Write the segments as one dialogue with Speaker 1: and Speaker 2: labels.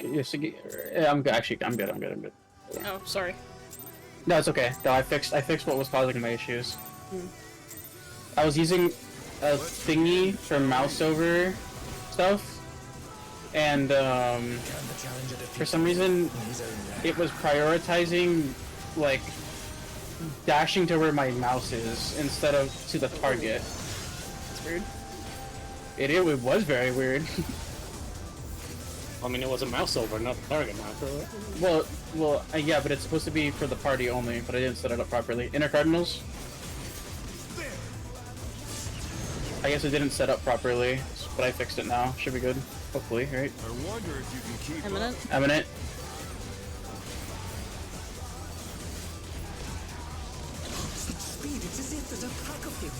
Speaker 1: Yes, yeah, I'm good. Actually, I'm good. I'm good. I'm good.
Speaker 2: Oh, sorry.
Speaker 1: No, it's okay. No, I fixed what was causing my issues. I was using a thingy for mouse over stuff, and for some reason it was prioritizing like dashing to where my mouse is instead of to the target.
Speaker 2: That's weird.
Speaker 1: It was very weird.
Speaker 3: I mean, it was a mouse over, not a target marker, right?
Speaker 1: Well, yeah, but it's supposed to be for the party only, but I didn't set it up properly. Inner Cardinals? I guess it didn't set up properly, but I fixed it now. Should be good. Hopefully, right?
Speaker 4: I wonder if you can keep
Speaker 2: Eminent?
Speaker 1: Eminent.
Speaker 5: Such speed, it's as if there's a pack of him.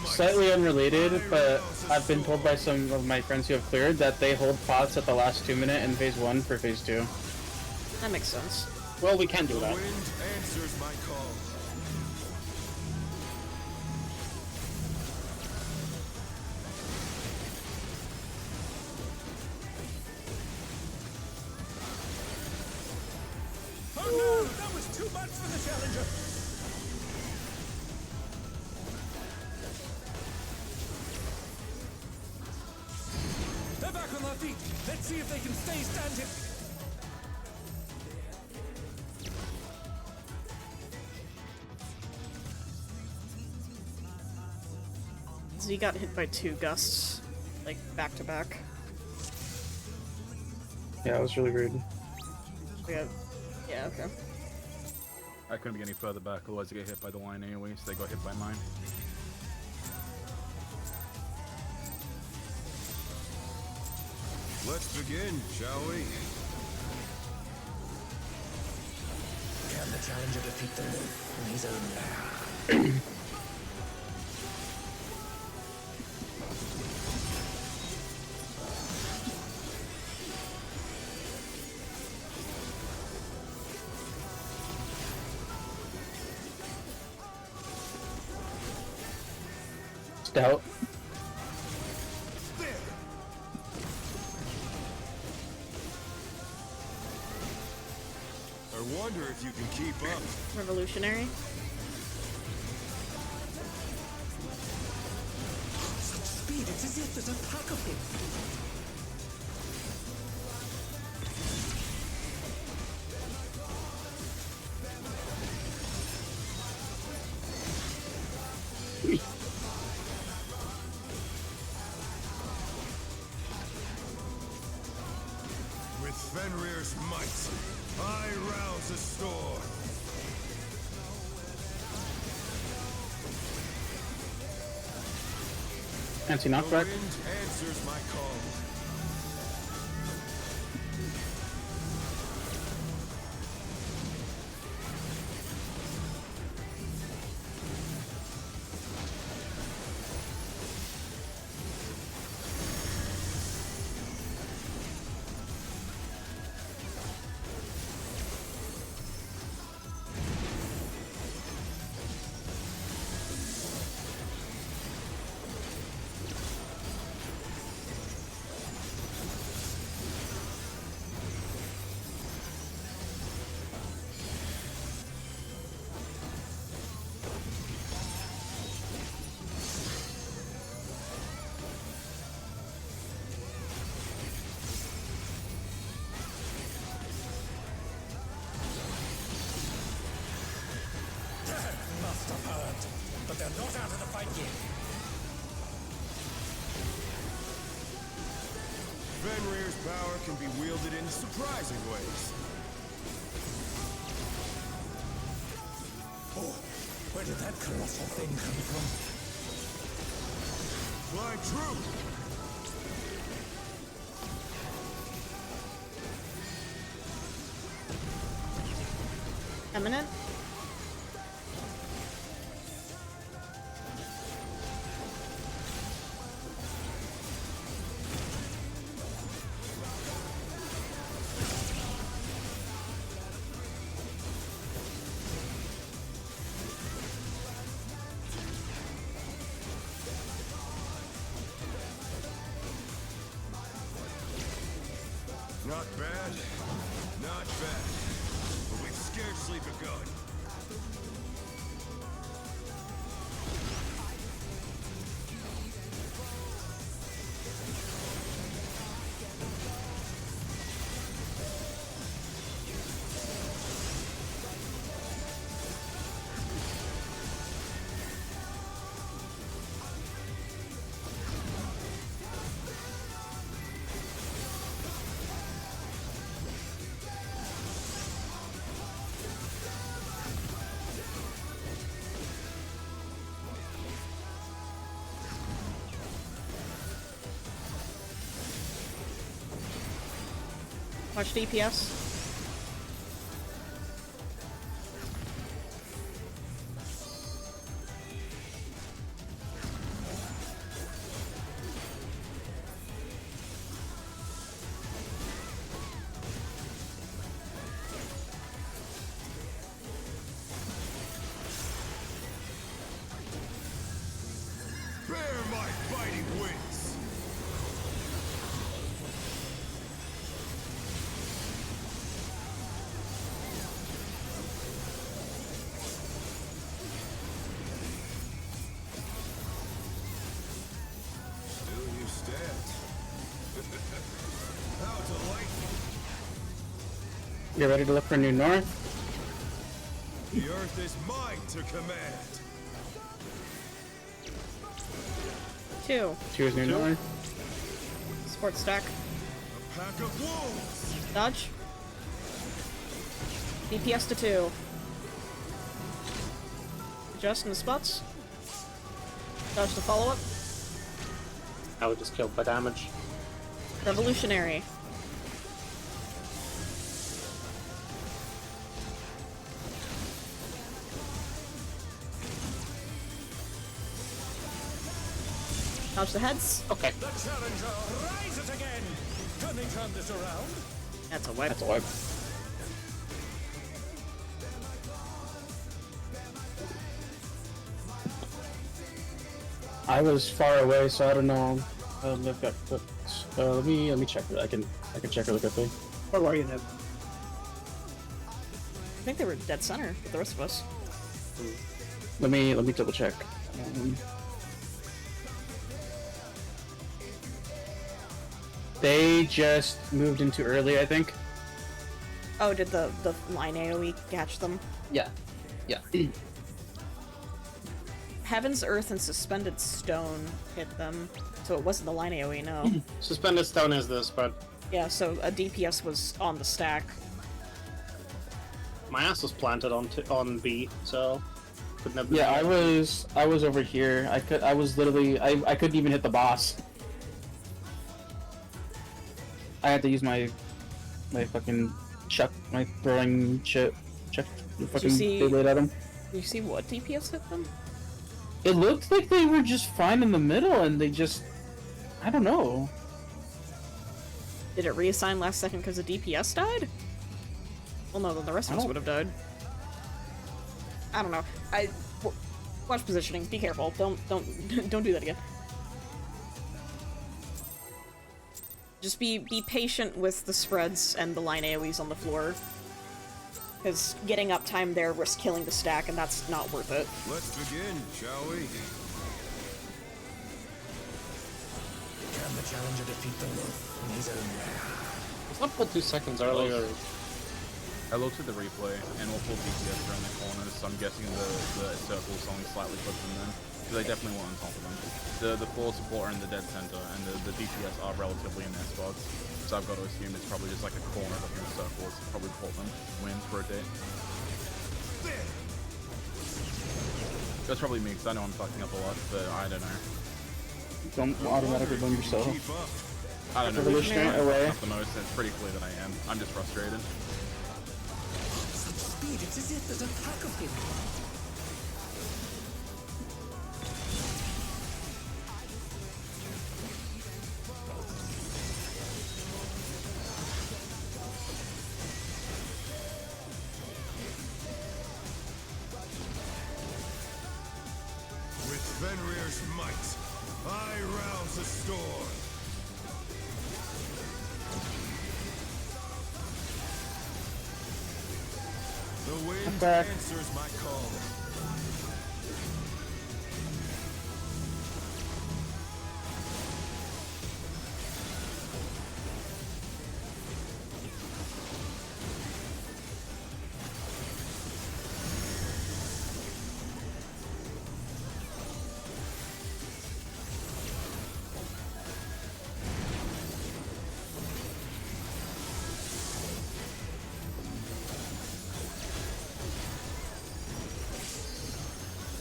Speaker 1: Slightly unrelated, but I've been told by some of my friends who have cleared that they hold pots at the last 2 minute in phase 1 for phase 2.
Speaker 2: That makes sense.
Speaker 3: Well, we can do that.
Speaker 4: wind answers my call.
Speaker 5: Oh no! That was too much for the challenger! They're back on their feet! Let's see if they can stay standing!
Speaker 2: Z got hit by 2 gusts, like, back to back.
Speaker 1: Yeah, it was really weird.
Speaker 2: Yeah, okay.
Speaker 6: I couldn't be any further back, otherwise I get hit by the line anyway, so they got hit by mine.
Speaker 4: Let's begin, shall we?
Speaker 5: Can the challenger defeat the wolf in his own lair?
Speaker 1: Stout.
Speaker 4: I wonder if you can keep up.
Speaker 2: Revolutionary?
Speaker 5: Such speed, it's as if there's a pack of him.
Speaker 4: With Fenrir's might, I rouse a storm.
Speaker 1: Anti-knockback.
Speaker 4: The wind answers my call.
Speaker 5: Must have heard, but they're not out of the fight yet.
Speaker 4: Fenrir's power can be wielded in surprising ways.
Speaker 5: Oh, where did that colossal thing come from?
Speaker 4: Fly true!
Speaker 2: Eminent?
Speaker 4: Not bad. Not bad. But we've scarcely begun.
Speaker 2: Watch DPS.
Speaker 4: Bear my biting wings. Still you stand. How delightful.
Speaker 1: Get ready to look for New North.
Speaker 4: The earth is mine to command.
Speaker 2: 2.
Speaker 1: Choose New North.
Speaker 2: Sport stack.
Speaker 4: A pack of wolves.
Speaker 2: Dodge. DPS to 2. Adjust in the spots. Dodge to follow up.
Speaker 3: I was just killed by damage.
Speaker 2: Revolutionary. Dodge the heads.
Speaker 3: Okay.
Speaker 4: The challenger rises again. Can they turn this around?
Speaker 2: That's a wipe.
Speaker 1: That's a wipe. I was far away, so I don't know. Look up, let me check it. I can check really quickly.
Speaker 3: Where were you then?
Speaker 2: I think they were dead center with the rest of us.
Speaker 1: Let me double check. They just moved in too early, I think.
Speaker 2: Oh, did the line AoE catch them?
Speaker 1: Yeah. Yeah.
Speaker 2: Heaven's Earth and Suspended Stone hit them, so it wasn't the line AoE, no.
Speaker 3: Suspended stone is this, but
Speaker 2: Yeah, so a DPS was on the stack.
Speaker 3: my ass was planted on B, so couldn't have been.
Speaker 1: Yeah, I was over here. I couldn't even hit the boss. I had to use my fucking my throwing shit. Chuck the fucking
Speaker 2: see-
Speaker 1: Beyblade at him.
Speaker 2: You see what DPS hit them?
Speaker 1: It looked like they were just fine in the middle, and they just, I don't know.
Speaker 2: Did it reassign last second because the DPS died? Well, no, then the rest of us would have died. I don't know. Watch positioning. Be careful. Don't do that again. Just be patient with the spreads and the line AoEs on the floor. Because getting uptime there risks killing the stack, and that's not worth it.
Speaker 4: Let's begin, shall we?
Speaker 5: Can the challenger defeat the wolf in his own lair?
Speaker 3: Was that pulled 2 seconds earlier?
Speaker 6: I looked at the replay, and we'll pull DPS around the corners, so I'm guessing the circle's only slightly clipped them then. Because they definitely weren't on top of them. The 4 support are in the dead center, and the DPS are relatively in their spots. So I've got to assume it's probably just like a corner up in the circle. It's probably Portland wins rotate. That's probably me, because I know I'm fucking up a lot, but I don't know.
Speaker 1: Don't automatically blame yourself.
Speaker 4: Keep up.
Speaker 6: I don't know.
Speaker 1: Revolutionary away.
Speaker 6: Not the most. It's pretty clear that I am. I'm just frustrated.
Speaker 5: Such speed, it's as if there's a pack of him.
Speaker 4: With Fenrir's might, I rouse a storm. The wind
Speaker 1: back.
Speaker 4: answers my call.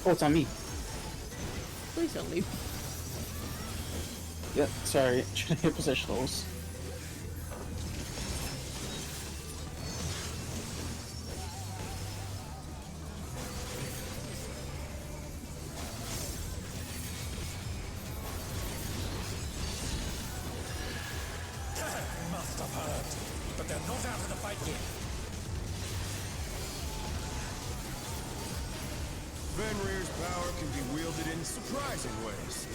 Speaker 1: Oh, it's on me.
Speaker 2: Please don't leave.
Speaker 1: Yep, sorry. Should hit positionals.
Speaker 5: Must have heard. But they're not out of the fight yet.
Speaker 4: Fenrir's power can be wielded in surprising ways.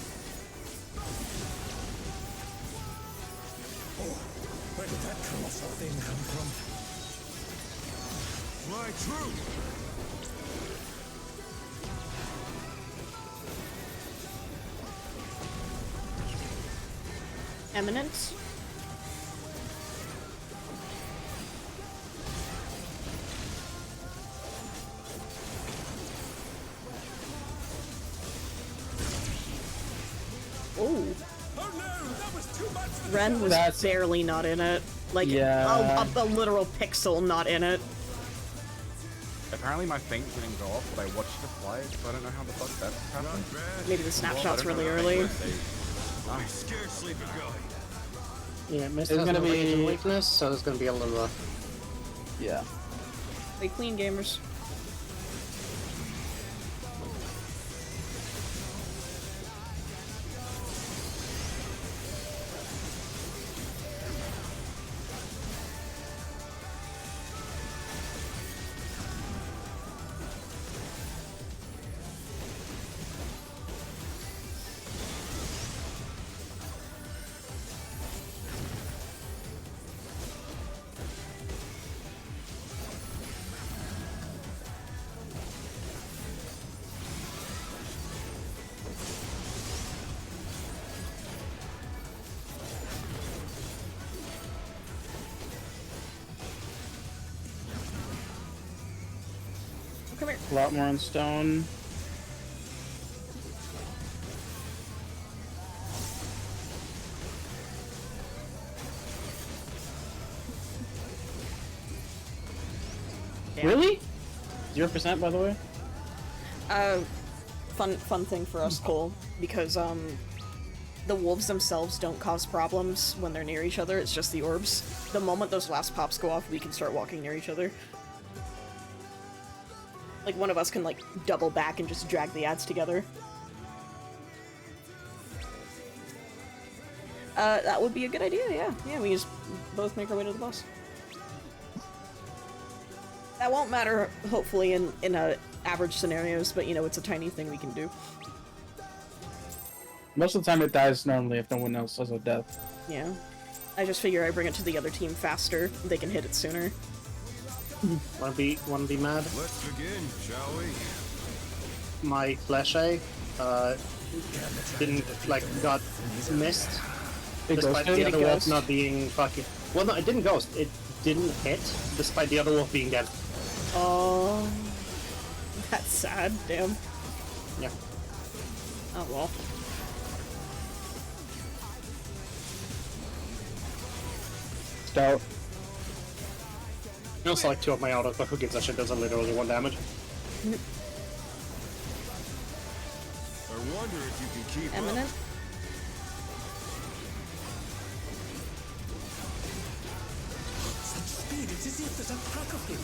Speaker 5: Oh, where did that colossal thing come from?
Speaker 4: Fly true!
Speaker 2: Eminence? Oh.
Speaker 5: Oh no, that was too much for
Speaker 2: Ren was
Speaker 1: That's-
Speaker 2: barely not in it. Like,
Speaker 1: Yeah.
Speaker 2: a literal pixel not in it.
Speaker 6: Apparently my thing didn't go off, but I watched it fly, so I don't know how the fuck that happened.
Speaker 4: Not bad.
Speaker 2: Maybe the snapshot's really early.
Speaker 4: We've scarcely begun.
Speaker 7: Yeah, Mist
Speaker 1: It's
Speaker 7: has
Speaker 1: gonna
Speaker 7: no rage and
Speaker 1: be-
Speaker 7: weakness, so there's gonna be a little
Speaker 1: Yeah.
Speaker 2: Play clean, gamers. Come here.
Speaker 1: A lot more on stone.
Speaker 2: Damn.
Speaker 1: Really? 0% by the way?
Speaker 2: Fun thing for us, Cole, because, the wolves themselves don't cause problems when they're near each other, it's just the orbs. The moment those last pops go off, we can start walking near each other. Like, one of us can, like, double back and just drag the ads together. That would be a good idea, yeah. Yeah, we just both make our way to the boss. That won't matter, hopefully, in average scenarios, but, you know, it's a tiny thing we can do.
Speaker 1: Most of the time it dies normally if no one else has a death.
Speaker 2: Yeah. I just figure I bring it to the other team faster, they can hit it sooner.
Speaker 7: wanna be mad.
Speaker 4: Let's begin, shall we?
Speaker 7: My flash A didn't got missed.
Speaker 1: It
Speaker 7: Despite
Speaker 1: goes
Speaker 7: the
Speaker 1: to
Speaker 7: other
Speaker 1: the
Speaker 7: wolf
Speaker 1: ghost.
Speaker 7: not being fucking well no, it didn't ghost. It didn't hit, despite the other wolf being dead.
Speaker 2: Oh, that's sad, damn.
Speaker 7: Yeah.
Speaker 2: Oh well.
Speaker 1: Stout.
Speaker 7: I also like 2 of my autos, but who gives a shit, does literally 1 damage.
Speaker 4: I wonder if you can keep
Speaker 2: Eminent?
Speaker 4: up.
Speaker 5: Such speed, it's as if there's a pack of him.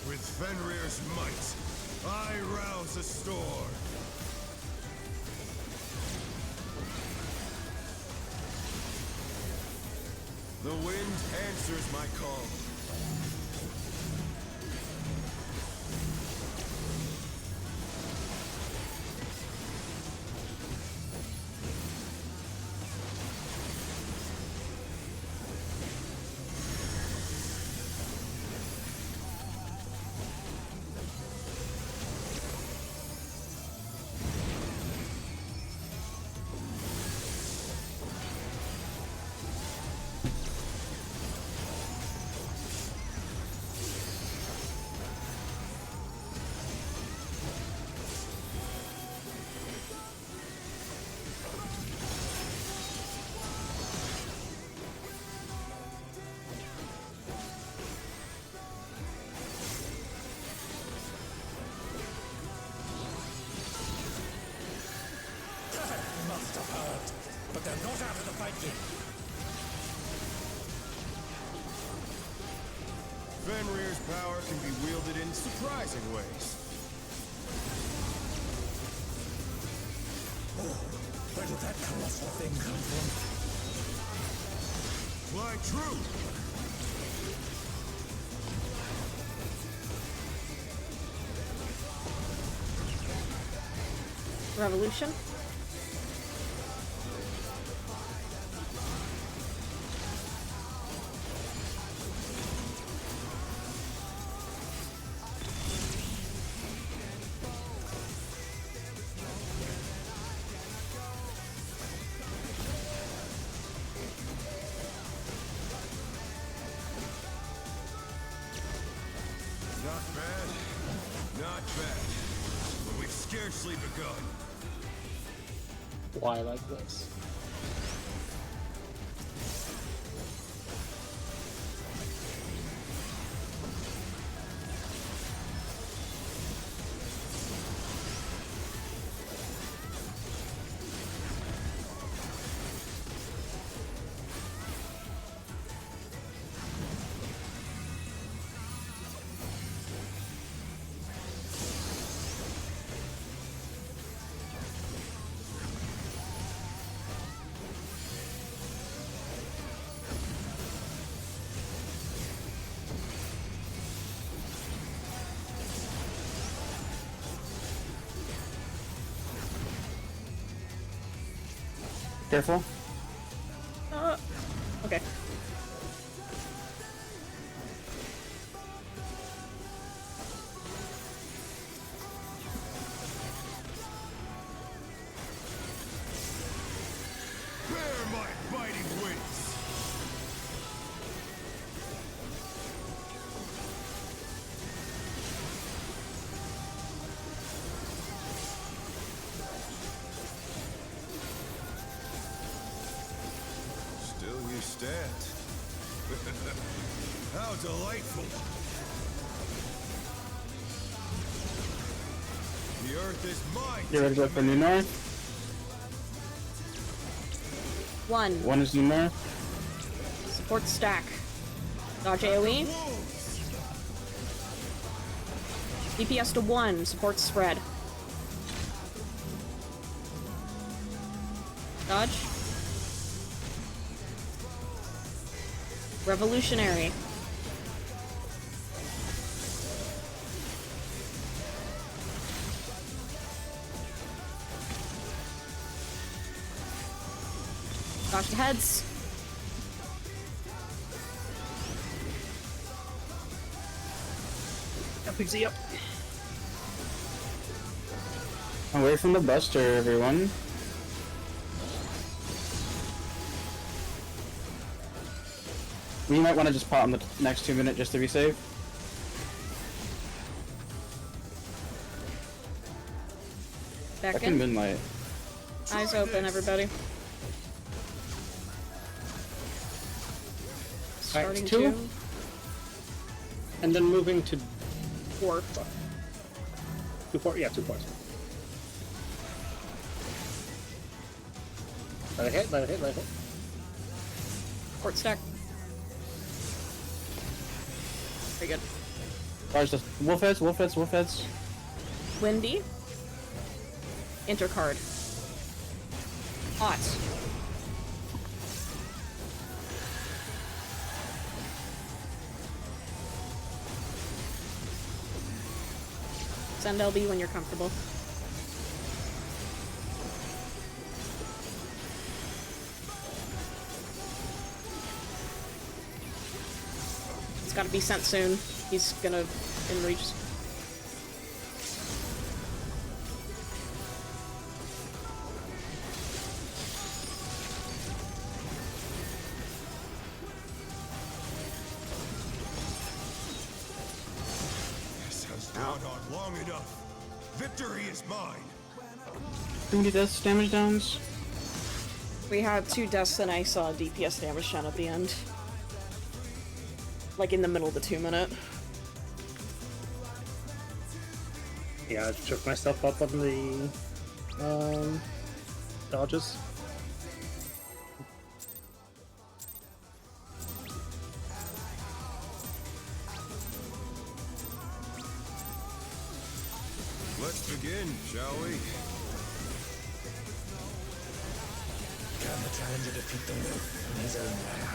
Speaker 4: With Fenrir's might, I rouse a storm. The wind answers my call.
Speaker 5: but they're not out of the fight yet.
Speaker 4: Fenrir's power can be wielded in surprising ways.
Speaker 5: Oh, where did that colossal thing come from?
Speaker 4: Fly true!
Speaker 2: Revolution?
Speaker 4: Not bad. Not bad. But we've scarcely begun.
Speaker 3: Why like this?
Speaker 1: Careful.
Speaker 2: Okay.
Speaker 4: Bear my biting wings! Still you stand. How delightful! The earth is mine!
Speaker 1: You ready to go for New North?
Speaker 2: One.
Speaker 1: One is New North.
Speaker 2: Support stack. Dodge AoE.
Speaker 4: Wolves!
Speaker 2: DPS to 1. Support spread. Dodge. Revolutionary. Dodge to heads.
Speaker 7: Up.
Speaker 1: Away from the Buster, everyone. We might want to just pot on the next 2 minutes just to be safe.
Speaker 2: Back
Speaker 1: Back in
Speaker 2: in.
Speaker 1: Moonlight.
Speaker 2: Eyes open, everybody. Starting
Speaker 3: 2?
Speaker 2: to
Speaker 3: And then moving to
Speaker 2: 4.
Speaker 3: 2-4? Yeah, 2-4. Let it hit, let it hit, let it hit.
Speaker 2: Support stack. Very good.
Speaker 1: Bars just wolf heads, wolf heads, wolf heads.
Speaker 2: Windy. Intercard. Hot. Send LB when you're comfortable. It's gotta be sent soon. He's gonna in reach.
Speaker 4: This has gone on long enough. Victory is mine.
Speaker 1: Too many deaths, damage downs.
Speaker 2: We had 2 deaths and I saw a DPS damage down at the end. Like in the middle of the 2 minute.
Speaker 7: Yeah, I tripped myself up on the dodges.
Speaker 4: Shall we?
Speaker 5: Can the challenger defeat the wolf in his own lair?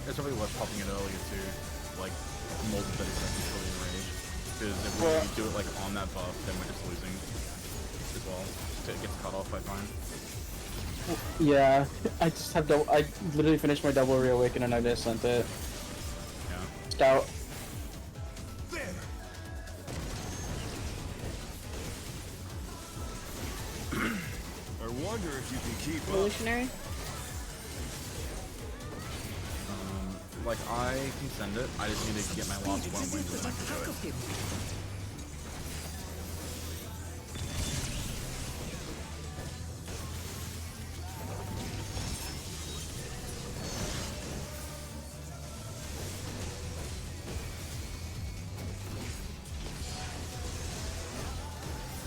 Speaker 6: It's probably worth popping it earlier too, like more than 30 seconds for the enrage. Because if we do it like on that buff, then we're just losing as well. It gets cut off, I find.
Speaker 1: Yeah, I just have I literally finished my double reawaken and I just sent it.
Speaker 6: Yeah.
Speaker 1: Scout.
Speaker 4: There. I wonder if you can keep up.
Speaker 2: Evolutionary?
Speaker 6: Like I can send it. I just need to get my last one win and I can do it.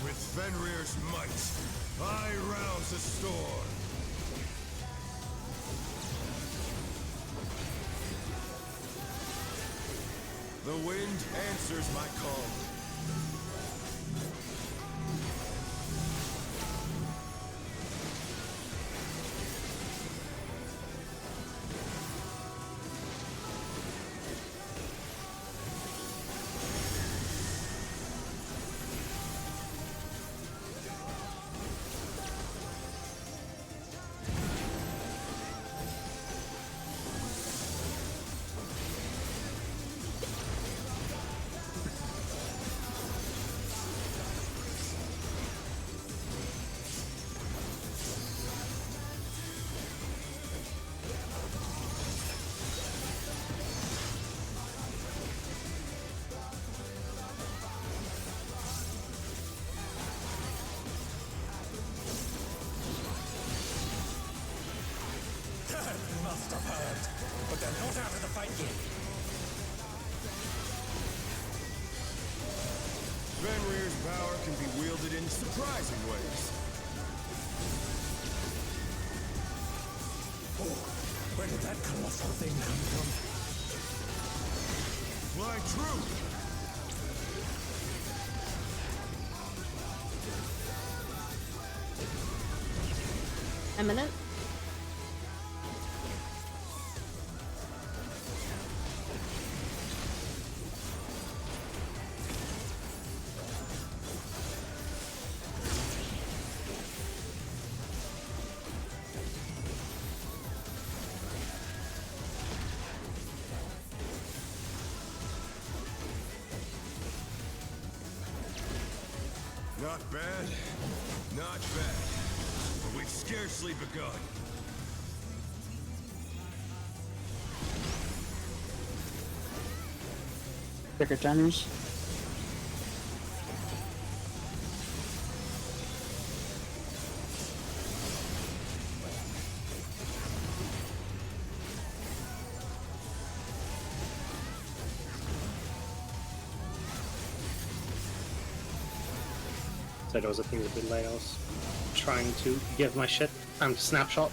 Speaker 4: With Fenrir's might, I rouse a storm. The wind answers my call.
Speaker 5: Must have heard, but they're not out of the fight yet.
Speaker 4: Fenrir's power can be wielded in surprising ways.
Speaker 5: Oh, where did that colossal thing come from?
Speaker 4: Fly true!
Speaker 2: Eminent?
Speaker 4: Not bad, not bad. But we've scarcely begun.
Speaker 1: Picker Jenners.
Speaker 7: Said it was a thing a bit late. I was trying to give my shit snapshot.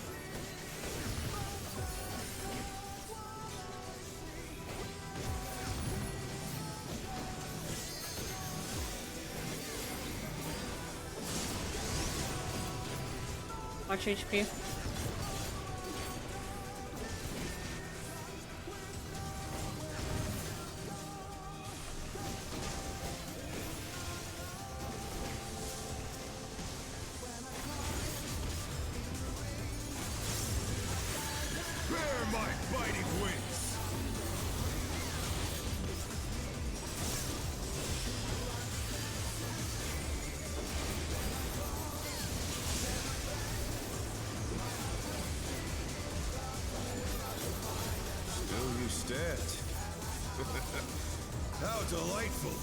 Speaker 2: Watch HP.
Speaker 4: Bear my biting wings! Still you stand. How delightful!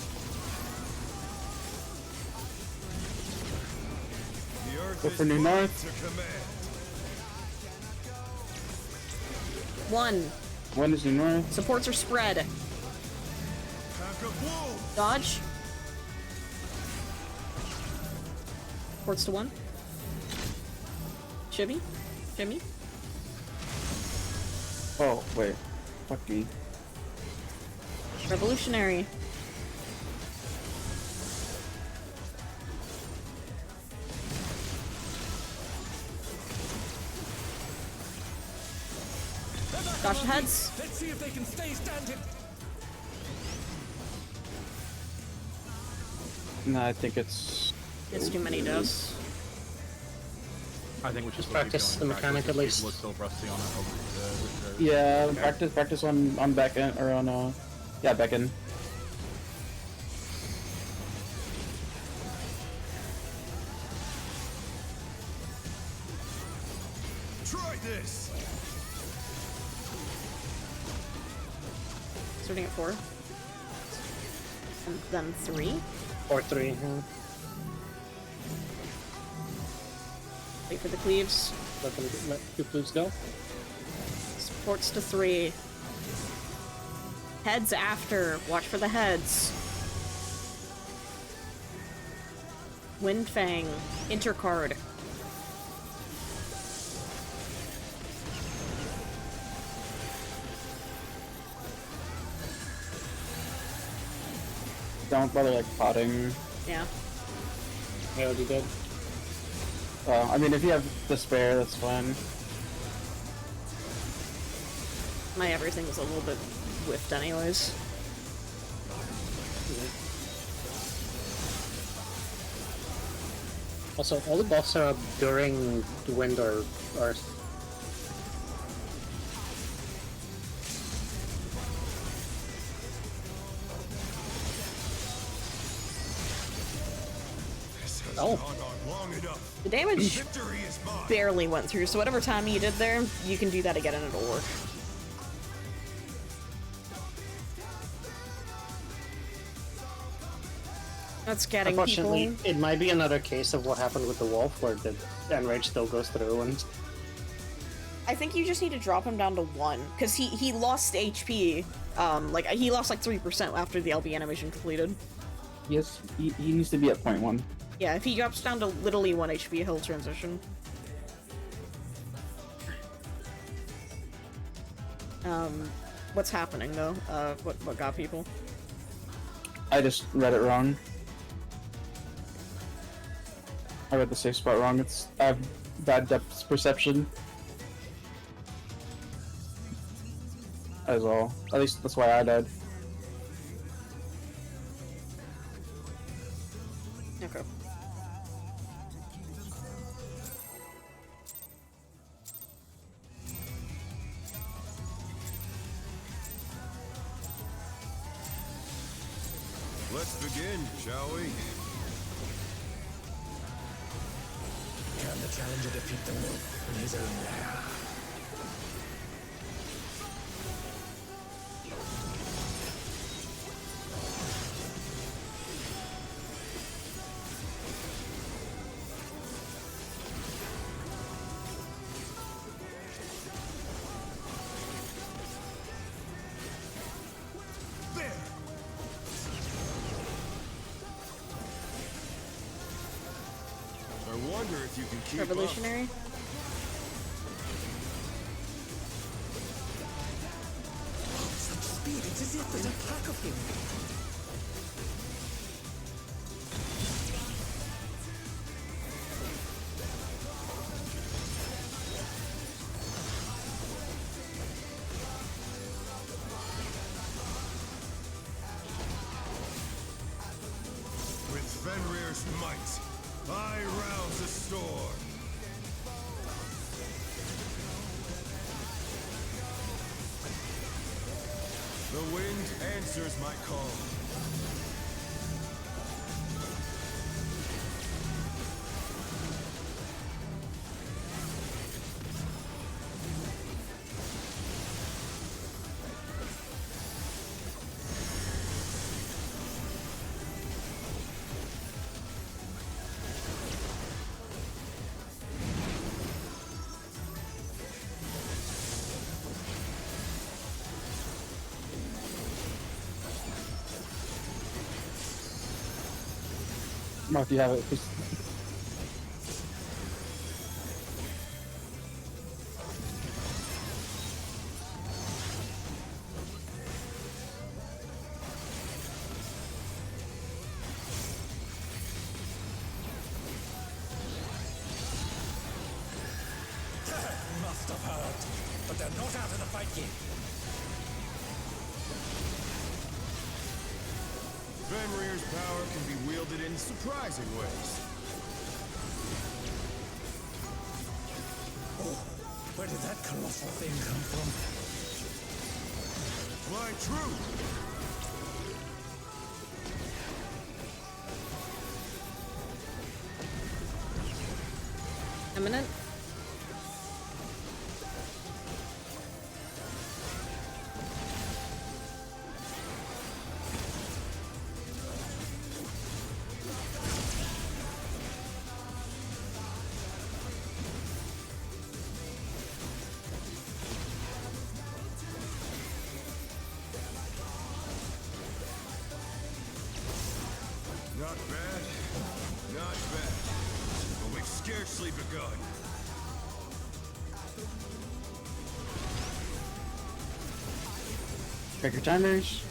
Speaker 4: The earth
Speaker 1: Go
Speaker 4: is
Speaker 1: for New
Speaker 4: mine
Speaker 1: North.
Speaker 4: to command.
Speaker 2: One.
Speaker 1: One is New North.
Speaker 2: Supports are spread.
Speaker 4: Pack of wolves!
Speaker 2: Dodge. Supports to one. Shimmy. Shimmy.
Speaker 1: Oh, wait. Fuck me.
Speaker 2: Revolutionary. Dodge the heads.
Speaker 5: Let's see if they can stay standing.
Speaker 1: No, I think it's...
Speaker 2: It's too many deaths.
Speaker 6: I think we should
Speaker 7: Just
Speaker 6: still keep
Speaker 7: practice
Speaker 6: going.
Speaker 7: the mechanic at least.
Speaker 6: People are still rusty on it.
Speaker 1: Yeah, practice on back end, or on, yeah, back end.
Speaker 4: Try this.
Speaker 2: Starting at 4. And then 3.
Speaker 7: Or 3.
Speaker 2: Wait for the cleaves.
Speaker 7: Let 2 cleaves go.
Speaker 2: Supports to 3. Heads after. Watch for the heads. Windfang. Intercard.
Speaker 1: Don't bother like potting.
Speaker 2: Yeah.
Speaker 7: I already did.
Speaker 1: I mean, if you have the spare, that's fine.
Speaker 2: My everything was a little bit whiffed anyways.
Speaker 7: Also, all the buffs are up during wind or earth.
Speaker 4: This has
Speaker 7: Oh.
Speaker 4: gone on long enough.
Speaker 2: The damage
Speaker 4: Victory is mine.
Speaker 2: barely went through, so whatever timing you did there, you can do that again and it'll work. That's getting
Speaker 7: Unfortunately,
Speaker 2: people.
Speaker 7: it might be another case of what happened with the wolf, where the enrage still goes through, and
Speaker 2: I think you just need to drop him down to 1, because he lost HP. Like, he lost like 3% after the LB animation completed.
Speaker 1: Yes, he needs to be at 0.1.
Speaker 2: Yeah, if he drops down to literally 1 HP, he'll transition. What's happening though? What got people?
Speaker 1: I just read it wrong. I read the safe spot wrong. I have bad depth perception. That is all. At least that's why I died.
Speaker 2: Okay.
Speaker 4: Let's begin, shall we?
Speaker 5: Can the challenger defeat the wolf in his own lair?
Speaker 4: There. I wonder if you can keep
Speaker 2: Revolutionary.
Speaker 5: Such speed, it's as if there's a pack of him.
Speaker 4: With Fenrir's might, I rouse a storm. The wind answers my call.
Speaker 1: Mark, you have it. Please.
Speaker 5: Must have hurt. but they're not out of the fight yet.
Speaker 4: Fenrir's power can be wielded in surprising ways.
Speaker 5: Oh, where did that colossal thing come from?
Speaker 4: Fly true!
Speaker 2: Eminent.
Speaker 4: Not bad. Not bad. But we've scarcely begun.
Speaker 1: Check your timers.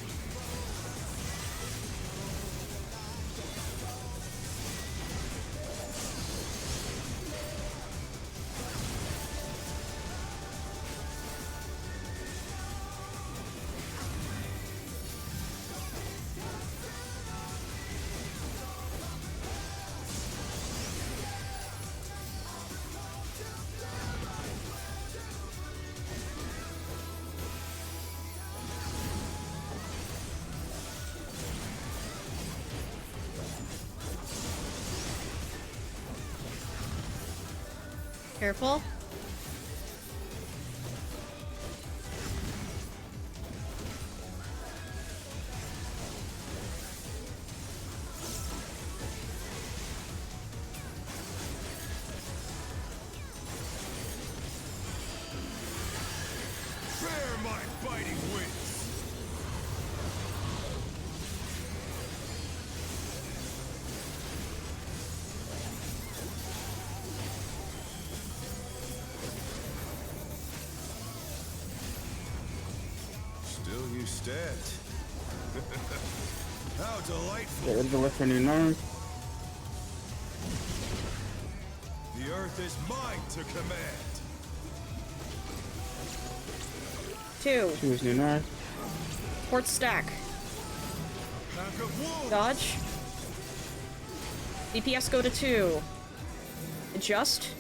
Speaker 2: Careful.
Speaker 4: Bear my biting wings! Still you stand. How delightful!
Speaker 1: Get rid of the lift for new north.
Speaker 4: The earth is mine to command.
Speaker 2: 2.
Speaker 1: 2 is new north.
Speaker 2: Port stack.
Speaker 4: Pack of wolves!
Speaker 2: Dodge. DPS go to 2. Adjust.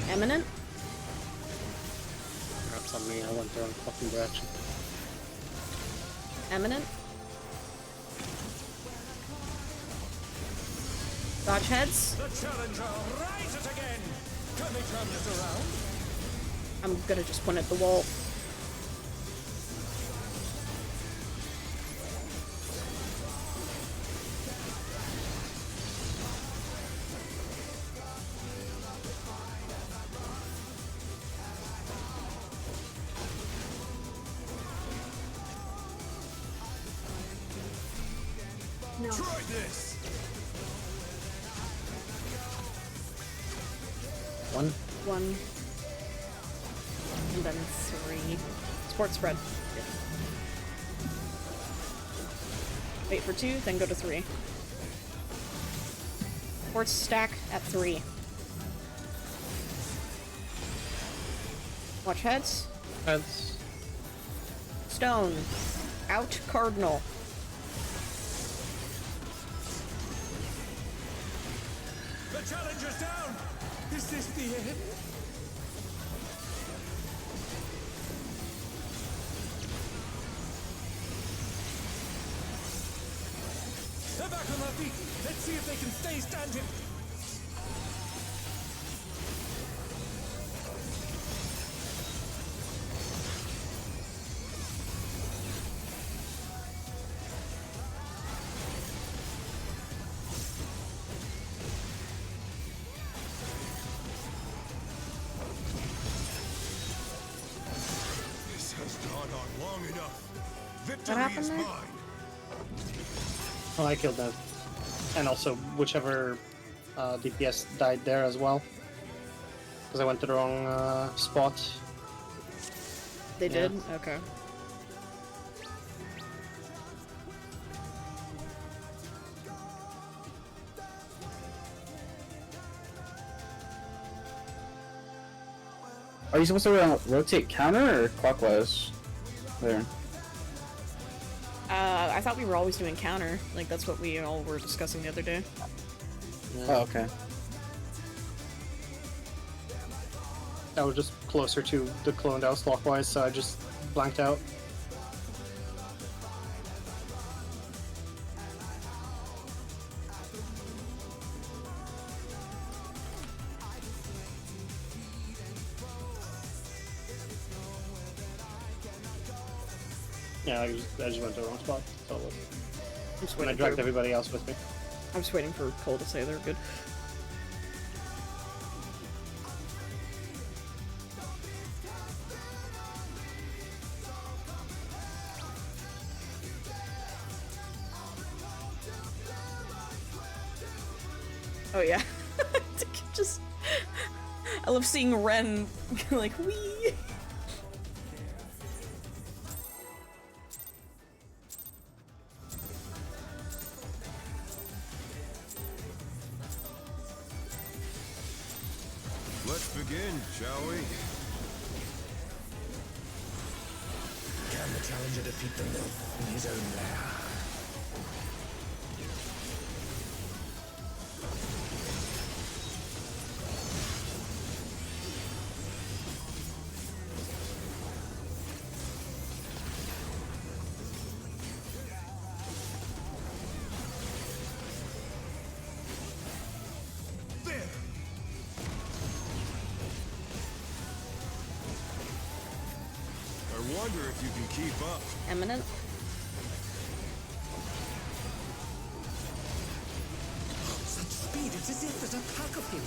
Speaker 2: Eminent.
Speaker 3: Perhaps on me, I went the wrong fucking direction.
Speaker 2: Eminent. Dodge heads.
Speaker 5: The challenger rises again! Can they turn this around?
Speaker 2: I'm gonna just point at the wall.
Speaker 4: Try this!
Speaker 3: 1.
Speaker 2: 1. And then 3. Sport spread. Wait for 2, then go to 3. Sport stack at 3. Watch heads.
Speaker 3: Heads.
Speaker 2: Stone. Out cardinal.
Speaker 5: The challenger's down! Is this the end? They're back on their feet! Let's see if they can stay standing!
Speaker 4: This has gone on long enough. Victory
Speaker 2: happened
Speaker 4: is
Speaker 2: there?
Speaker 4: mine.
Speaker 7: Oh, I killed them. And also, whichever DPS died there as well. Because I went to the wrong spot.
Speaker 2: They
Speaker 7: Yeah.
Speaker 2: did? Okay.
Speaker 1: Are you supposed to rotate counter or clockwise? There.
Speaker 2: I thought we were always doing counter. Like, that's what we all were discussing the other day.
Speaker 7: Yeah.
Speaker 1: Oh, okay.
Speaker 7: I was just closer to the cloned house clockwise, so I just blanked out. Yeah, I just went to the wrong spot. So
Speaker 2: I'm just
Speaker 7: and I
Speaker 2: waiting
Speaker 7: dragged
Speaker 2: for,
Speaker 7: everybody else with me.
Speaker 2: I'm just waiting for Cole to say they're good. Oh yeah. Just I love seeing Ren like wee.
Speaker 4: Let's begin, shall we?
Speaker 5: Can the challenger defeat the myth in his own lair?
Speaker 4: There! I wonder if you can keep up.
Speaker 2: Eminent.
Speaker 5: Such speed, it's as if there's a pack of him.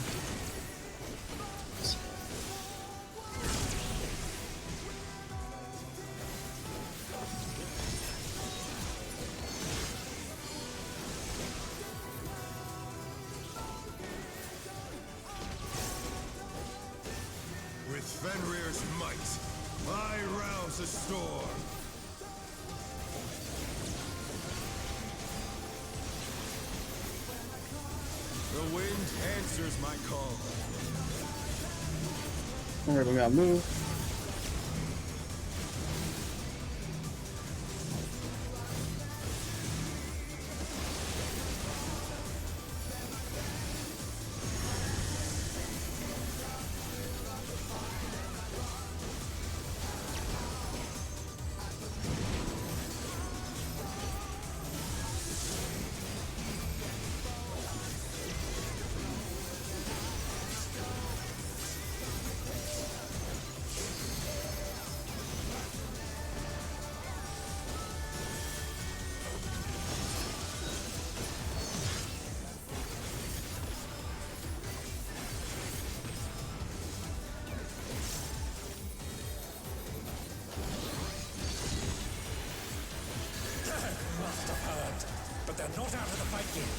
Speaker 4: With Fenrir's might, I rouse a storm. The wind answers my call.
Speaker 1: Alright, we gotta move.
Speaker 5: Must have heard, but they're not out of the fight yet.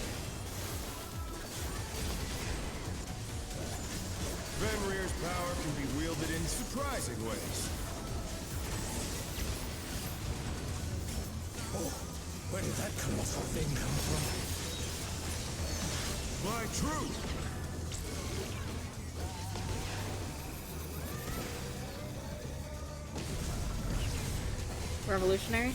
Speaker 4: Fenrir's power can be wielded in surprising ways.
Speaker 5: Oh, where did that colossal thing come from?
Speaker 4: My truth!
Speaker 2: Revolutionary.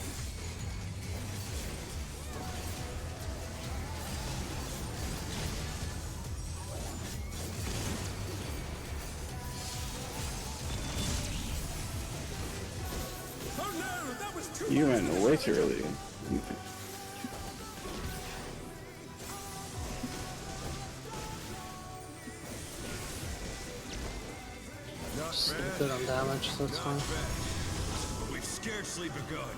Speaker 5: Oh no, that was too
Speaker 1: You
Speaker 5: much.
Speaker 1: went way too early.
Speaker 4: Not
Speaker 7: Still
Speaker 4: bad.
Speaker 7: good on damage, so it's fine.
Speaker 4: Not bad. But we've scarcely begun.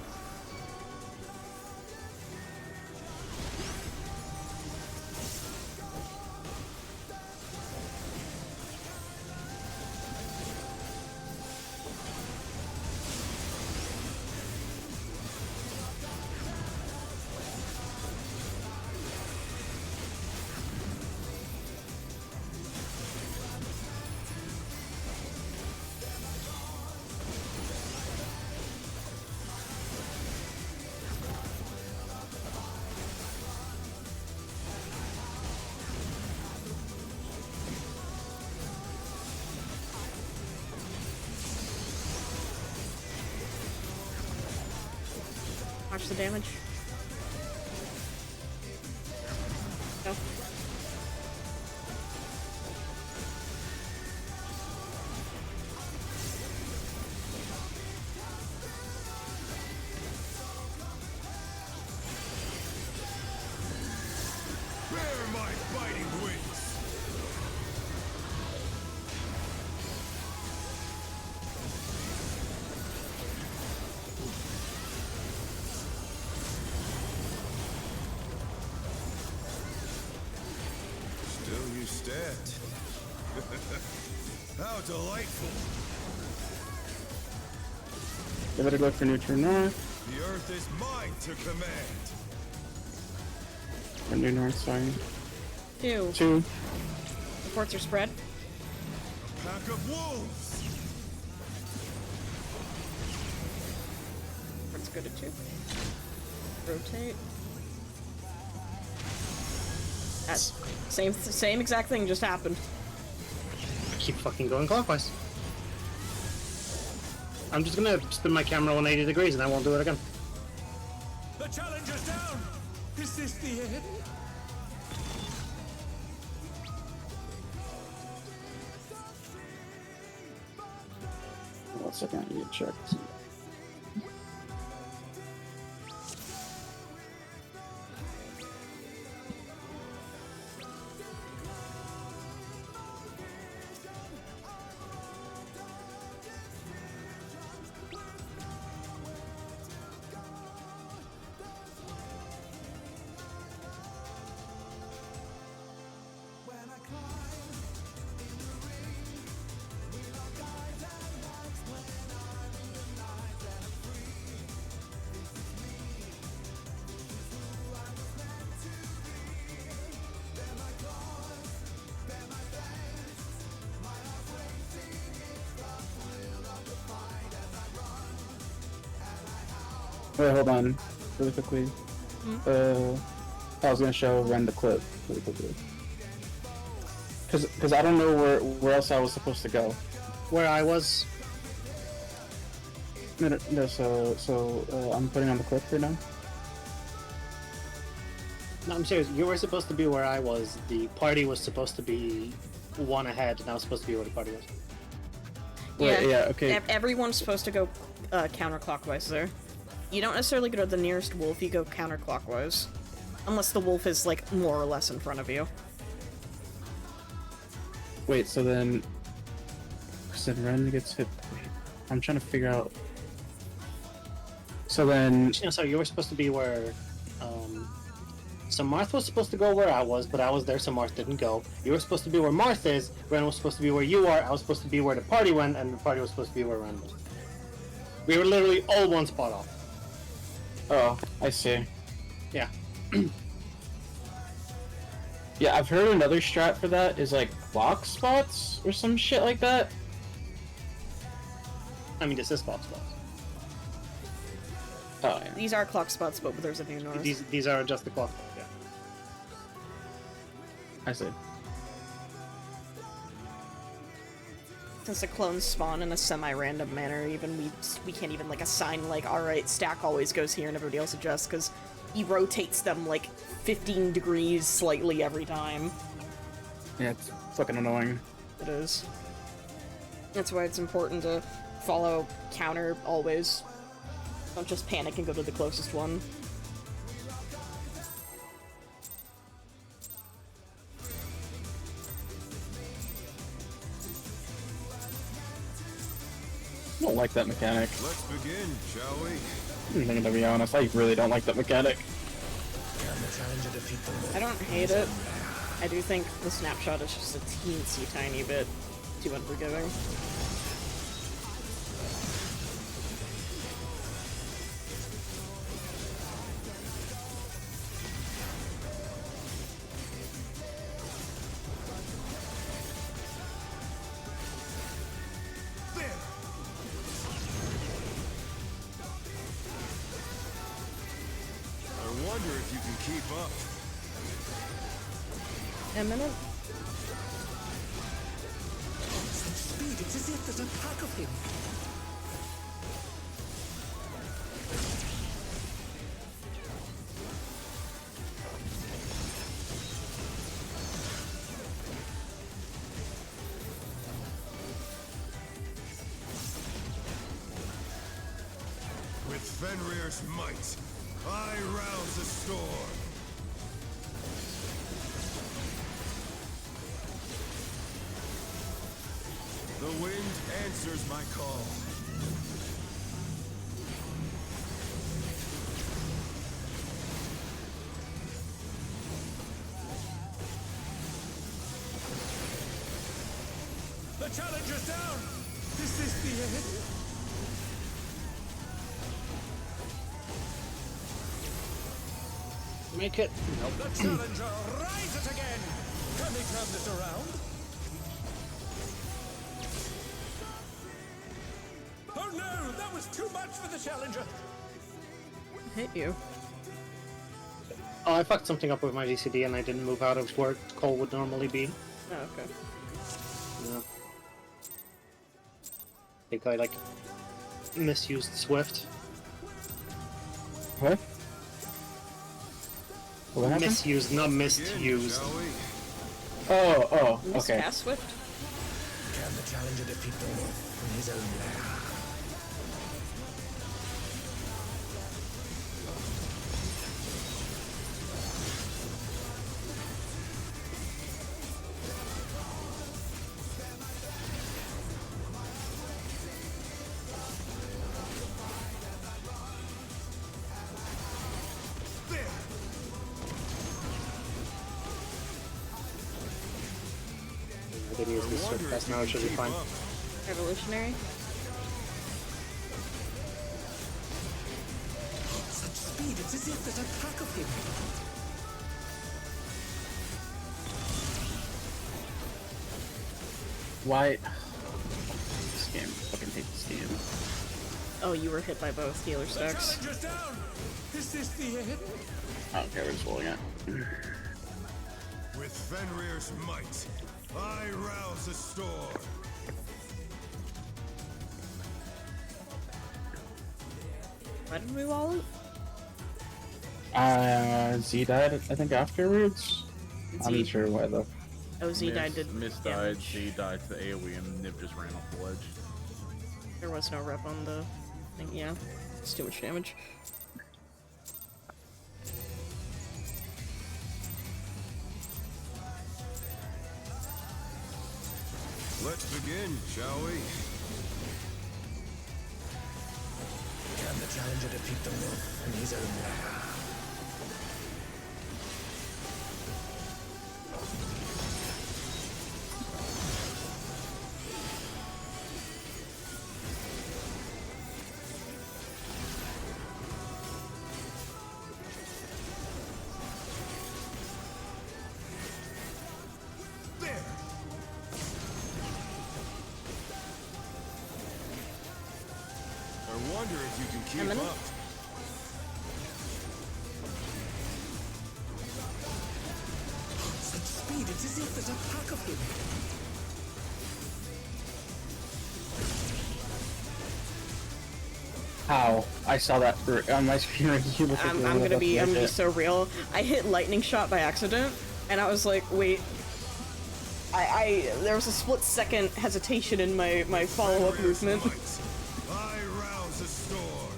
Speaker 2: much the damage? No.
Speaker 4: Bear my fighting wings! Still you stand. How delightful!
Speaker 1: Give it a look for neutral north.
Speaker 4: The earth is mine to command!
Speaker 1: Or new north, sorry.
Speaker 2: 2.
Speaker 1: 2.
Speaker 2: Reports are spread.
Speaker 4: A pack of wolves!
Speaker 2: Reports good at 2. Rotate. That's same exact thing just happened.
Speaker 7: I keep fucking going clockwise. I'm just gonna spin my camera 180 degrees and I won't do it again.
Speaker 4: The challenge is down! Is this the end?
Speaker 1: One second, I need to check. Wait, hold on, really quickly. I was gonna run the clip really quickly. Cause I don't know where else I was supposed to go.
Speaker 7: Where I was.
Speaker 1: No, so I'm putting on the clip right now.
Speaker 7: No, I'm serious. You were supposed to be where I was. The party was supposed to be one ahead, and I was supposed to be where the party was.
Speaker 1: Wait, yeah, okay.
Speaker 2: Everyone's supposed to go counterclockwise there. You don't necessarily go to the nearest wolf, you go counterclockwise. Unless the wolf is, like, more or less in front of you.
Speaker 1: Wait, so then... Then Ren gets hit... Wait, I'm trying to figure out... So then...
Speaker 7: No, sorry, you were supposed to be where... So Marth was supposed to go where I was, but I was there, so Marth didn't go. You were supposed to be where Marth is, Ren was supposed to be where you are, I was supposed to be where the party went, and the party was supposed to be where Ren was. We were literally all one spot off.
Speaker 1: Oh, I see.
Speaker 7: Yeah.
Speaker 1: Yeah, I've heard another strat for that is like block spots or some shit like that.
Speaker 7: I mean, this is clock spots.
Speaker 1: Oh, yeah.
Speaker 2: These are clock spots, but there's a new north.
Speaker 7: These are just the clock spots, yeah.
Speaker 1: I see.
Speaker 2: Since the clones spawn in a semi-random manner, even we can't even like assign like, alright, stack always goes here and everybody else adjusts, because he rotates them like 15 degrees slightly every time.
Speaker 1: Yeah, it's fucking annoying.
Speaker 2: It is. That's why it's important to follow counter always. Don't just panic and go to the closest one.
Speaker 1: I don't like that mechanic.
Speaker 4: Let's begin, shall we?
Speaker 1: I'm gonna be honest, I really don't like that mechanic.
Speaker 2: I don't hate it. I do think the snapshot is just a teensy tiny bit too unforgiving.
Speaker 4: I wonder if you can keep up.
Speaker 2: A minute?
Speaker 5: Such speed, it's as if there's a pack of him.
Speaker 4: Fenrir's might, I rouse the storm. The wind answers my call. The challenger's down! Is this the end?
Speaker 7: Make it.
Speaker 4: The challenger, rise it again! Can they turn this around? Oh no! That was too much for the challenger!
Speaker 2: Hit you.
Speaker 7: Oh, I fucked something up with my DCD and I didn't move out of where Cole would normally be.
Speaker 2: Oh, okay.
Speaker 7: Yeah. I think I, like, misused Swift.
Speaker 1: What? What happened?
Speaker 7: Misused, not misused.
Speaker 4: Shall we?
Speaker 1: Oh,
Speaker 2: Miss
Speaker 1: okay.
Speaker 2: Pass Swift?
Speaker 5: Can the challenger defeat the myth in his own lair?
Speaker 7: I didn't use this Swift Pass, now it should be fine.
Speaker 2: Revolutionary?
Speaker 5: Such speed, it's as if there's a pack of him.
Speaker 1: Why? This game, fucking hate this game.
Speaker 2: Oh, you were hit by both healer stacks.
Speaker 4: Challenger's down! Is this the end?
Speaker 1: I don't care, we're just rolling it.
Speaker 4: With Fenrir's might, I rouse the storm.
Speaker 2: Why did we wall it?
Speaker 1: Z died, I think, afterwards? I'm
Speaker 2: Z.
Speaker 1: not sure why, though.
Speaker 2: Oh, Z died did
Speaker 6: Miss died,
Speaker 2: damage.
Speaker 6: Z died to the AoE, and Nib just ran off the ledge.
Speaker 2: There was no rep on the thing, yeah. It's too much damage.
Speaker 4: Let's begin, shall we?
Speaker 5: Can the challenger defeat the myth in his own lair?
Speaker 4: There! I wonder if you can keep
Speaker 2: minute.
Speaker 4: up.
Speaker 5: Such speed, it's as if there's a pack of him.
Speaker 1: How? I saw that on my screen right you look
Speaker 2: I'm
Speaker 1: like
Speaker 2: gonna be
Speaker 1: legit.
Speaker 2: so real. I hit lightning shot by accident, and I was like, wait. There was a split second hesitation in my follow-up
Speaker 4: Fenrir's
Speaker 2: movement.
Speaker 4: might, I rouse the storm.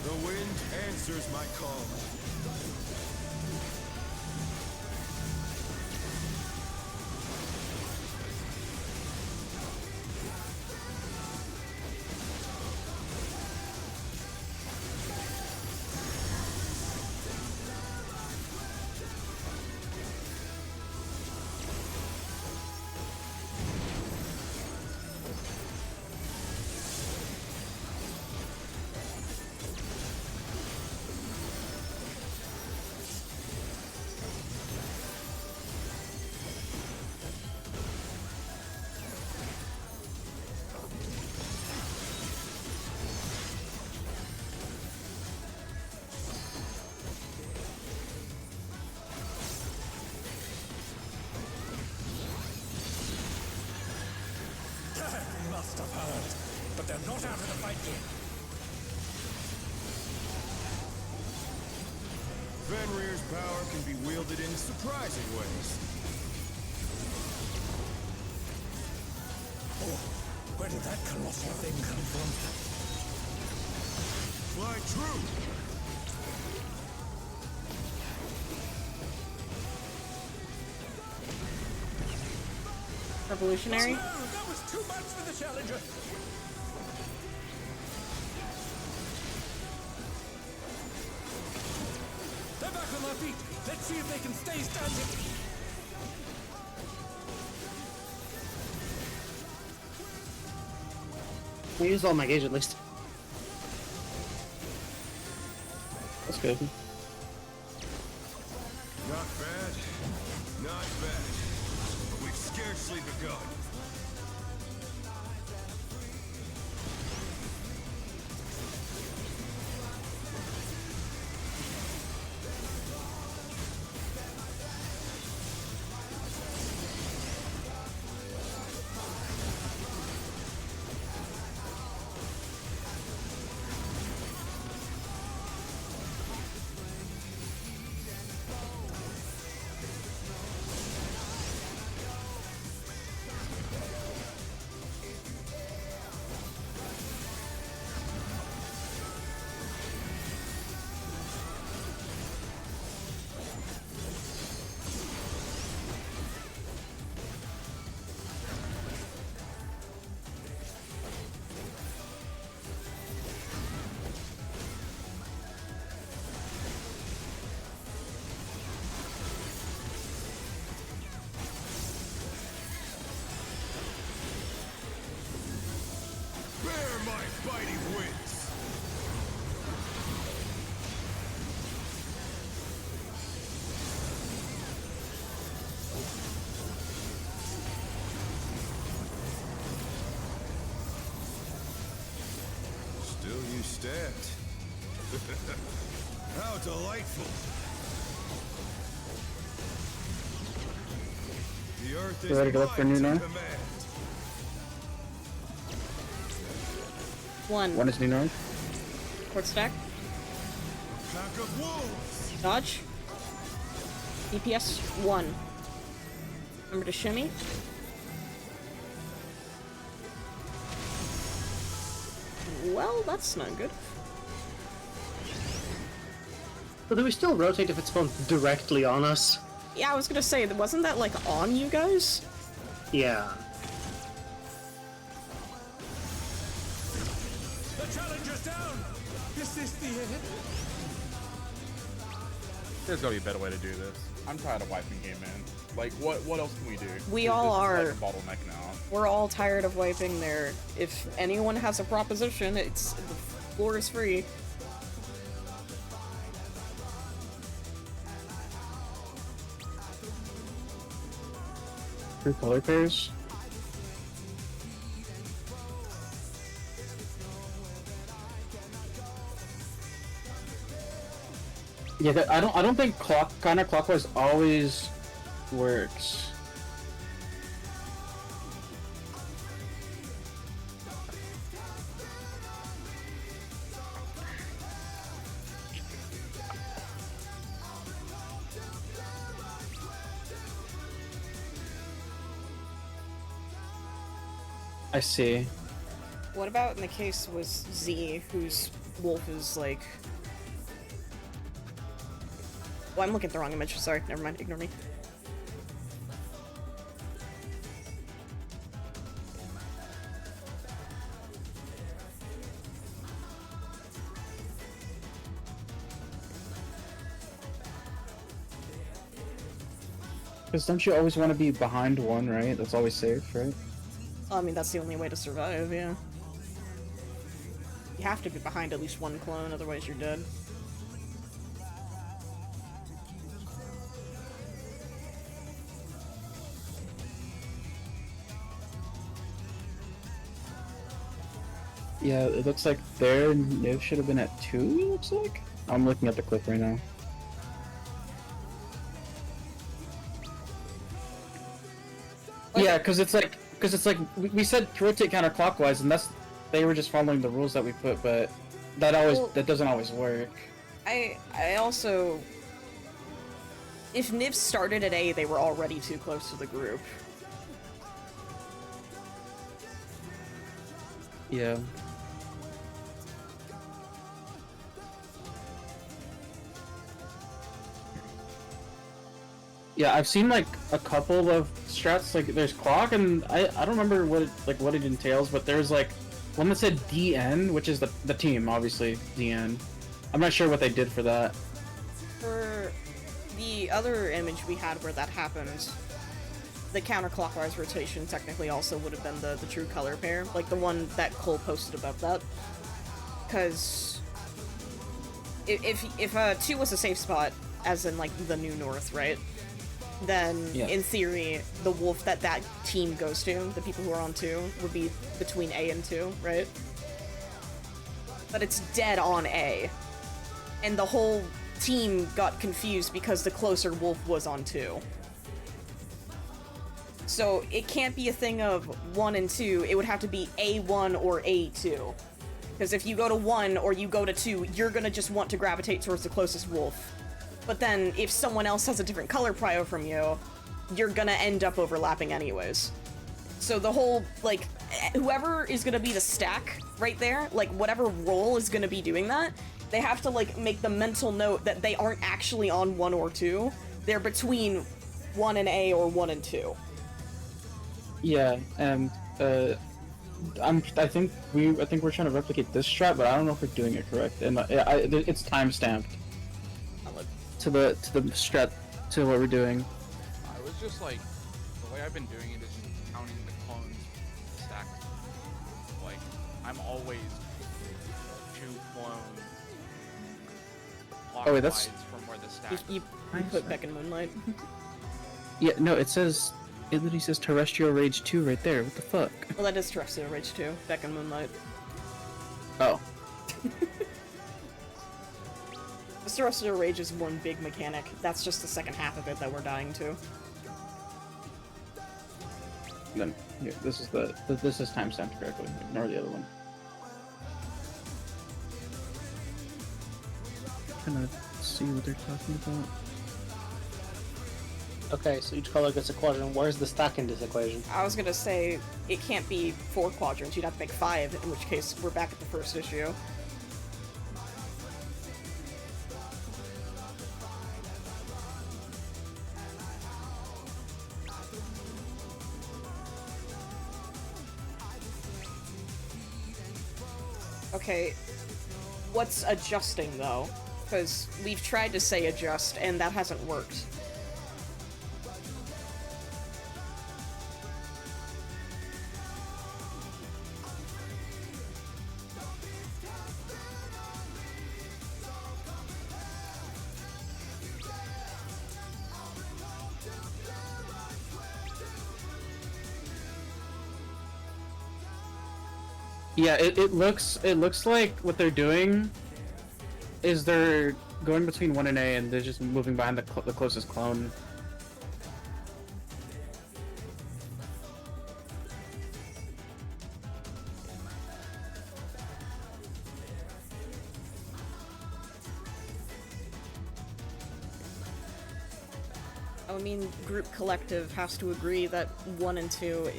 Speaker 4: The wind answers my call.
Speaker 5: Must have heard, but they're not out of the fight yet.
Speaker 4: Fenrir's power can be wielded in surprising ways.
Speaker 5: did that colossal thing come from?
Speaker 4: Fly true!
Speaker 2: Revolutionary?
Speaker 5: No, that was too much for the Challenger! They're back on their feet! Let's see if they can stay standing!
Speaker 7: I used all my gauge at least.
Speaker 1: That's good.
Speaker 4: Not bad. Not bad. But we've scarcely begun. Bear my biting wings! Still you stabbed. How delightful! The earth is
Speaker 1: ready to go for
Speaker 4: mine
Speaker 1: new
Speaker 4: to
Speaker 1: now?
Speaker 4: command.
Speaker 1: One is new north.
Speaker 2: Court stack.
Speaker 4: Pack of wolves!
Speaker 2: Dodge. DPS 1. Remember to shimmy. Well, that's not good.
Speaker 7: But do we still rotate if it's spawned directly on us?
Speaker 2: Yeah, I was gonna say, wasn't that like on you guys?
Speaker 7: Yeah.
Speaker 5: The Challenger's down! Is this the end?
Speaker 6: There's gotta be a better way to do this. I'm tired of wiping game in. Like, what else can we do?
Speaker 2: We
Speaker 6: This
Speaker 2: all
Speaker 6: is
Speaker 2: are.
Speaker 6: like a bottleneck now.
Speaker 2: We're all tired of wiping there. If anyone has a proposition, the floor is free.
Speaker 1: Three color pairs. Yeah, I don't think counterclockwise always works. I see.
Speaker 2: What about in the case with Z, whose wolf is like... Well, I'm looking at the wrong image. Sorry, never mind. Ignore me.
Speaker 1: Because don't you always want to be behind one, right? That's always safe, right?
Speaker 2: I mean, that's the only way to survive, yeah. You have to be behind at least one clone, otherwise you're dead.
Speaker 1: Yeah, it looks like their Niv should have been at 2, it looks like? I'm looking at the clip right now. Yeah, because it's like we said rotate counterclockwise, and they were just following the rules that we put, but that doesn't always work.
Speaker 2: I also... If Niv started at A, they were already too close to the group.
Speaker 1: Yeah. Yeah, I've seen like a couple of strats. Like there's clock, and I don't remember what it entails, but there's like one that said DN, which is the team, obviously DN. I'm not sure what they did for that.
Speaker 2: For the other image we had where that happened, the counterclockwise rotation technically also would have been the true color pair, like the one that Cole posted above that. Because if 2 was a safe spot, as in like the New North, right? Then
Speaker 1: Yeah.
Speaker 2: in theory, the wolf that team goes to, the people who are on 2, would be between A and 2, right? But it's dead on A. And the whole team got confused because the closer wolf was on 2. So it can't be a thing of 1 and 2, it would have to be A1 or A2. Because if you go to 1 or you go to 2, you're gonna just want to gravitate towards the closest wolf. But then if someone else has a different color prio from you, you're gonna end up overlapping anyways. So the whole, like, whoever is gonna be the stack right there, like whatever role is gonna be doing that, they have to like make the mental note that they aren't actually on 1 or 2. They're between 1 and A or 1 and 2.
Speaker 1: Yeah, and I think we're trying to replicate this strat, but I don't know if we're doing it correct. And it's time stamped to the strat to what we're doing.
Speaker 6: I was just like, the way I've been doing it is counting the clones stacked. Like, I'm always 2 clones
Speaker 1: Oh, wait, that's-
Speaker 6: clockwise from where the stack
Speaker 2: You put Beck in Moonlight.
Speaker 1: Yeah, no, it literally says Terrestrial Rage 2 right there. What the fuck?
Speaker 2: Well, that is Terrestrial Rage 2, Beck in Moonlight.
Speaker 1: Oh.
Speaker 2: Terrestrial Rage is one big mechanic. That's just the second half of it that we're dying to.
Speaker 1: Then here, this is timestamped correctly. Ignore the other one. Trying to see what they're talking about.
Speaker 7: Okay, so each color gets a quadrant. Where's the stack in this equation?
Speaker 2: I was gonna say, it can't be 4 quadrants, you'd have to make 5, in which case we're back at the first issue. Okay, what's adjusting though? Because we've tried to say adjust, and that hasn't worked.
Speaker 1: Yeah, it looks like what they're doing is they're going between 1 and A, and they're just moving behind the closest clone.
Speaker 2: I mean, group collective has to agree that 1 and 2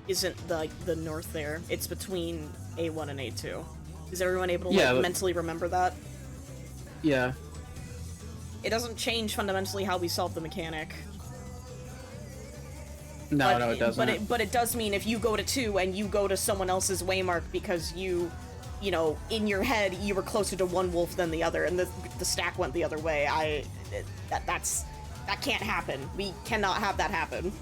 Speaker 2: isn't the north there. It's between A1 and A2. Is everyone able to like, mentally remember that?
Speaker 1: Yeah.
Speaker 2: It doesn't change fundamentally how we solve the mechanic.
Speaker 1: No, it doesn't.
Speaker 2: But it does mean if you go to 2 and you go to someone else's waymark because you know, in your head you were closer to one wolf than the other, and the stack went the other way. That can't happen. We cannot have that happen.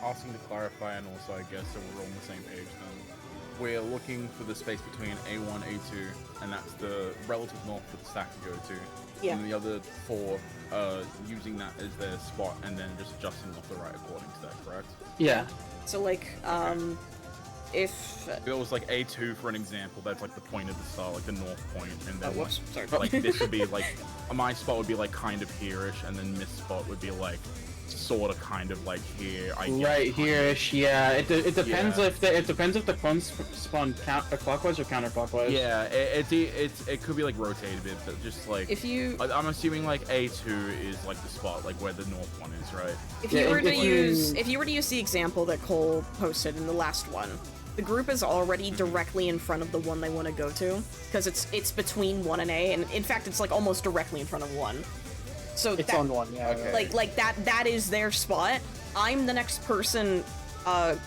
Speaker 6: asking to clarify, and also I guess so we're all on the same page then. We're looking for the space between A1, A2, and that's the relative north for the stack to go to.
Speaker 2: Yeah.
Speaker 6: And the other 4 using that as their spot and then just adjusting left to right according to that, correct?
Speaker 1: Yeah.
Speaker 2: So like, if
Speaker 6: it was like A2 for an example, that's like the point of the star, like the north point, and then
Speaker 2: whoops, sorry.
Speaker 6: like this would be like my spot would be like kind of here-ish, and then Miss spot would be like sort of kind of like here. I guess,
Speaker 1: Right here-ish, yeah. It depends
Speaker 6: Yeah.
Speaker 1: if the clones spawn clockwise or counterclockwise.
Speaker 6: Yeah, it could be like rotated a bit, but just like
Speaker 2: If you
Speaker 6: I'm assuming like A2 is like the spot, like where the north one is, right?
Speaker 2: if
Speaker 1: Yeah,
Speaker 2: you were to
Speaker 1: if you-
Speaker 2: use the example that Cole posted in the last one, the group is already directly in front of the one they want to go to, because it's between 1 and A, and in fact it's like almost directly in front of 1. So
Speaker 7: It's
Speaker 2: that,
Speaker 7: on 1, yeah.
Speaker 6: Okay.
Speaker 2: like that is their spot. I'm the next person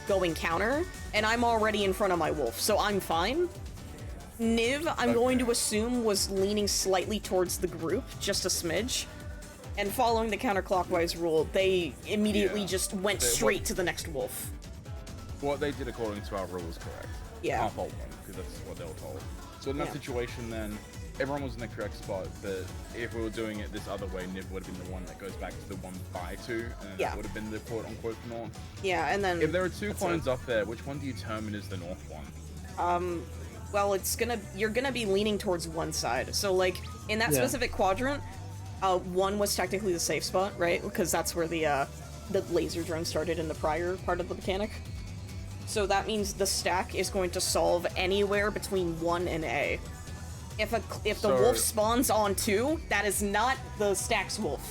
Speaker 2: going counter, and I'm already in front of my wolf, so I'm fine. Niv, I'm going to assume, was leaning slightly towards the group, just a smidge. And following the counterclockwise rule, they immediately just went straight to the next wolf.
Speaker 6: What they did according to our rule was correct.
Speaker 2: Yeah.
Speaker 6: Our fault one, because that's what they were told. So in that
Speaker 2: Yeah.
Speaker 6: situation, then everyone was in the correct spot. But if we were doing it this other way, Niv would have been the one that goes back to the 1/2, and then
Speaker 2: Yeah.
Speaker 6: that would have been the quote-unquote north.
Speaker 2: Yeah, and then
Speaker 6: If there are two clones up there, which one do you determine is the north one?
Speaker 2: well, you're gonna be leaning towards one side. So like in that
Speaker 1: Yeah.
Speaker 2: specific quadrant, 1 was technically the safe spot, right? Because that's where the laser drone started in the prior part of the mechanic. So that means the stack is going to solve anywhere between 1 and A. If the
Speaker 6: So-
Speaker 2: wolf spawns on 2, that is not the stack's wolf.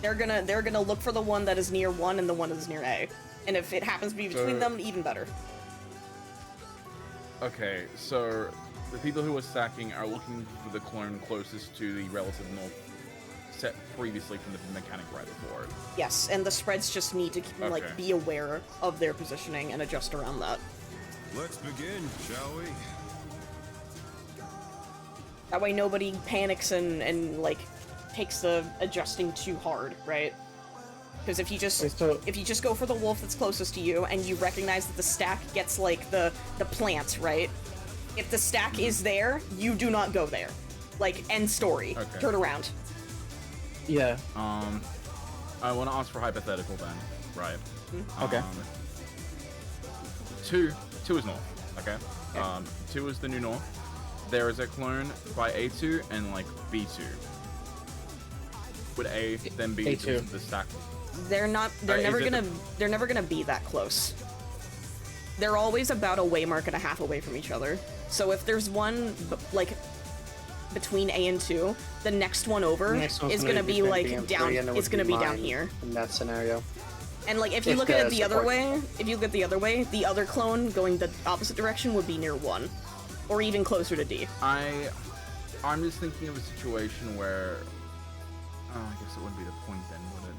Speaker 2: They're gonna look for the one that is near 1 and the one that is near A. And if it happens to be between
Speaker 6: So-
Speaker 2: them, even better.
Speaker 6: Okay, so the people who are stacking are looking for the clone closest to the relative north set previously from the mechanic right before it.
Speaker 2: Yes, and the spreads just need to like
Speaker 6: Okay.
Speaker 2: be aware of their positioning and adjust around that.
Speaker 4: Let's begin, shall we?
Speaker 2: That way nobody panics and like takes the adjusting too hard, right? Because if you just go for the wolf that's closest to you and you recognize that the stack gets like the plant, right? If the stack is there, you do not go there. Like, end story.
Speaker 6: Okay.
Speaker 2: Turn around.
Speaker 1: Yeah.
Speaker 6: I want to ask for hypothetical then, right?
Speaker 1: Okay.
Speaker 6: 2 is north, okay? 2 is the new north. There is a clone by A2 and like B2. Would A then be
Speaker 1: A2.
Speaker 6: the stack?
Speaker 2: They're never gonna be that close. They're always about a way mark and a half away from each other. So if there's one like between A and 2, the next one over
Speaker 7: Next one's
Speaker 2: is gonna be
Speaker 7: between
Speaker 2: like
Speaker 7: B and
Speaker 2: down.
Speaker 7: 3, and it
Speaker 2: It's
Speaker 7: would
Speaker 2: gonna be down
Speaker 7: mine
Speaker 2: here.
Speaker 7: in that scenario.
Speaker 2: And like if you
Speaker 7: If
Speaker 2: look at it
Speaker 7: the
Speaker 2: the other
Speaker 7: support-
Speaker 2: way, the other clone going the opposite direction would be near 1, or even closer to D.
Speaker 6: I'm just thinking of a situation where I guess it wouldn't be the point then, would it?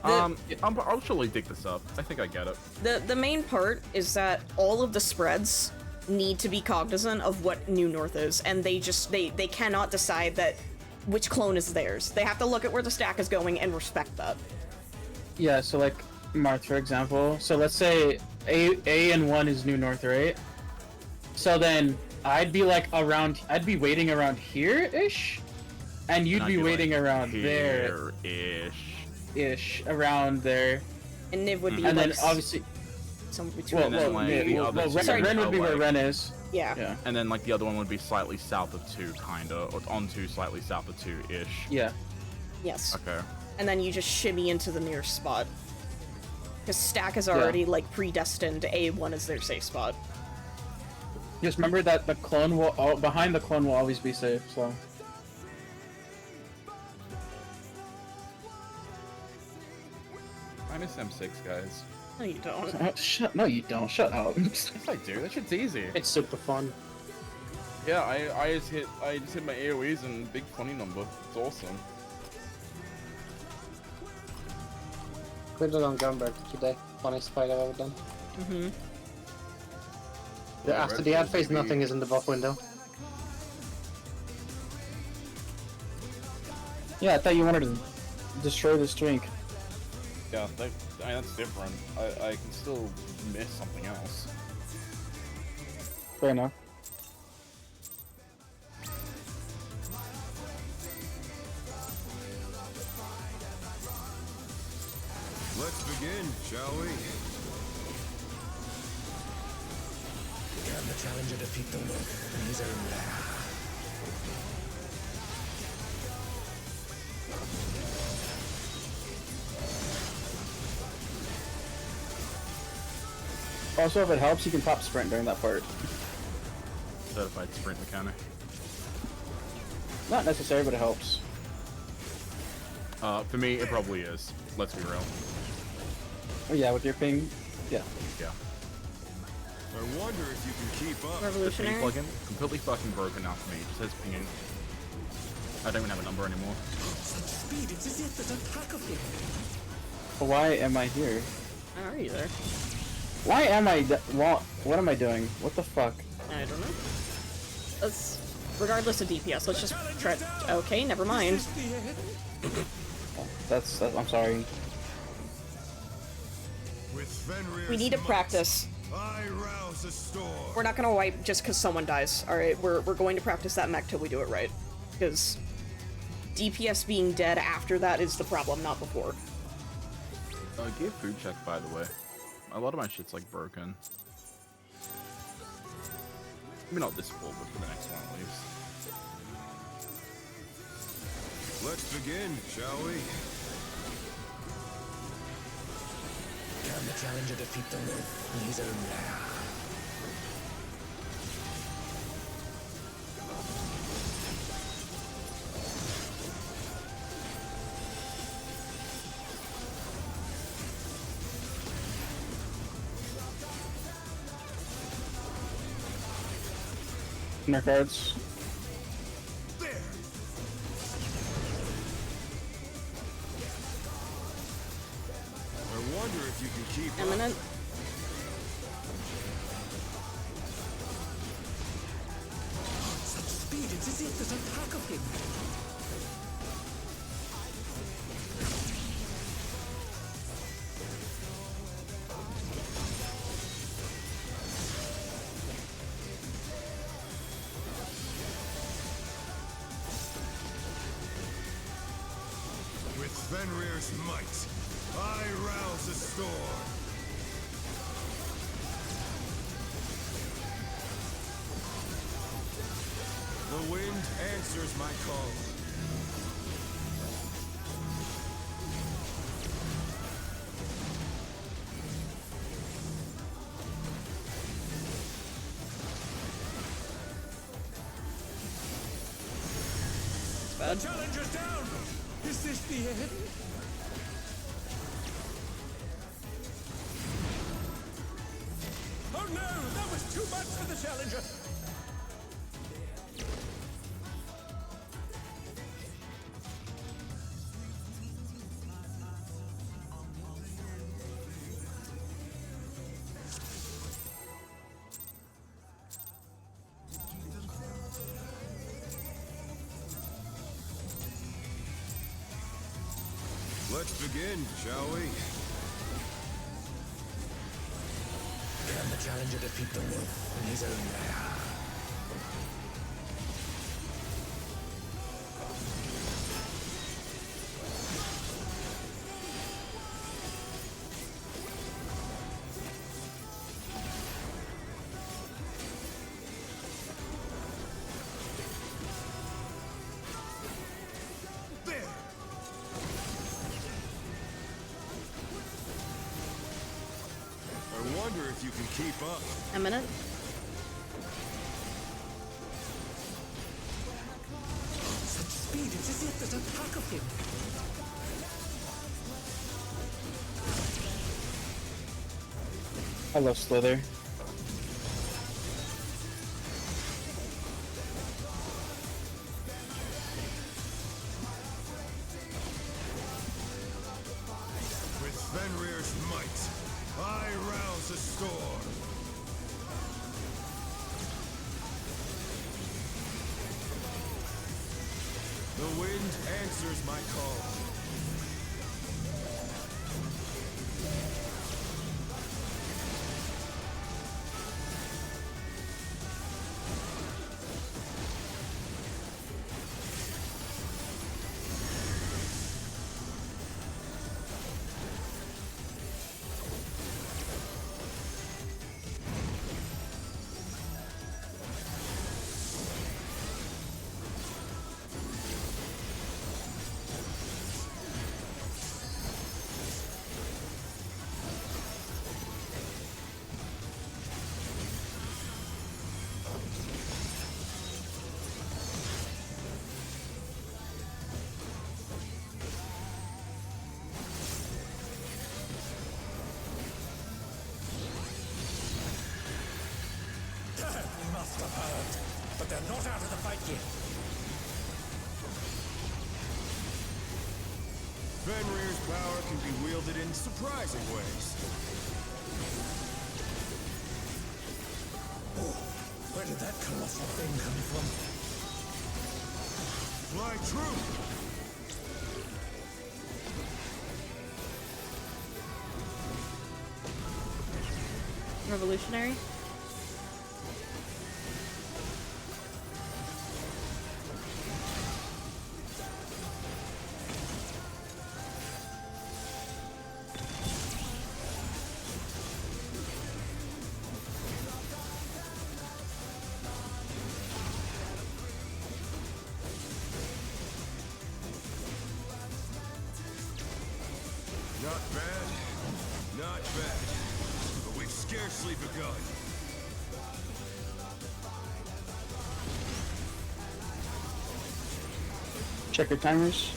Speaker 6: Okay. I'll surely dig this up. I think I get it.
Speaker 2: The main part is that all of the spreads need to be cognizant of what New North is, and they cannot decide that which clone is theirs. They have to look at where the stack is going and respect that.
Speaker 1: Yeah, so like Marth, for example. So let's say A and 1 is New North, right? So then I'd be waiting around here-ish, and you'd
Speaker 6: And I'd
Speaker 1: be
Speaker 6: be
Speaker 1: waiting
Speaker 6: like,
Speaker 1: around
Speaker 6: Here-ish.
Speaker 1: around there.
Speaker 2: And Niv would be
Speaker 1: And
Speaker 2: like
Speaker 1: then obviously,
Speaker 2: somewhere between.
Speaker 1: well,
Speaker 6: And then, like, the other two
Speaker 1: Ren would be where
Speaker 6: are, like-
Speaker 1: Ren is.
Speaker 2: Yeah.
Speaker 1: Yeah.
Speaker 6: And then like the other one would be slightly south of 2, kinda, or on 2, slightly south of 2-ish.
Speaker 1: Yeah.
Speaker 2: Yes.
Speaker 6: Okay.
Speaker 2: And then you just shimmy into the nearest spot. Because stack is already like predestined. A1 is their safe spot.
Speaker 1: Just remember that the clone will behind the clone will always be safe. So.
Speaker 6: I miss M6, guys.
Speaker 2: No, you don't.
Speaker 1: No, you don't. Shut up.
Speaker 6: Yes, I do. That shit's easy.
Speaker 7: It's super fun.
Speaker 6: Yeah, I just hit my AoEs and big funny number. It's awesome.
Speaker 7: Put it on Gunberg today. Funniest fight I've ever done.
Speaker 2: Mm-hmm.
Speaker 7: Yeah, after the ad phase, nothing is in the buff window.
Speaker 1: Yeah, I thought you wanted to destroy this drink.
Speaker 6: Yeah, that's different. I can still miss something else.
Speaker 1: Fair enough.
Speaker 4: Let's begin, shall we?
Speaker 5: Can the challenger defeat the wolf in his own lair?
Speaker 1: Also, if it helps, you can pop sprint during that part.
Speaker 6: Certified sprint mechanic.
Speaker 1: Not necessary, but it helps.
Speaker 6: For me, it probably is. Let's be real.
Speaker 1: Oh yeah, with your ping, yeah.
Speaker 6: Yeah.
Speaker 4: I wonder if you can keep up.
Speaker 6: The ping
Speaker 2: Revolutionary.
Speaker 6: plugin, completely fucking broken now for me. It just says pinging. I don't even have a number anymore.
Speaker 5: Such speed, it's as if there's a pack of him.
Speaker 1: But why am I here?
Speaker 2: How are you there?
Speaker 1: Why am I? What am I doing? What the fuck?
Speaker 2: I don't know. Let's, regardless of DPS, let's just try. Okay, never mind.
Speaker 1: That's I'm sorry.
Speaker 4: With Fenrir's
Speaker 2: We need to
Speaker 4: might,
Speaker 2: practice.
Speaker 4: I rouse a storm.
Speaker 2: We're not gonna wipe just because someone dies. All right, we're going to practice that mech till we do it right. Because DPS being dead after that is the problem, not before.
Speaker 6: Give food check, by the way. A lot of my shit's like broken. Maybe not this full, but for the next one at least.
Speaker 4: Let's begin, shall we?
Speaker 5: Can the challenger defeat the wolf in his own lair?
Speaker 1: Nerf cards.
Speaker 4: There. I wonder if you can keep up.
Speaker 2: Eminent.
Speaker 5: Such speed, it's as if there's a pack of him.
Speaker 4: With Fenrir's might, I rouse a storm. The wind answers my call.
Speaker 2: It's bad.
Speaker 5: Challenger's down! Is this the end? Oh no! That was too much for the challenger!
Speaker 4: Let's begin, shall we?
Speaker 5: Can the challenger defeat the wolf in his own lair?
Speaker 4: There. I wonder if you can keep up.
Speaker 2: Eminent.
Speaker 5: Such speed, it's as if there's a pack of him.
Speaker 1: I love Slither.
Speaker 4: With Fenrir's might, I rouse a storm. The wind answers my call. Fenrir's power can be wielded in surprising ways.
Speaker 5: Oh, where did that colossal thing come from?
Speaker 4: Fly true!
Speaker 2: Revolutionary?
Speaker 4: Not bad. Not bad. But we've scarcely begun.
Speaker 1: Check your timers.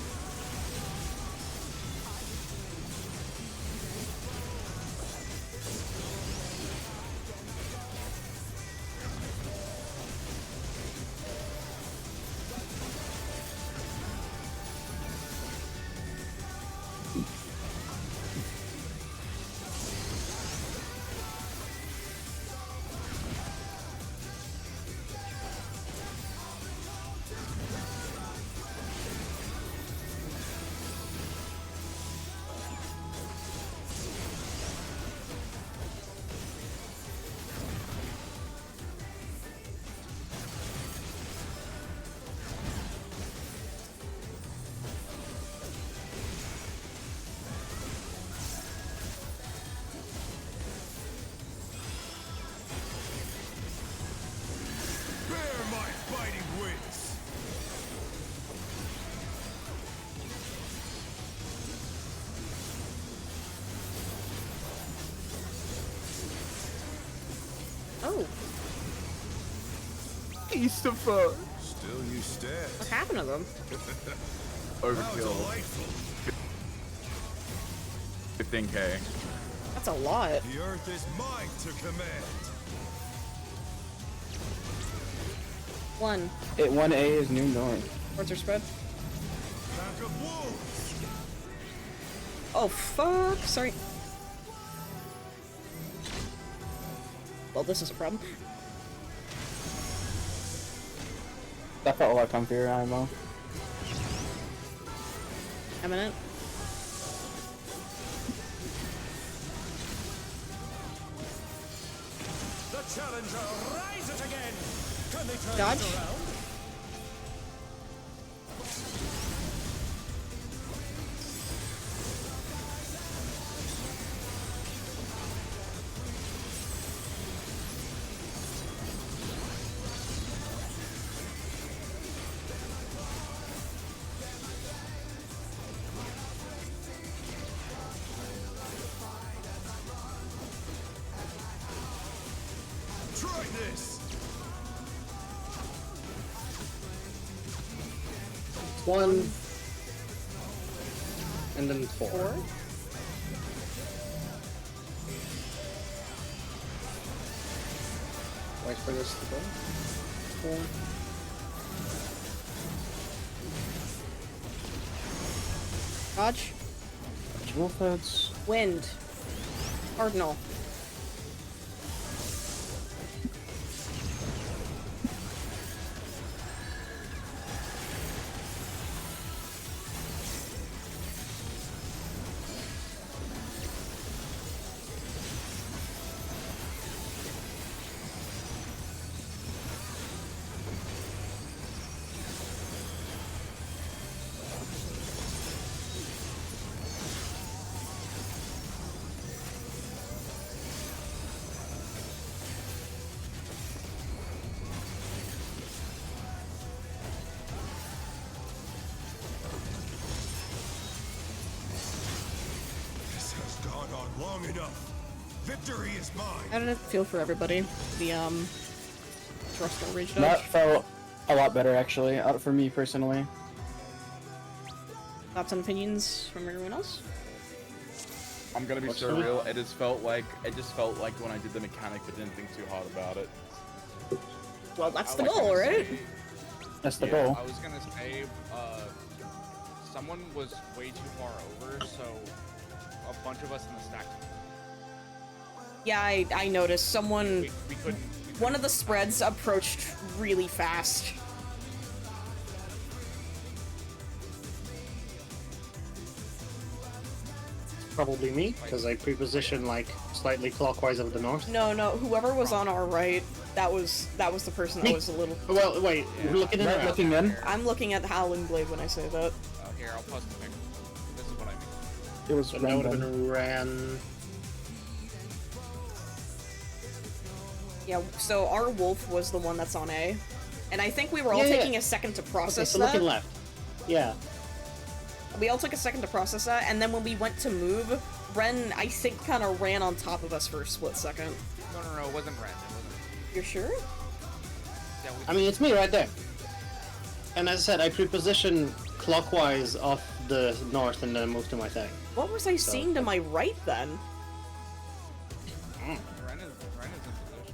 Speaker 4: Bear my fighting wits!
Speaker 2: Oh,
Speaker 6: East of Foe.
Speaker 4: Still you stand.
Speaker 2: what happened to them?
Speaker 4: How
Speaker 6: Overkill.
Speaker 4: delightful!
Speaker 6: 15k.
Speaker 2: That's a lot.
Speaker 4: The earth is mine to command.
Speaker 2: 1.
Speaker 1: 1A is New North.
Speaker 2: What's your spread?
Speaker 4: Pack of wolves!
Speaker 2: Oh, fuck. Sorry. Well, this is a problem.
Speaker 1: That felt a lot comfier, IMO.
Speaker 2: Eminent.
Speaker 5: The challenger rises again! Can they turn
Speaker 2: Dodge.
Speaker 5: this around?
Speaker 4: Try this!
Speaker 7: 1. And then 4.
Speaker 2: 4.
Speaker 7: Wait for this to go. 4.
Speaker 2: Dodge.
Speaker 1: Wolf heads.
Speaker 2: Wind. Cardinal.
Speaker 4: This has gone on long enough. Victory is mine.
Speaker 2: How did it feel for everybody? The, thrustful rage dodge?
Speaker 1: That felt a lot better, actually, for me personally.
Speaker 2: Thoughts and opinions from everyone else?
Speaker 6: I'm gonna be
Speaker 7: What's
Speaker 6: so
Speaker 7: that?
Speaker 6: real. It just felt like when I did the mechanic, but didn't think too hard about it.
Speaker 2: Well, that's the
Speaker 6: I was
Speaker 2: goal,
Speaker 6: gonna
Speaker 2: right?
Speaker 6: say-
Speaker 1: That's the
Speaker 6: yeah,
Speaker 1: goal.
Speaker 6: I was gonna say,
Speaker 8: someone was way too far over, so a bunch of us in the stack.
Speaker 2: Yeah, I noticed someone.
Speaker 8: We couldn't.
Speaker 2: One of the spreads approached really fast.
Speaker 7: Probably me, because I pre-positioned like slightly clockwise of the north.
Speaker 2: No, whoever was on our right, that was the person that
Speaker 7: Me.
Speaker 2: was a little.
Speaker 7: Well, wait,
Speaker 8: Yeah.
Speaker 7: looking in.
Speaker 1: Right,
Speaker 7: Around.
Speaker 1: looking in.
Speaker 2: I'm looking at the Howling Blade when I say that.
Speaker 8: Here, I'll post the picture. This is what I mean.
Speaker 1: It was
Speaker 7: So that would have
Speaker 1: random.
Speaker 7: been Ren.
Speaker 2: Yeah, so our wolf was the one that's on A. And I think we were all
Speaker 7: Yeah.
Speaker 2: taking a second to
Speaker 7: Okay,
Speaker 2: process
Speaker 7: so
Speaker 2: that.
Speaker 7: looking left. Yeah.
Speaker 2: We all took a second to process that, and then when we went to move, Ren, I think, kind of ran on top of us for a split second.
Speaker 8: No, it wasn't red. It wasn't.
Speaker 2: You're sure?
Speaker 8: Yeah,
Speaker 7: I mean, it's me right there. And as I said, I pre-positioned clockwise off the north and then moved to my thing.
Speaker 2: What was I seeing to my right then?
Speaker 8: Ren is in position.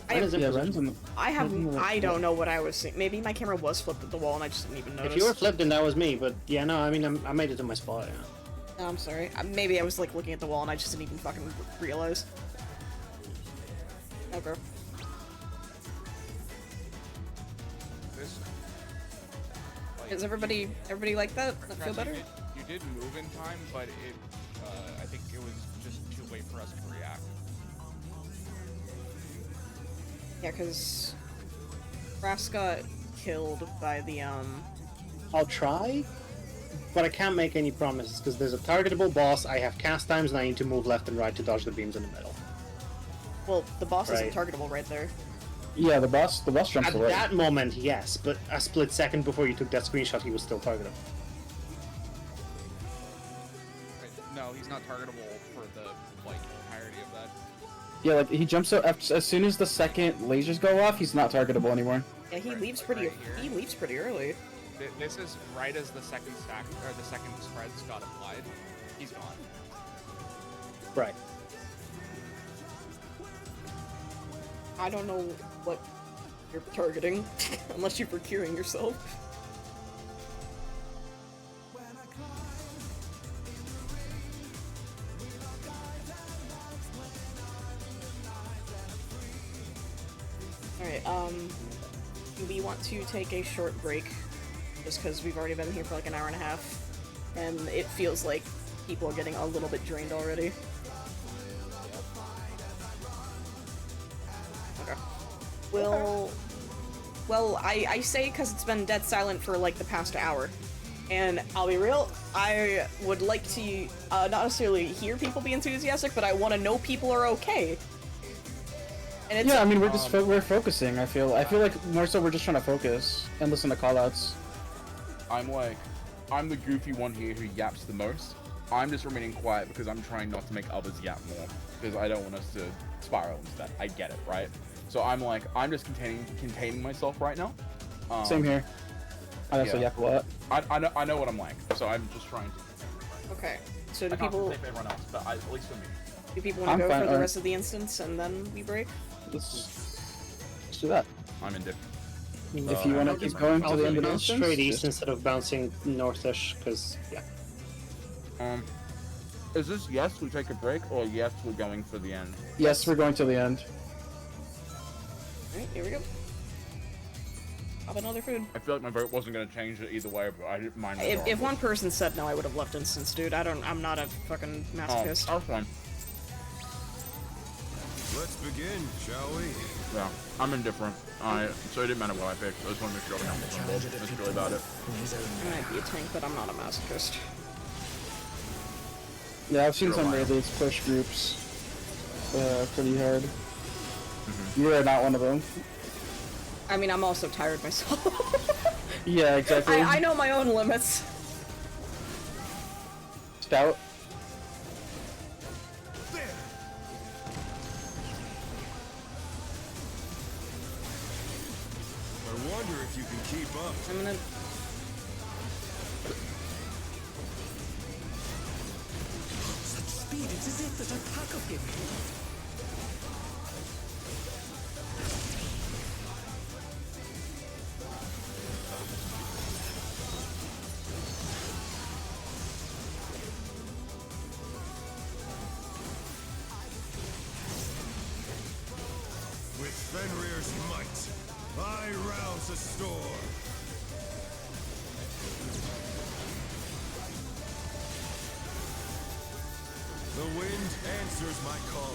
Speaker 7: Ren is in
Speaker 1: Yeah,
Speaker 7: position.
Speaker 1: Ren's in the...
Speaker 2: I don't know what I was seeing. Maybe my camera was flipped at the wall and I just didn't even notice.
Speaker 7: If you were flipped, then that was me. But yeah, no, I mean, I made it to my spot. Yeah.
Speaker 2: No, I'm sorry. Maybe I was like looking at the wall and I just didn't even fucking realize. Okay.
Speaker 8: This. Like,
Speaker 2: Is everybody like that? That feel
Speaker 8: Trash,
Speaker 2: better?
Speaker 8: You did move in time, but it. I think it was just too late for us to react.
Speaker 2: Yeah, because Brass got killed by the
Speaker 7: I'll try, but I can't make any promises because there's a targetable boss. I have cast times, and I need to move left and right to dodge the beams in the middle.
Speaker 2: well, the boss
Speaker 7: Right.
Speaker 2: isn't targetable right there.
Speaker 1: Yeah, the boss jumps
Speaker 7: At
Speaker 1: away.
Speaker 7: that moment, yes, but a split second before you took that screenshot, he was still targetable.
Speaker 8: No, he's not targetable for the entirety of that.
Speaker 1: Yeah, like he jumps out as soon as the second lasers go off. He's not targetable anymore.
Speaker 2: Yeah, he
Speaker 8: Right,
Speaker 2: leaves
Speaker 8: like
Speaker 2: pretty.
Speaker 8: right here.
Speaker 2: He leaves pretty early.
Speaker 8: This is right as the second stack or the second spreads got applied. He's gone.
Speaker 7: Right.
Speaker 2: I don't know what you're targeting, unless you're procuring yourself. Alright, do we want to take a short break? Just because we've already been here for like an hour and a half, and it feels like people are getting a little bit drained already. Okay. Well, I say because it's been dead silent for like the past hour. And I'll be real, I would like to not necessarily hear people be enthusiastic, but I want to know people are okay. And it's
Speaker 1: Yeah, I mean we're just we're focusing. I feel like more so we're just trying to focus and listen to callouts.
Speaker 6: I'm the goofy one here who yaps the most. I'm just remaining quiet because I'm trying not to make others yap more because I don't want us to spiral into that. I get it, right? So I'm just containing myself right now.
Speaker 1: Same here. I also
Speaker 6: yeah.
Speaker 1: yap a lot.
Speaker 6: I know what I'm like, so I'm just trying to.
Speaker 2: okay. So do
Speaker 6: I can't
Speaker 2: people
Speaker 6: say for everyone else, but at least for me.
Speaker 2: do people want
Speaker 1: I'm
Speaker 2: to go
Speaker 1: fine,
Speaker 2: for the
Speaker 1: alright.
Speaker 2: rest of the instance and then we break?
Speaker 1: Let's do that.
Speaker 6: I'm indifferent.
Speaker 1: If you want to keep going to
Speaker 7: I'll
Speaker 1: the end of the
Speaker 7: bounce
Speaker 1: instance,
Speaker 7: straight east
Speaker 1: just-
Speaker 7: instead of bouncing northish, because yeah.
Speaker 6: Is this yes, we take a break, or yes, we're going for the end?
Speaker 1: yes, we're going to the end.
Speaker 2: Alright, here we go. Have another food.
Speaker 6: I feel like my vote wasn't going to change it either way, but I didn't mind.
Speaker 2: If one person said no, I would have left instance, dude. I'm not a fucking masochist.
Speaker 6: Oh, fine.
Speaker 4: Let's begin, shall we?
Speaker 6: Yeah, I'm indifferent. So it didn't matter what I picked. I just want to make sure everyone was involved. That's really about it.
Speaker 2: I might be a tank, but I'm not a masochist.
Speaker 1: Yeah, I've seen
Speaker 6: You're
Speaker 1: some
Speaker 6: alive.
Speaker 1: raids push groups pretty hard. You are not one of them.
Speaker 2: I mean, I'm also tired myself.
Speaker 1: Yeah, exactly.
Speaker 2: I know my own limits.
Speaker 1: Stout.
Speaker 4: There! I wonder if you can keep up.
Speaker 2: I'm gonna.
Speaker 5: Such speed, it's as if there's a pack of him.
Speaker 4: a storm. The wind answers my call.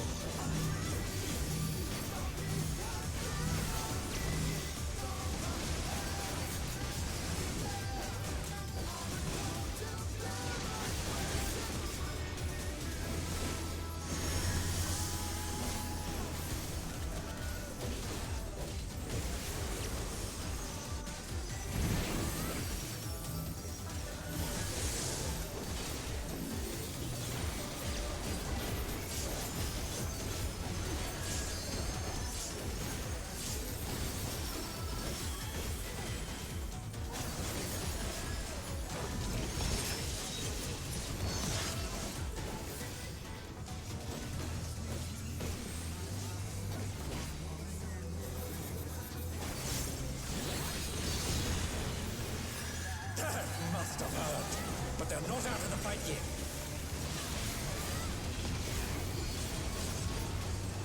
Speaker 5: Must have hurt, but they're not out of the fight yet.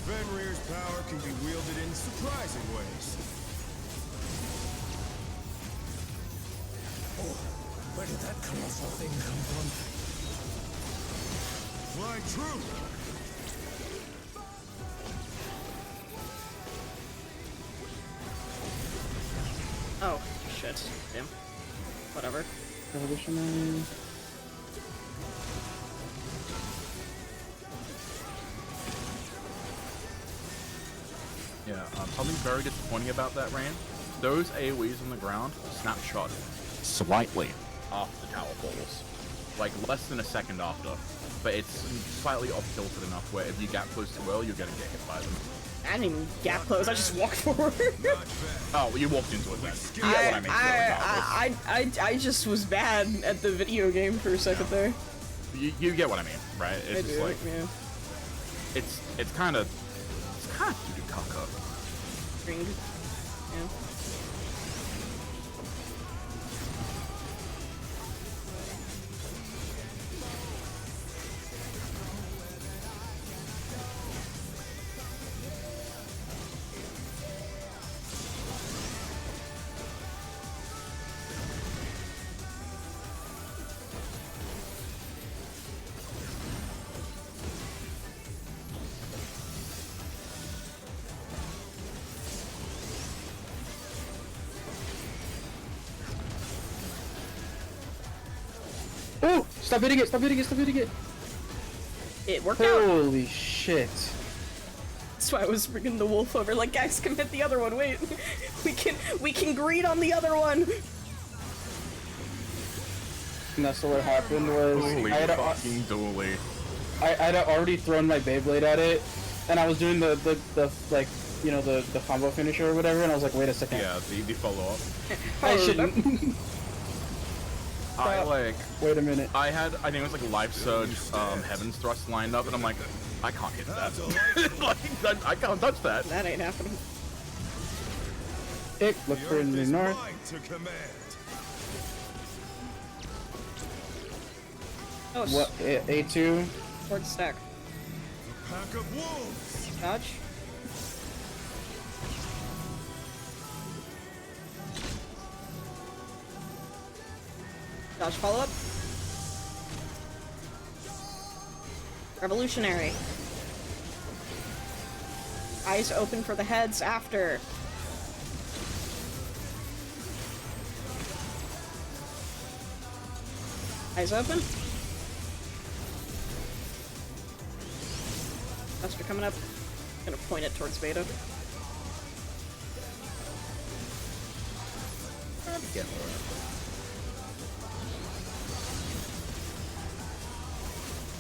Speaker 4: Fenrir's power can be wielded in surprising ways.
Speaker 5: Oh, where did that colossal thing come from?
Speaker 4: Fly true!
Speaker 2: Oh, shit. Damn. Whatever.
Speaker 1: Revolutionary.
Speaker 6: Yeah, something very disappointing about that rain. Those AoEs on the ground snapshot slightly after the tower falls. Like less than a second after. But it's slightly off-tilted enough where if you gap close too well, you're gonna get hit by them.
Speaker 2: I didn't even gap close, I just walked forward.
Speaker 6: Oh, you walked into it then. You get what I mean.
Speaker 2: I just was bad at the video game for a second there.
Speaker 6: You get what I mean, right? It's just like,
Speaker 2: yeah.
Speaker 6: it's kind of doo-doo caca.
Speaker 2: Ringed. Yeah.
Speaker 1: Oh! Stop hitting it! Stop hitting it! Stop hitting it!
Speaker 2: It worked out.
Speaker 1: Holy shit!
Speaker 2: That's why I was bringing the wolf over. Like, guys, come hit the other one. Wait, we can greed on the other one.
Speaker 1: And that's what happened was
Speaker 6: Holy
Speaker 1: I had
Speaker 6: fucking dooly.
Speaker 1: I had already thrown my Beyblade at it, and I was doing the like, you know, the combo finisher or whatever, and I was like, wait a second.
Speaker 6: Yeah, the follow-up.
Speaker 1: I shouldn't. Wait a minute.
Speaker 6: I think it was like Life Surge, Heaven's Thrust lined up, and I'm like, I can't hit that. Like, I can't touch that.
Speaker 2: That ain't happening.
Speaker 1: Ick, look
Speaker 4: The
Speaker 1: for
Speaker 4: earth
Speaker 1: in the
Speaker 4: is
Speaker 1: north.
Speaker 4: mine to command.
Speaker 2: Oh,
Speaker 1: What? A2?
Speaker 2: Sword stack.
Speaker 4: A pack of wolves.
Speaker 2: Dodge. Dodge follow-up. Revolutionary. Eyes open for the heads after. Eyes open. Buster coming up. Gonna point it towards Beta.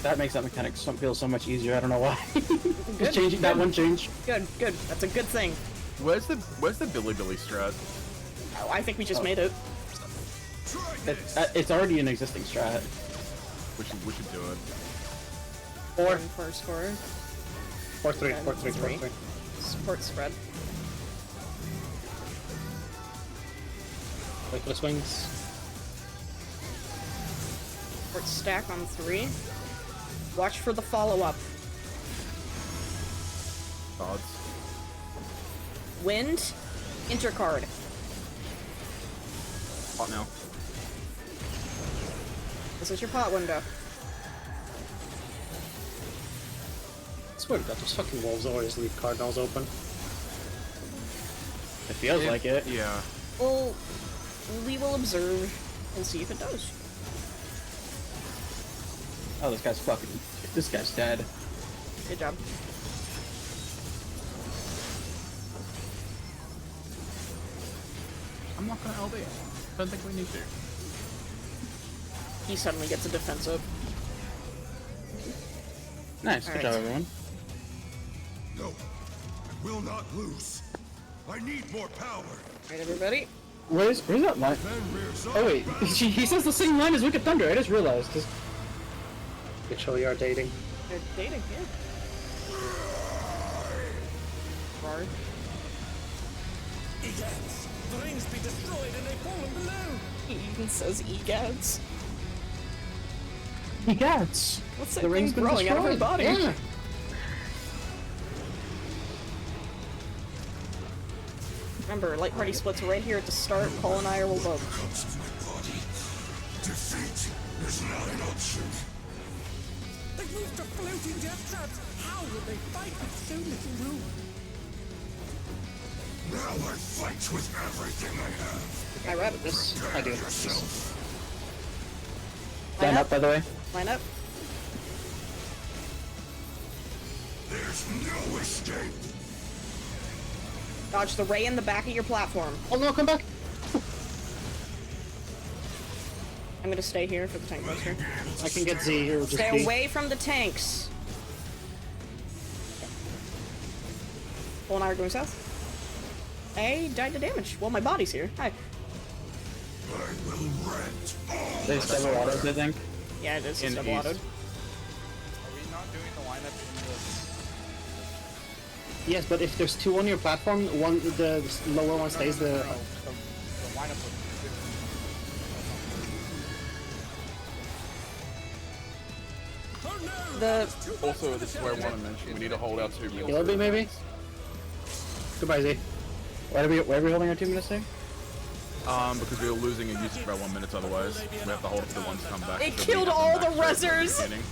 Speaker 1: That makes that mechanic feel so much easier. I don't know why.
Speaker 2: Good.
Speaker 1: Just changing that one change.
Speaker 2: Good, good. That's a good thing.
Speaker 6: Where's the Billy strat?
Speaker 2: Oh, I think we just made it.
Speaker 1: It's already an existing strat.
Speaker 6: We should do it.
Speaker 1: Four.
Speaker 2: First score.
Speaker 1: 4-3. 4-3. 4-3.
Speaker 2: Support spread.
Speaker 7: Wait for the swings.
Speaker 2: Support stack on 3. Watch for the follow-up.
Speaker 6: Odds.
Speaker 2: Wind. Intercard.
Speaker 6: Pot now.
Speaker 2: This is your pot window.
Speaker 7: I swear to God, those fucking wolves always leave cardinals open.
Speaker 1: It feels like it.
Speaker 6: Yeah.
Speaker 2: Well, we will observe and see if it does.
Speaker 1: Oh, this guy's fucking. This guy's dead.
Speaker 2: Good job.
Speaker 6: I'm not gonna LB. Don't think we need to.
Speaker 2: He suddenly gets a defense up.
Speaker 1: Nice. Good job, everyone.
Speaker 4: No, I will not lose. I need more power.
Speaker 2: Alright, everybody.
Speaker 1: Where's that line?
Speaker 4: Then rears up.
Speaker 1: Oh wait, he says the same line as Wicked Thunder. I just realized.
Speaker 7: Literally are dating.
Speaker 2: They're dating, yeah. Roar.
Speaker 5: Egads, the rings be destroyed and they fallen below.
Speaker 2: He even says egads.
Speaker 1: Egads.
Speaker 2: What's that
Speaker 1: The
Speaker 2: thing
Speaker 1: ring's been
Speaker 2: growing out of her
Speaker 1: destroyed.
Speaker 2: body?
Speaker 1: Yeah.
Speaker 2: Remember, Light Party splits right here at the start. Paul and I are above.
Speaker 4: Comes to my body. Defeat is not an option.
Speaker 5: They've moved to floating death traps. How will they fight with so little room?
Speaker 4: Now I fight with everything I have.
Speaker 2: I read
Speaker 7: This I do.
Speaker 4: Yourself.
Speaker 1: Line up, by the way.
Speaker 2: Line up.
Speaker 4: There's no escape.
Speaker 2: Dodge the ray in the back of your platform.
Speaker 7: Oh no, come back!
Speaker 2: I'm gonna stay here for the tank monster.
Speaker 7: I can get Z here. Just
Speaker 2: Stay
Speaker 7: B.
Speaker 2: away from the tanks. Paul and I are going south. I died to damage. Well, my body's here. Hi.
Speaker 4: I will rent all.
Speaker 1: There's several autos, I think.
Speaker 2: Yeah, it is.
Speaker 6: In
Speaker 2: It's double
Speaker 6: east.
Speaker 2: autoed.
Speaker 8: Are we not doing the lineup in the...
Speaker 7: Yes, but if there's two on your platform, the lower one stays
Speaker 8: No,
Speaker 7: the.
Speaker 8: the lineup was...
Speaker 2: The
Speaker 6: Also, this is where I want to mention, we need to hold our 2 minutes.
Speaker 7: Yellow B maybe? Goodbye, Z.
Speaker 1: Why are we holding our 2 minutes there?
Speaker 6: Because we were losing a usage by 1 minute otherwise. We have to hold it for the ones to come back.
Speaker 2: It
Speaker 6: so we
Speaker 2: killed
Speaker 6: have them
Speaker 2: all
Speaker 6: back
Speaker 2: the
Speaker 6: for
Speaker 2: rezzers!
Speaker 6: beginning.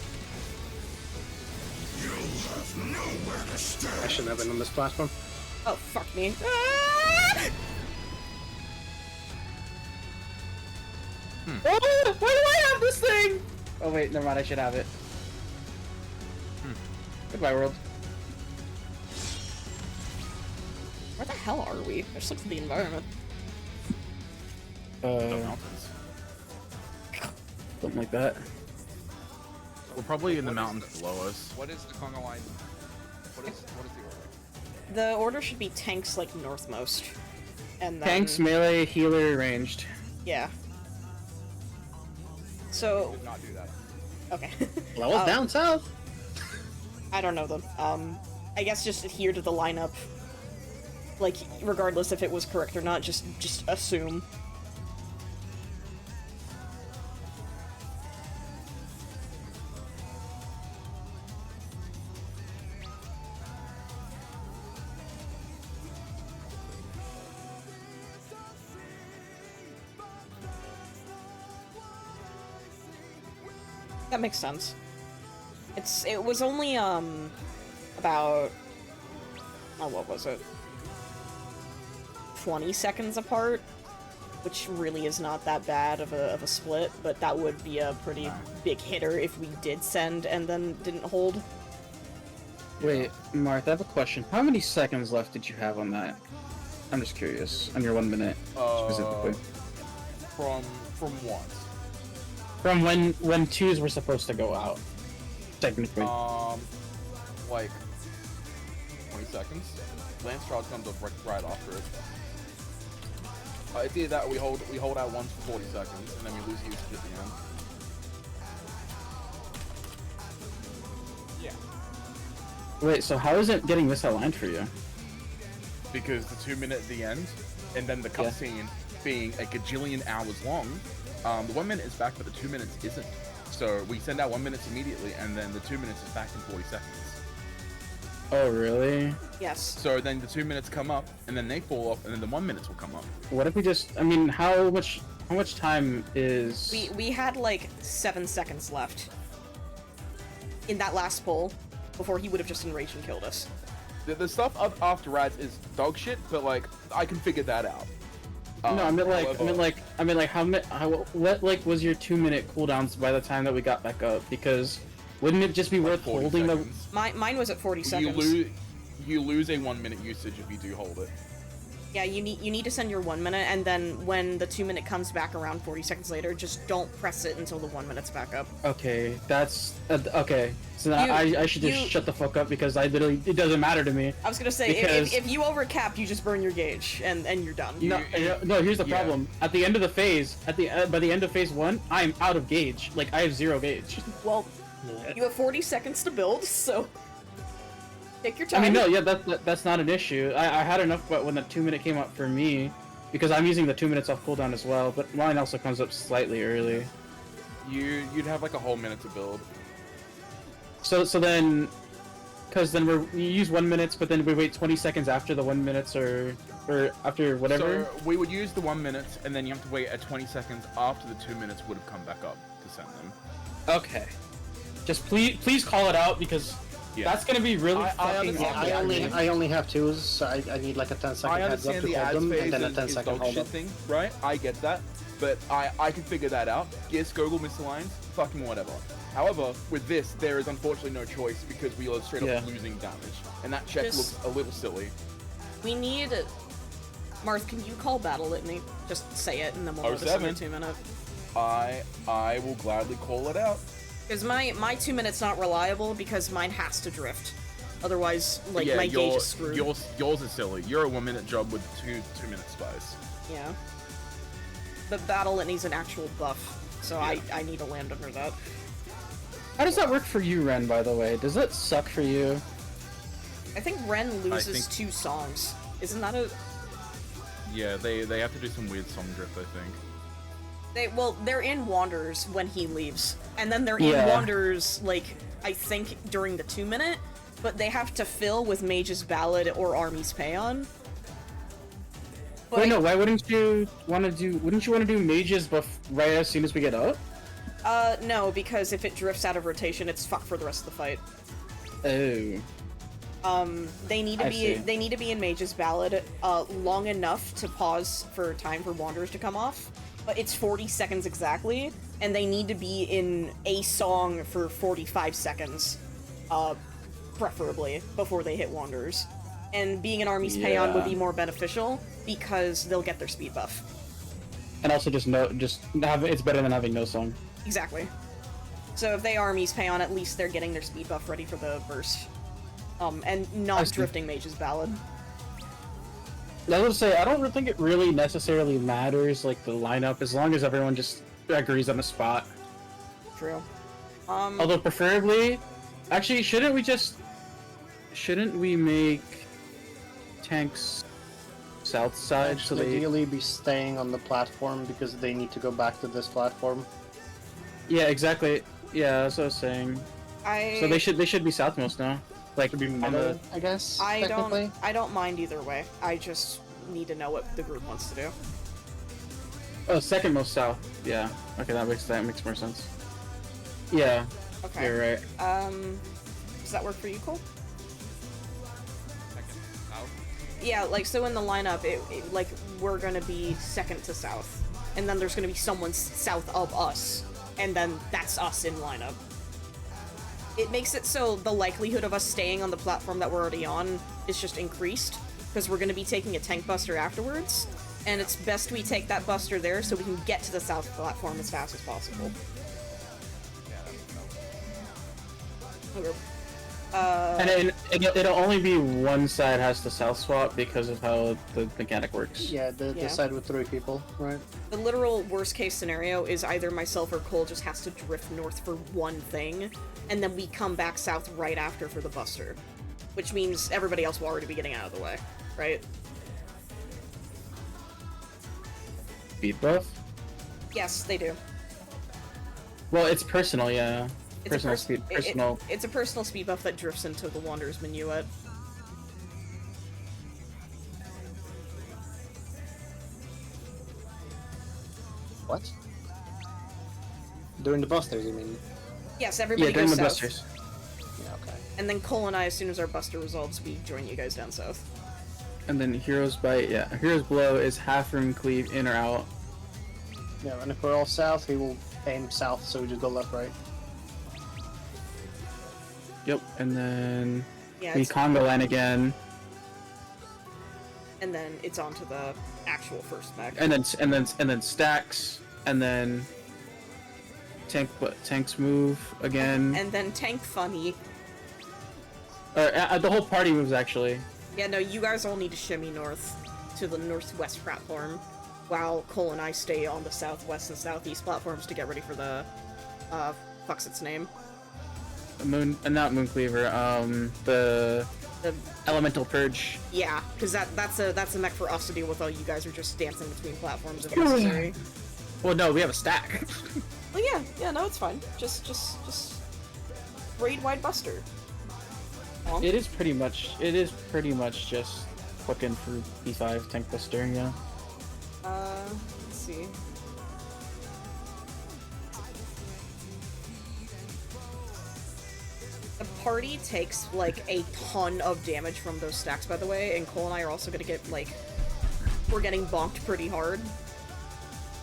Speaker 4: You have nowhere to
Speaker 7: I
Speaker 4: stand.
Speaker 7: shouldn't have been on this platform.
Speaker 2: oh fuck me. Ah!
Speaker 1: Oh, why do I have this thing? Oh wait, never mind. I should have it. Goodbye, world.
Speaker 2: Where the hell are we? I just looked at the environment.
Speaker 6: The mountains.
Speaker 1: Something like that.
Speaker 6: We're probably in the mountains below us.
Speaker 8: What is the Conga line? What is the order?
Speaker 2: The order should be tanks like northmost. And then...
Speaker 1: Tanks, melee, healer, ranged.
Speaker 2: Yeah. So...
Speaker 8: Did not do that.
Speaker 2: Okay.
Speaker 7: Well, I was down south.
Speaker 2: I don't know them. I guess just adhere to the lineup. Like, regardless if it was correct or not, just assume. That makes sense. It was only, about... oh, what was it? 20 seconds apart, which really is not that bad of a split, but that would be a pretty big hitter if we did send and then didn't hold.
Speaker 1: Wait, Marth, I have a question. How many seconds left did you have on that? I'm just curious. On your 1 minute, specifically.
Speaker 6: From what?
Speaker 1: From when twos were supposed to go out. Technically.
Speaker 6: Like 20 seconds. Lance charge comes up right after it. It's either that or we hold out once for 40 seconds and then we lose usage at the end.
Speaker 8: Yeah.
Speaker 1: Wait, so how is it getting this aligned for you?
Speaker 6: Because the 2 minute at the end, and then the cutscene being a gajillion hours long, the 1 minute is back, but the 2 minutes isn't. So we send out 1 minute immediately, and then the 2 minutes is back in 40 seconds.
Speaker 1: Oh, really?
Speaker 2: Yes.
Speaker 6: So then the 2 minutes come up, and then they fall off, and then the 1 minutes will come up.
Speaker 1: What if we just... I mean, how much How much time is...
Speaker 2: We had like 7 seconds left in that last pull before he would have just enraged and killed us.
Speaker 6: The stuff after Rats is dog shit, but like I can figure that out.
Speaker 1: No, I mean like, what like was your 2-minute cooldowns by the time that we got back up? Because wouldn't it just be worth holding
Speaker 6: seconds.
Speaker 2: Mine was at 40 seconds.
Speaker 6: You lose a 1-minute usage if you do hold it.
Speaker 2: Yeah, you need to send your 1 minute, and then when the 2-minute comes back around 40 seconds later, just don't press it until the 1 minute's back up.
Speaker 1: Okay, that's okay. So I should just shut the fuck up because it doesn't matter to me.
Speaker 2: I was gonna say if you overcap, you just burn your gauge and you're done.
Speaker 1: No, here's the problem. At the end of the phase, by the end of phase 1, I'm out of gauge. Like I have 0 gauge.
Speaker 2: Well, you have 40 seconds to build, so take your time.
Speaker 1: I mean, no, yeah, that's not an issue. I had enough, but when the 2-minute came up for me, because I'm using the 2 minutes off cooldown as well, but mine also comes up slightly early.
Speaker 6: You'd have like a whole minute to build.
Speaker 1: So then, because then we use 1 minute, but then we wait 20 seconds after the 1 minute or after whatever.
Speaker 6: So we would use the 1 minute, and then you have to wait at 20 seconds after the 2 minutes would have come back up to send them.
Speaker 1: Okay. Just please call it out because that's gonna be really fucking long.
Speaker 7: I only have 2s, so I need like a 10-second heads up to hold them, and then a 10-second hold up.
Speaker 6: Thing, right? I get that, but I can figure that out. Yes, Gogol misaligns, fucking whatever. However, with this, there is unfortunately no choice because we are straight up losing damage, and that check looks a little silly.
Speaker 2: We need... Marth, can you call Battle Litany? Just say it, and then we'll notice in 2 minutes.
Speaker 6: I will gladly call it out.
Speaker 2: Because my 2 minutes not reliable because mine has to drift. Otherwise, like, my gauge is screwed.
Speaker 6: Yours is silly. You're a 1 minute job with two minute spice.
Speaker 2: Yeah. But Battle Litany's an actual buff, so I need to land under that.
Speaker 1: How does that work for you, Ren, by the way? Does it suck for you?
Speaker 2: I think Ren loses 2 songs. Isn't that a...
Speaker 6: Yeah, they have to do some weird song drift, I think.
Speaker 2: They're in Wanderers when he leaves. And then they're in Wanderers, like, I think, during the 2 minute, but they have to fill with Mage's Ballad or Army's Paeon.
Speaker 1: Wait, no, why wouldn't you want to do Mage's buff right as soon as we get up?
Speaker 2: No, because if it drifts out of rotation, it's fucked for the rest of the fight.
Speaker 1: Oh.
Speaker 2: They need to be in Mage's Ballad, long enough to pause for time for Wanderers to come off. But it's 40 seconds exactly, and they need to be in a song for 45 seconds, preferably, before they hit Wanderers. And being an Army's Paeon would be more beneficial, because they'll get their speed buff.
Speaker 1: And also it's better than having no song.
Speaker 2: Exactly. So if they Army's Paeon, at least they're getting their speed buff ready for the burst. And not drifting Mage's Ballad.
Speaker 1: I was gonna say, I don't think it really necessarily matters, like, the lineup, as long as everyone just agrees on a spot.
Speaker 2: True.
Speaker 1: Although, preferably... Actually, shouldn't we make tanks south side so they...
Speaker 7: ideally be staying on the platform because they need to go back to this platform.
Speaker 1: Yeah, exactly. Yeah, that's what I was saying. So they should be southmost now. Like,
Speaker 7: be middle, I guess.
Speaker 2: I don't mind either way. I just need to know what the group wants to do.
Speaker 1: Oh, second most south. Yeah. Okay, that makes more sense. Yeah.
Speaker 2: Okay.
Speaker 1: You're right.
Speaker 2: Does that work for you, Cole?
Speaker 8: Second out.
Speaker 2: Yeah, like, so in the lineup, like, we're gonna be second to south. And then there's gonna be someone south of us. And then that's us in lineup. It makes it so the likelihood of us staying on the platform that we're already on is just increased, because we're going to be taking a tank buster afterwards, and it's best we take that buster there so we can get to the south platform as fast as possible. Okay.
Speaker 1: And it'll only be one side has to south swap because of how the mechanic works.
Speaker 7: Yeah, the side with 3 people, right?
Speaker 2: The literal worst case scenario is either myself or Cole just has to drift north for one thing, and then we come back south right after for the buster. Which means everybody else will already be getting out of the way, right?
Speaker 1: Speed buff?
Speaker 2: Yes, they do.
Speaker 1: Well, it's personal, yeah.
Speaker 2: It's
Speaker 1: personal speed. Personal.
Speaker 2: It's a personal speed buff that drifts into the Wanderer's Minuet.
Speaker 7: What? During the busters, you mean?
Speaker 2: Yes, everybody
Speaker 1: Yeah, during
Speaker 2: goes
Speaker 1: the
Speaker 2: south.
Speaker 1: busters.
Speaker 7: Yeah, okay.
Speaker 2: And then Cole and I, as soon as our buster resolves, we join you guys down south.
Speaker 1: And then Hero's Bite, yeah. Hero's Blow is half room cleave, in or out.
Speaker 7: Yeah, and if we're all south, he will aim south, so we just go left, right.
Speaker 1: Yep, and then
Speaker 2: Yeah,
Speaker 1: we
Speaker 2: it's,
Speaker 1: Congo line again.
Speaker 2: and then it's on to the actual first mech.
Speaker 1: And then stacks, and then tanks move again.
Speaker 2: And then tank funny.
Speaker 1: The whole party moves actually.
Speaker 2: Yeah, no, you guys all need to shimmy north to the northwest platform, while Cole and I stay on the southwest and southeast platforms to get ready for the, fuck's its name?
Speaker 1: Not Moon Cleaver. The Elemental Purge.
Speaker 2: Yeah, because that's a mech for us to deal with while you guys are just dancing between platforms if necessary.
Speaker 1: Well, no, we have a stack.
Speaker 2: Well, yeah, no, it's fine. Just raid wide buster.
Speaker 1: It is pretty much just looking for B5 tank buster, yeah.
Speaker 2: Let's see. The party takes, like, a ton of damage from those stacks, by the way, and Cole and I are also gonna get, like, we're getting bonked pretty hard.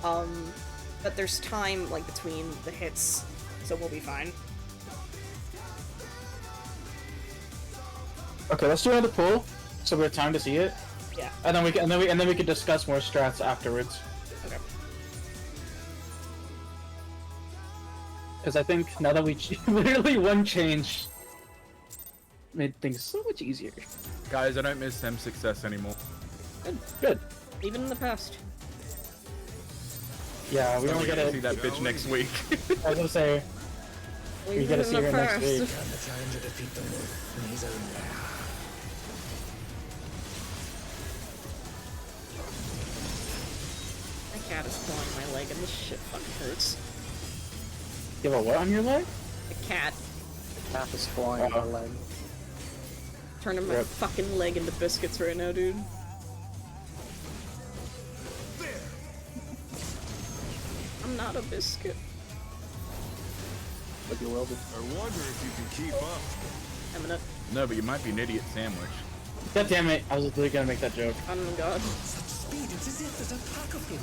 Speaker 2: But there's time, like, between the hits, so we'll be fine.
Speaker 1: Okay, let's do another pull, so we have time to see it.
Speaker 2: Yeah.
Speaker 1: And then we can discuss more strats afterwards.
Speaker 2: Okay.
Speaker 1: Because I think now that we literally one change made things so much easier.
Speaker 6: Guys, I don't miss Sem success anymore.
Speaker 1: Good.
Speaker 2: Even in the past.
Speaker 1: Yeah, we only
Speaker 6: We're gonna
Speaker 1: gotta
Speaker 6: see that bitch next week.
Speaker 1: I was gonna say we gotta see her next week.
Speaker 5: Can the challenger defeat the myth in his own lair?
Speaker 2: My cat is clawing my leg and this shit fucking hurts.
Speaker 1: You have a what on your leg?
Speaker 2: The cat
Speaker 7: Half is flying my leg.
Speaker 2: turning my
Speaker 1: Rip.
Speaker 2: fucking leg into biscuits right now, dude. I'm not a biscuit.
Speaker 7: But you will be.
Speaker 4: I wonder if you can keep up.
Speaker 2: I'm an
Speaker 6: No, but you might be an idiot sandwich.
Speaker 1: God damn it! I was literally gonna make that joke.
Speaker 2: oh my god.
Speaker 5: Such speed, it's as if there's a pack of him.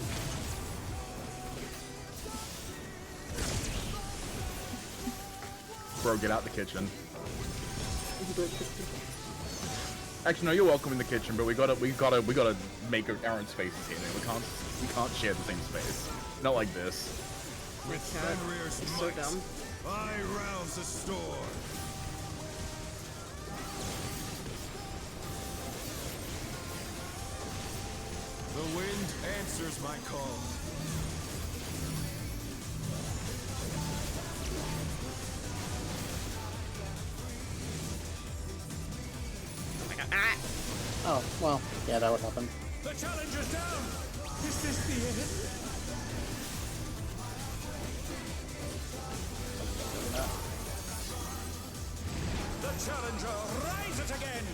Speaker 6: Bro, get out the kitchen. Actually, no, you're welcome in the kitchen, but we gotta make our own spaces here. We can't share the same space. Not like this.
Speaker 4: With
Speaker 2: God,
Speaker 4: Fenrir's
Speaker 2: he's so
Speaker 4: might,
Speaker 2: dumb.
Speaker 4: I rouse the storm. The wind answers my call.
Speaker 2: Oh my god. Ah!
Speaker 7: Oh, well, yeah, that would happen.
Speaker 4: The challenger's down! Is this the end? The challenger rises again!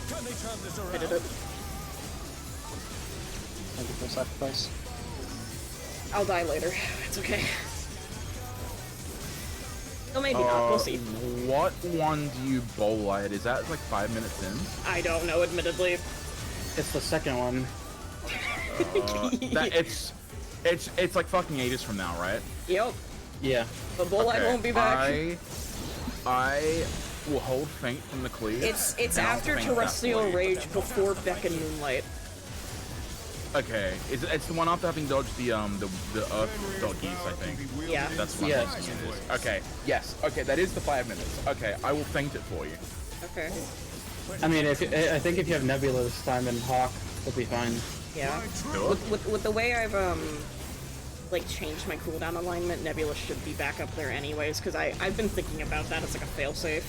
Speaker 4: Can they turn this around?
Speaker 2: I did it.
Speaker 7: Thank you for the sacrifice.
Speaker 2: I'll die later. It's okay. Oh, maybe not. We'll see.
Speaker 6: What one do you bowl at? Is that like 5 minutes in?
Speaker 2: I don't know, admittedly.
Speaker 1: It's the second one.
Speaker 6: That it's like fucking ages from now, right?
Speaker 2: Yep.
Speaker 1: Yeah.
Speaker 2: But Bulllight won't be back.
Speaker 6: I will hold Faint from the cleave.
Speaker 2: It's
Speaker 6: and I'll
Speaker 2: after
Speaker 6: Faint that
Speaker 2: Terrestrial
Speaker 6: blade.
Speaker 2: Rage, before Beck and Moonlight.
Speaker 6: Okay, it's the one after having dodged the Earth doggies, I think.
Speaker 2: Yeah.
Speaker 6: That's what
Speaker 1: Yeah.
Speaker 6: I'm guessing it is. Okay, yes, okay, that is the 5 minutes. Okay, I will Faint it for you.
Speaker 2: Okay.
Speaker 1: I mean, I think if you have Nebula this time, then Hawk will be fine.
Speaker 2: Yeah.
Speaker 6: Do it.
Speaker 2: With the way I've like changed my cooldown alignment, Nebula should be back up there anyways, because I've been thinking about that as like a failsafe.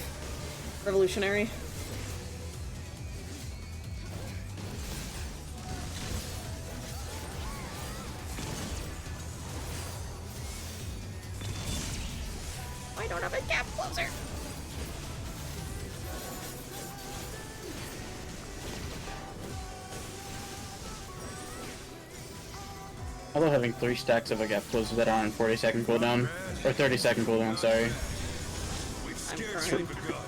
Speaker 2: Revolutionary. I don't have a gap closer.
Speaker 1: I love having 3 stacks of explosives that are on 40-second cooldown. Or 30-second cooldown, sorry.
Speaker 4: We've
Speaker 2: I'm
Speaker 4: scarcely
Speaker 2: crying.
Speaker 4: begun.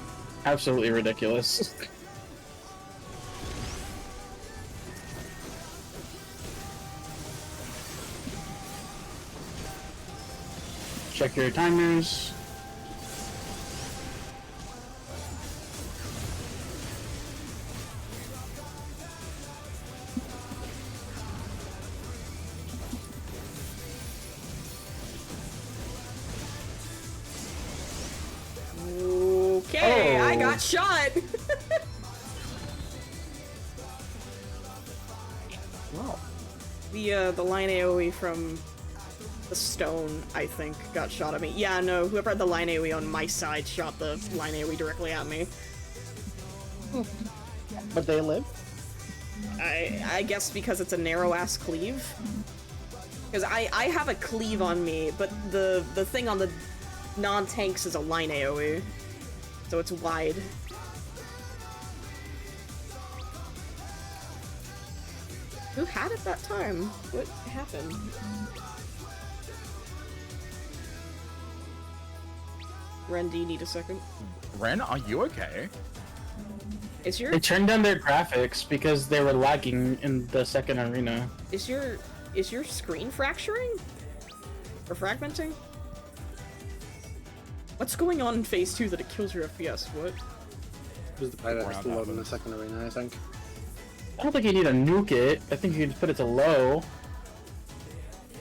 Speaker 1: Absolutely ridiculous. Check your timers.
Speaker 2: Okay, I
Speaker 1: Oh.
Speaker 2: got shot!
Speaker 1: Wow.
Speaker 2: The line AoE from the stone, I think, got shot at me. Yeah, no, whoever had the line AoE on my side shot the line AoE directly at me.
Speaker 7: But they live.
Speaker 2: I guess because it's a narrow-ass cleave. Because I have a cleave on me, but the thing on the non-tanks is a line AoE. So it's wide. Who had it that time? What happened? Ren, do you need a second?
Speaker 6: Ren, are you okay?
Speaker 2: Is your
Speaker 1: They turned down their graphics because they were lagging in the second arena.
Speaker 2: is your screen fracturing? Or fragmenting? What's going on in phase 2 that it kills your FPS? What?
Speaker 7: Who's the pilot that's low in the second arena, I think.
Speaker 1: I don't think you need to nuke it. I think you can just put it to low.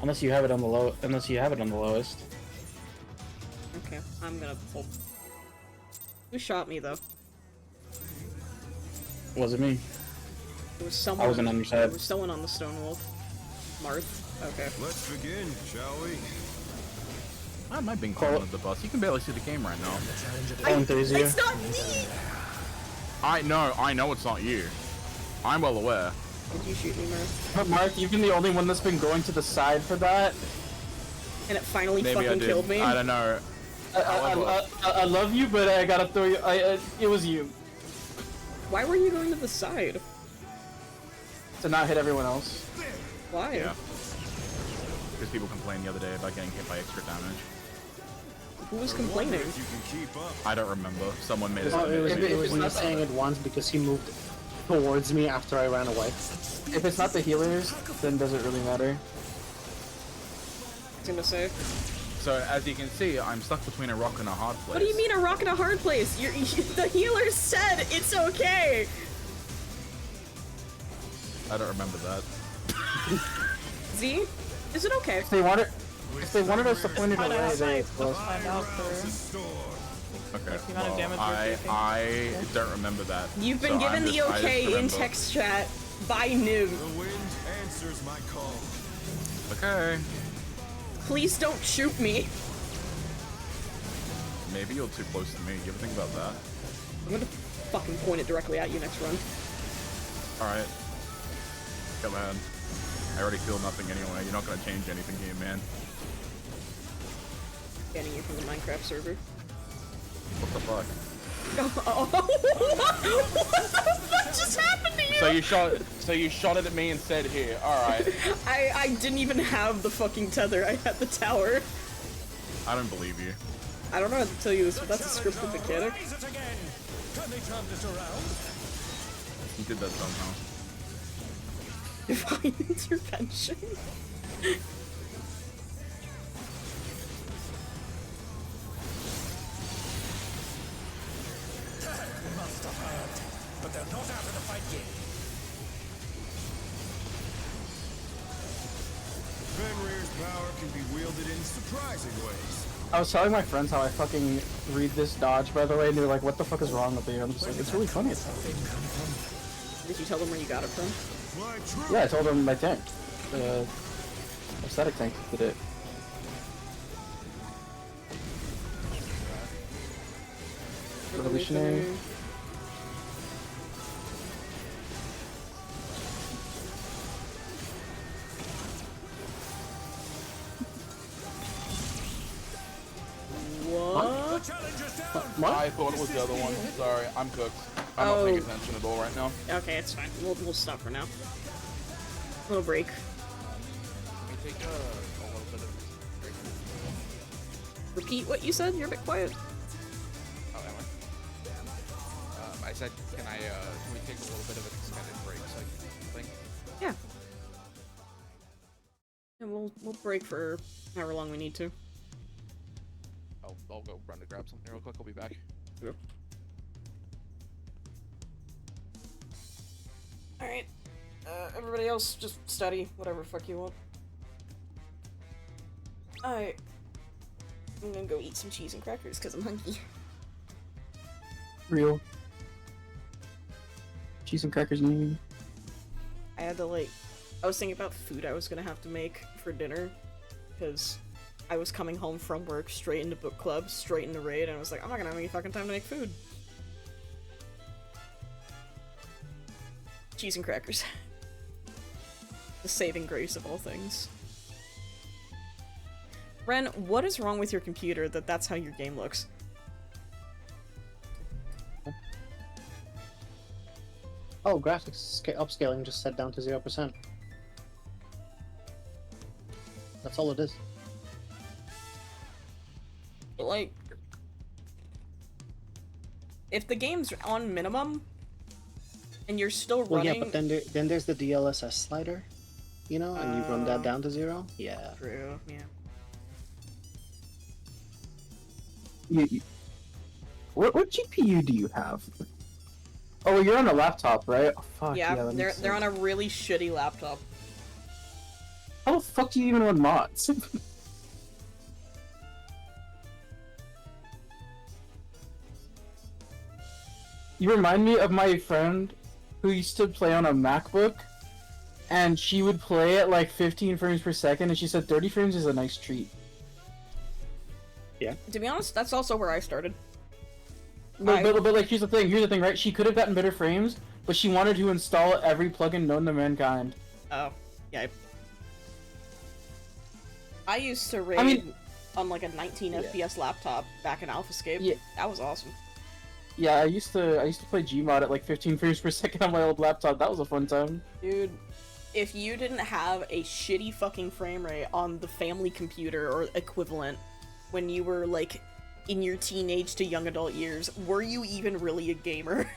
Speaker 1: Unless you have it on the low. Unless you have it on the lowest.
Speaker 2: Okay, I'm gonna pull. Who shot me though?
Speaker 1: Wasn't me.
Speaker 2: It was someone.
Speaker 1: I wasn't on your side.
Speaker 2: It was someone on the Stone Wolf. Marth. Okay.
Speaker 4: Let's begin, shall we?
Speaker 6: Why am I being called under the bus? You can barely see the game right now.
Speaker 2: It's not me!
Speaker 6: I know it's not you. I'm well aware.
Speaker 2: Did you shoot me, Marth?
Speaker 1: But Mark, you've been the only one that's been going to the side for that.
Speaker 2: And it finally
Speaker 6: Maybe I
Speaker 2: fucking
Speaker 6: did.
Speaker 2: killed me?
Speaker 6: I don't know.
Speaker 1: I love you, but I gotta throw you. It was you.
Speaker 2: Why were you going to the side?
Speaker 1: To not hit everyone else.
Speaker 2: Why?
Speaker 6: Yeah. Because people complained the other day about getting hit by extra damage.
Speaker 2: Who was complaining?
Speaker 4: If you can keep up.
Speaker 6: I don't remember. Someone made it.
Speaker 7: Oh, it
Speaker 1: If
Speaker 7: was
Speaker 1: it's
Speaker 7: me
Speaker 1: not-
Speaker 7: saying it once because he moved towards me after I ran away.
Speaker 1: If it's not the healers, then does it really matter?
Speaker 2: I was gonna say.
Speaker 6: So as you can see, I'm stuck between a rock and a hard place.
Speaker 2: What do you mean a rock and a hard place? The healer said it's okay!
Speaker 6: I don't remember that.
Speaker 2: Z? Is it okay?
Speaker 1: If they wanted us to point it
Speaker 9: Find
Speaker 1: away,
Speaker 9: out.
Speaker 1: they
Speaker 9: Let's find out
Speaker 4: Rouse the
Speaker 9: for
Speaker 4: storm.
Speaker 6: Okay.
Speaker 9: the amount of damage
Speaker 6: Well,
Speaker 9: we're taking.
Speaker 6: I don't remember that.
Speaker 2: You've been
Speaker 6: So
Speaker 2: given the
Speaker 6: I just
Speaker 2: okay in
Speaker 6: remember.
Speaker 2: text chat by Niv.
Speaker 4: The wind answers my call.
Speaker 6: Okay.
Speaker 2: Please don't shoot me.
Speaker 6: Maybe you're too close to me. You ever think about that?
Speaker 2: I'm gonna fucking point it directly at you next run.
Speaker 6: Alright. Come on. I already feel nothing anyway. You're not gonna change anything here, man.
Speaker 2: Banning you from the Minecraft server.
Speaker 6: What the fuck?
Speaker 2: What the fuck just happened to you?
Speaker 6: So you shot it at me and said here. Alright.
Speaker 2: I didn't even have the fucking tether. I had the tower.
Speaker 6: I don't believe you.
Speaker 2: I don't know how to tell you this, but that's a scripted mechanic.
Speaker 5: Raise it again. Can they turn this around?
Speaker 6: You did that somehow.
Speaker 2: Divine intervention.
Speaker 5: Must have hurt. But they're not out of the fight yet.
Speaker 4: Fenrir's power can be wielded in surprising ways.
Speaker 1: I was telling my friends how I fucking read this dodge, by the way, and they're like, what the fuck is wrong with you? I'm just like, it's really funny.
Speaker 2: Did you tell them where you got it from?
Speaker 4: My true
Speaker 1: Yeah, I told them my tank. Aesthetic tank did it. Revolutionary.
Speaker 2: What?
Speaker 5: The challenge is down.
Speaker 1: What?
Speaker 6: I thought it was the other one. Sorry, I'm cooked. I'm
Speaker 2: Oh.
Speaker 6: not paying attention at all right now.
Speaker 2: Okay, it's fine. We'll stop for now. Little break.
Speaker 8: take a little bit of break?
Speaker 2: Repeat what you said. You're a bit quiet.
Speaker 8: Oh, am I? I said, can we take a little bit of an extended break so I can think?
Speaker 2: Yeah. And we'll break for however long we need to.
Speaker 8: I'll go run to grab something real quick. I'll be back.
Speaker 1: Yep.
Speaker 2: Alright. Everybody else, just study. Whatever the fuck you want. Alright. I'm gonna go eat some cheese and crackers because I'm hungry.
Speaker 1: Real. Cheese and crackers and
Speaker 2: I had to, like... I was thinking about food I was gonna have to make for dinner. Because I was coming home from work, straight into book club, straight into raid, and I was like, I'm not gonna have any fucking time to make food. Cheese and crackers. The saving grace of all things. Ren, what is wrong with your computer that that's how your game looks?
Speaker 7: Oh, graphics upscaling just set down to 0%. That's all it is.
Speaker 2: But, like... if the game's on minimum, and you're still
Speaker 7: Well,
Speaker 2: running...
Speaker 7: yeah, but then there's the DLSS slider, you know, and you run that down to 0. Yeah.
Speaker 2: True, yeah.
Speaker 1: What GPU do you have? Oh, you're on a laptop, right? Oh, fuck,
Speaker 2: Yeah,
Speaker 1: that makes
Speaker 2: they're on
Speaker 1: sense.
Speaker 2: a really shitty laptop.
Speaker 1: How the fuck do you even run mods? You remind me of my friend who used to play on a MacBook, and she would play at like 15 frames per second, and she said 30 frames is a nice treat.
Speaker 7: Yeah.
Speaker 2: To be honest, that's also where I started.
Speaker 1: But like, here's the thing, right? She could have gotten better frames, but she wanted to install every plugin known to mankind.
Speaker 2: Oh, yeah. I used to raid on like a 19 FPS laptop back in AlphaScape.
Speaker 1: Yeah.
Speaker 2: That was awesome.
Speaker 1: Yeah, I used to play Gmod at like 15 frames per second on my old laptop. That was a fun time.
Speaker 2: Dude, if you didn't have a shitty fucking frame rate on the family computer or equivalent when you were like in your teenage to young adult years, were you even really a gamer?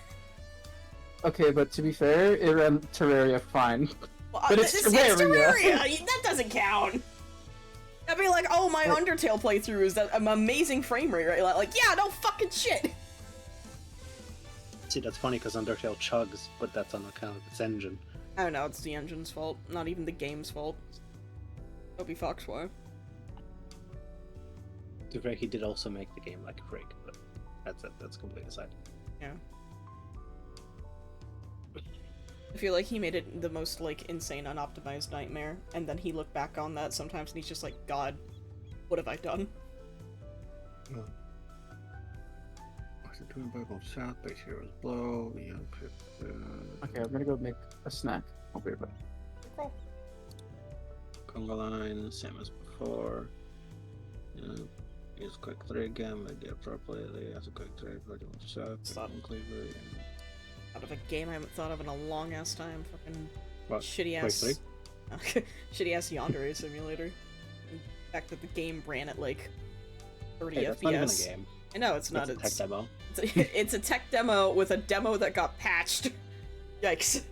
Speaker 1: Okay, but to be fair, it ran Terraria fine.
Speaker 2: Well,
Speaker 1: But it's Terraria.
Speaker 2: That doesn't count. I'd be like, oh, my Undertale playthrough is that an amazing frame rate, right? Like, yeah, no fucking shit.
Speaker 7: See, that's funny because Undertale chugs, but that's on account of its engine.
Speaker 2: I don't know, it's the engine's fault, not even the game's fault. Toby Fox, why?
Speaker 7: To be fair, he did also make the game like a freak, but that's completely aside.
Speaker 2: Yeah. I feel like he made it the most, like, insane, unoptimized nightmare, and then he looked back on that sometimes and he's just like, God, what have I done?
Speaker 7: South, base heroes blow,
Speaker 1: Okay, I'm gonna go make a snack. I'll be right back.
Speaker 2: Cool.
Speaker 7: Conga line, same as before. Use quick 3 again, maybe appropriately as a quick 3, but you want south,
Speaker 2: Stop.
Speaker 7: cleaver,
Speaker 2: Out of a game I haven't thought of in a long ass time, fucking
Speaker 7: What?
Speaker 2: shitty ass shitty ass Yandere simulator. The fact that the game ran at like 30
Speaker 7: Hey,
Speaker 2: FPS.
Speaker 7: that's not even a game.
Speaker 2: I know it's not.
Speaker 7: That's a tech demo.
Speaker 2: It's a tech demo with a demo that got patched. Yikes.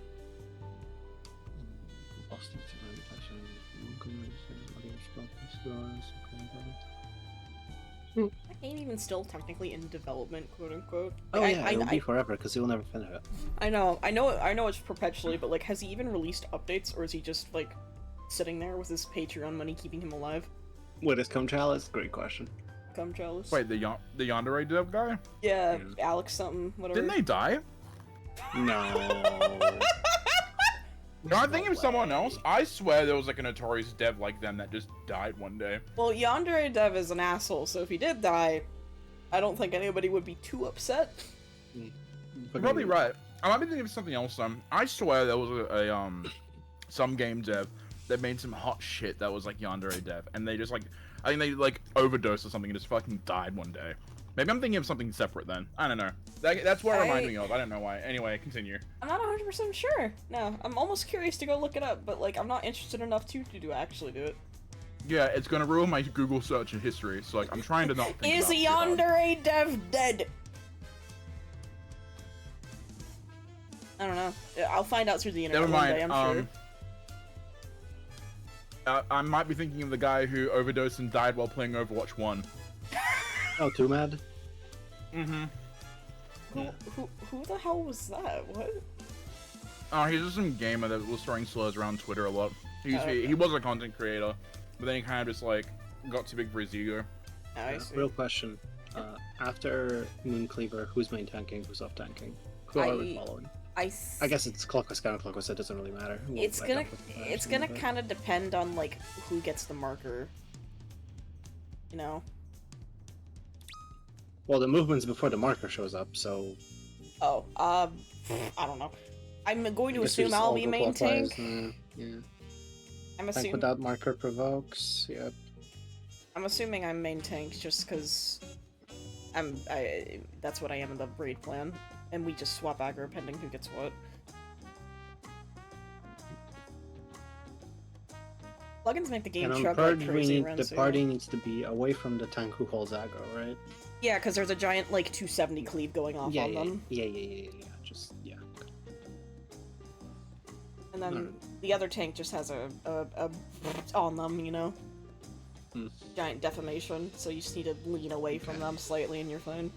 Speaker 2: That game even still technically in development, quote unquote.
Speaker 7: Oh
Speaker 2: Like,
Speaker 7: yeah, it'll be forever because he'll never finish it.
Speaker 2: I know it's perpetually, but like, has he even released updates, or is he just like sitting there with his Patreon money keeping him alive?
Speaker 7: What is Come Chalice? Great question.
Speaker 2: Come chalice.
Speaker 6: Wait, the Yandere dev guy?
Speaker 2: Yeah, Alex something, whatever.
Speaker 6: Didn't they die?
Speaker 7: No.
Speaker 6: No, I'm thinking of someone else. I swear there was like a notorious dev like them that just died one day.
Speaker 2: Well, Yandere Dev is an asshole, so if he did die, I don't think anybody would be too upset.
Speaker 6: You're probably right. I might be thinking of something else. I swear there was some game dev that made some hot shit that was like Yandere dev, and they just like I think they like overdosed or something and just fucking died one day. Maybe I'm thinking of something separate then. I don't know. That's what it reminded me of. I don't know why. Anyway, continue.
Speaker 2: I'm not 100% sure. No, I'm almost curious to go look it up, but like I'm not interested enough to actually do it.
Speaker 6: Yeah, it's gonna ruin my Google search and history. So like, I'm trying to not think
Speaker 2: Is
Speaker 6: about it.
Speaker 2: yonder a dev dead? I don't know. I'll find out through the internet
Speaker 6: Never
Speaker 2: one
Speaker 6: mind.
Speaker 2: day, I'm sure.
Speaker 6: I might be thinking of the guy who overdosed and died while playing Overwatch 1.
Speaker 7: Oh, too mad.
Speaker 6: Mm-hmm.
Speaker 2: Who the hell was that? What?
Speaker 6: Oh, he's just some gamer that was throwing slurs around Twitter a lot.
Speaker 2: Okay.
Speaker 6: He was a content creator, but then he kind of just like got too big for his ego.
Speaker 2: I see.
Speaker 7: Real question. After Mooncleaver, who's main tanking, who's off tanking? Who are we following? I guess it's Clockwise, Counterclockwise, so it doesn't really matter.
Speaker 2: It's gonna kind of depend on like who gets the marker. You know.
Speaker 7: Well, the movement's before the marker shows up, so.
Speaker 2: Oh, I don't know. I'm going to assume I'll be main tank.
Speaker 7: Yeah.
Speaker 2: I'm
Speaker 7: Tank
Speaker 2: assuming.
Speaker 7: without marker provokes. Yep.
Speaker 2: I'm assuming I'm main tank just because that's what I am in the breed plan, and we just swap aggro pending who gets what. Plugins make the game
Speaker 7: And on
Speaker 2: chug
Speaker 7: Purge,
Speaker 2: like crazy.
Speaker 7: the party needs to be away from the tank who holds aggro, right?
Speaker 2: Yeah, because there's a giant like 270 cleave going off on them.
Speaker 7: Yeah. Just yeah.
Speaker 2: And then the other tank just has a on them, you know. Giant defamation, so you just need to lean away from them slightly and you're fine.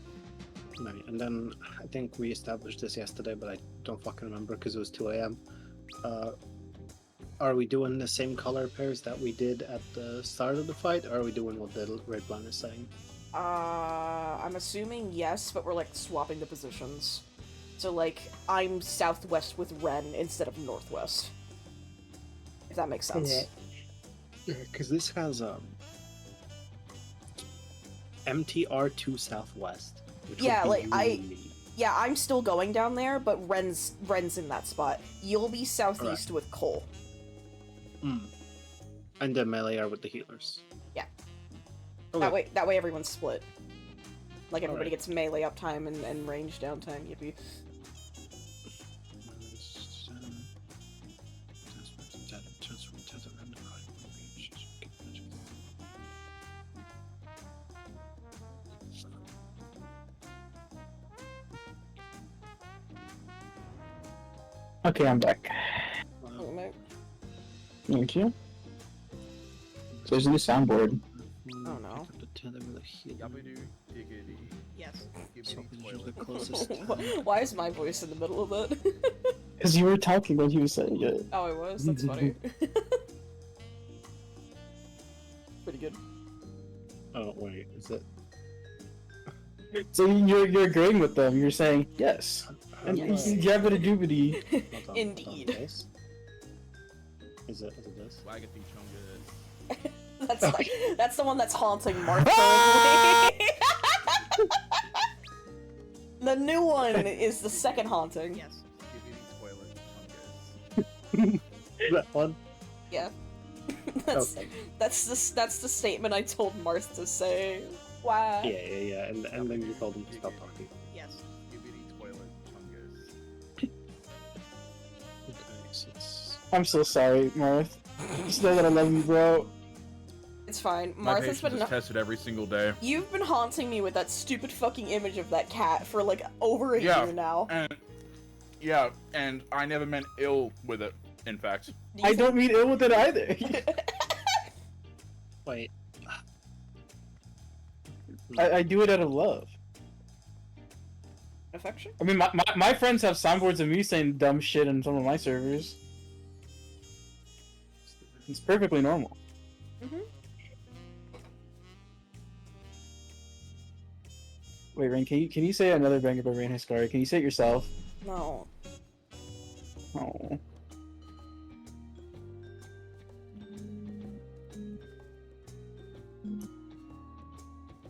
Speaker 7: Right, and then I think we established this yesterday, but I don't fucking remember because it was 2 a.m. Are we doing the same color pairs that we did at the start of the fight, or are we doing what the red plan is saying?
Speaker 2: I'm assuming yes, but we're like swapping the positions. So like, I'm southwest with Ren instead of northwest. If that makes sense.
Speaker 7: Yeah, because this has MTR to southwest. Which
Speaker 2: Yeah,
Speaker 7: would be
Speaker 2: like
Speaker 7: you and me.
Speaker 2: yeah, I'm still going down there, but Ren's in that spot. You'll be southeast with Cole.
Speaker 7: And the melee are with the healers.
Speaker 2: Yeah.
Speaker 7: Okay.
Speaker 2: That way everyone's split. Like everybody gets melee uptime and range downtime. Yippee.
Speaker 1: Okay, I'm back. Thank you. So there's a new soundboard.
Speaker 2: Oh no. Yes.
Speaker 7: The closest
Speaker 2: Why is my voice in the middle of it?
Speaker 1: Because you were talking when he was saying it.
Speaker 2: Oh, it was? That's funny. Pretty good.
Speaker 7: Oh wait, is it?
Speaker 1: So you're agreeing with them. You're saying yes. And
Speaker 2: Yes.
Speaker 1: jabbity doobity.
Speaker 2: Indeed.
Speaker 7: Is it this?
Speaker 2: That's the one that's haunting Martha. The new one is the second haunting. Yes.
Speaker 7: That one?
Speaker 2: Yeah. That's the statement I told Marth to say. Wow.
Speaker 7: Yeah. And then you told him to stop talking.
Speaker 2: Yes.
Speaker 7: Okay, so it's...
Speaker 1: I'm so sorry, Marth. Just know that I love you, bro.
Speaker 2: It's fine.
Speaker 6: My
Speaker 2: Martha's
Speaker 6: patience
Speaker 2: been
Speaker 6: is tested every single day.
Speaker 2: You've been haunting me with that stupid fucking image of that cat for like over a year now.
Speaker 6: And I never meant ill with it, in fact.
Speaker 1: I don't mean ill with it either.
Speaker 7: Wait.
Speaker 1: I do it out of love.
Speaker 2: Affection?
Speaker 1: I mean, my friends have soundboards of me saying dumb shit in some of my servers. It's perfectly normal. Wait, Rain, can you say another banger by Rain Hiscari? Can you say it yourself?
Speaker 2: No.
Speaker 1: Oh.